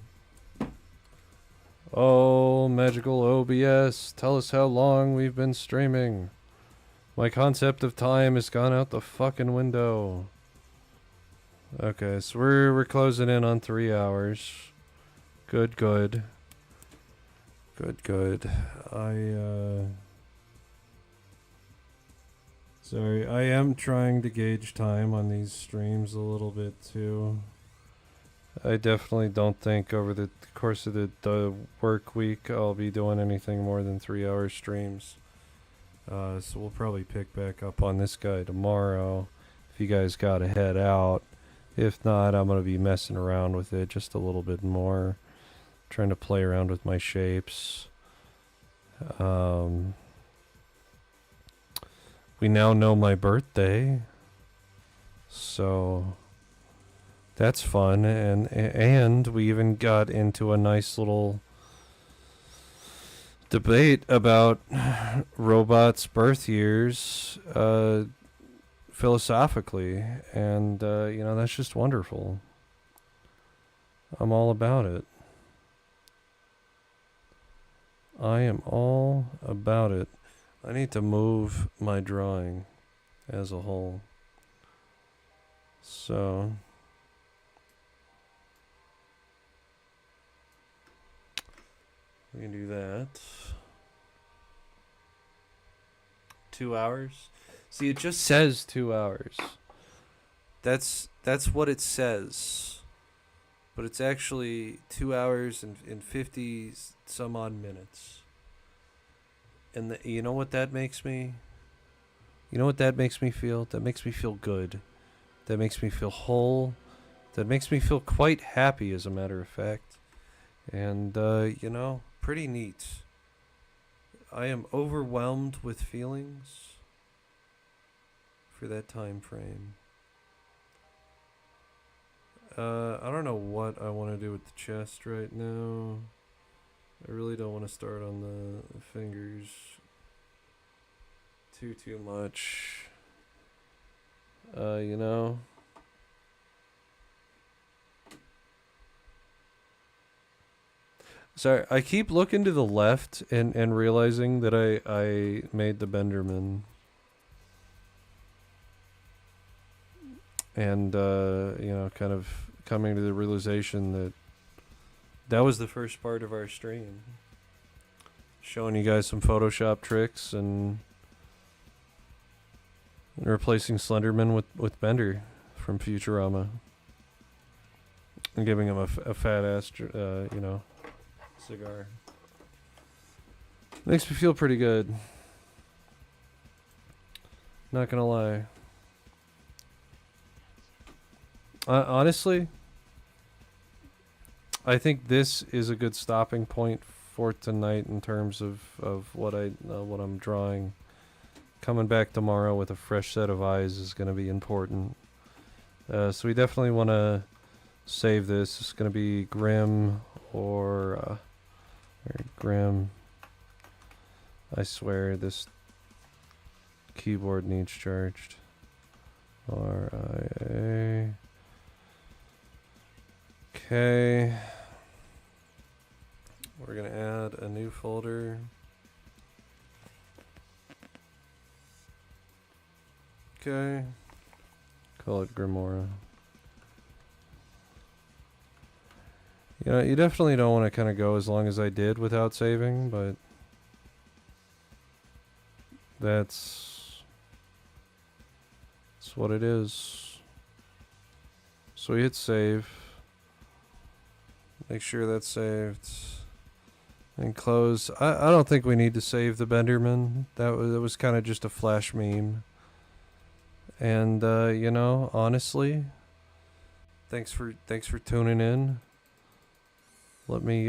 Oh, magical OBS, tell us how long we've been streaming. My concept of time has gone out the fucking window. Okay, so we're closing in on 3 hours. Good. Sorry, I am trying to gauge time on these streams a little bit too. I definitely don't think over the course of the work week I'll be doing anything more than 3 hour streams. So we'll probably pick back up on this guy tomorrow if you guys gotta head out. If not, I'm gonna be messing around with it just a little bit more. Trying to play around with my shapes. We now know my birthday. So that's fun, and we even got into a nice little debate about robots' birth years, philosophically, and you know, that's just wonderful. I'm all about it. I am all about it. I need to move my drawing as a whole. So we can do that. 2 hours. See, it just says 2 hours. That's what it says. But it's actually 2 hours and 50 some odd minutes. And you know what that makes me? You know what that makes me feel? That makes me feel good. That makes me feel whole. That makes me feel quite happy, as a matter of fact. And, you know, pretty neat. I am overwhelmed with feelings for that time frame. I don't know what I want to do with the chest right now. I really don't want to start on the fingers too much. You know. Sorry, I keep looking to the left and realizing that I made the Benderman. And, you know, kind of coming to the realization that that was the first part of our stream. Showing you guys some Photoshop tricks and replacing Slenderman with Bender from Futurama. And giving him a fat ass, you know, cigar. Makes me feel pretty good. Not gonna lie. Honestly, I think this is a good stopping point for tonight in terms of what I'm drawing. Coming back tomorrow with a fresh set of eyes is going to be important. So we definitely want to save this. It's going to be Grim or Grim. I swear this keyboard needs charged. RIA. Okay. We're going to add a new folder. Okay. Call it Grimora. You know, you definitely don't want to kind of go as long as I did without saving, but that's what it is. So we hit save. Make sure that's saved. And close. I don't think we need to save the Benderman. That was kind of just a flash meme. And you know, honestly, thanks for tuning in. Let me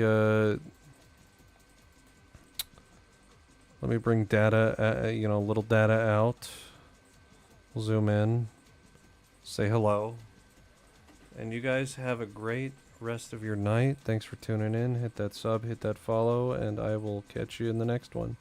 bring data, you know, little data out. We'll zoom in. Say hello. And you guys have a great rest of your night. Thanks for tuning in. Hit that sub, hit that follow, and I will catch you in the next one.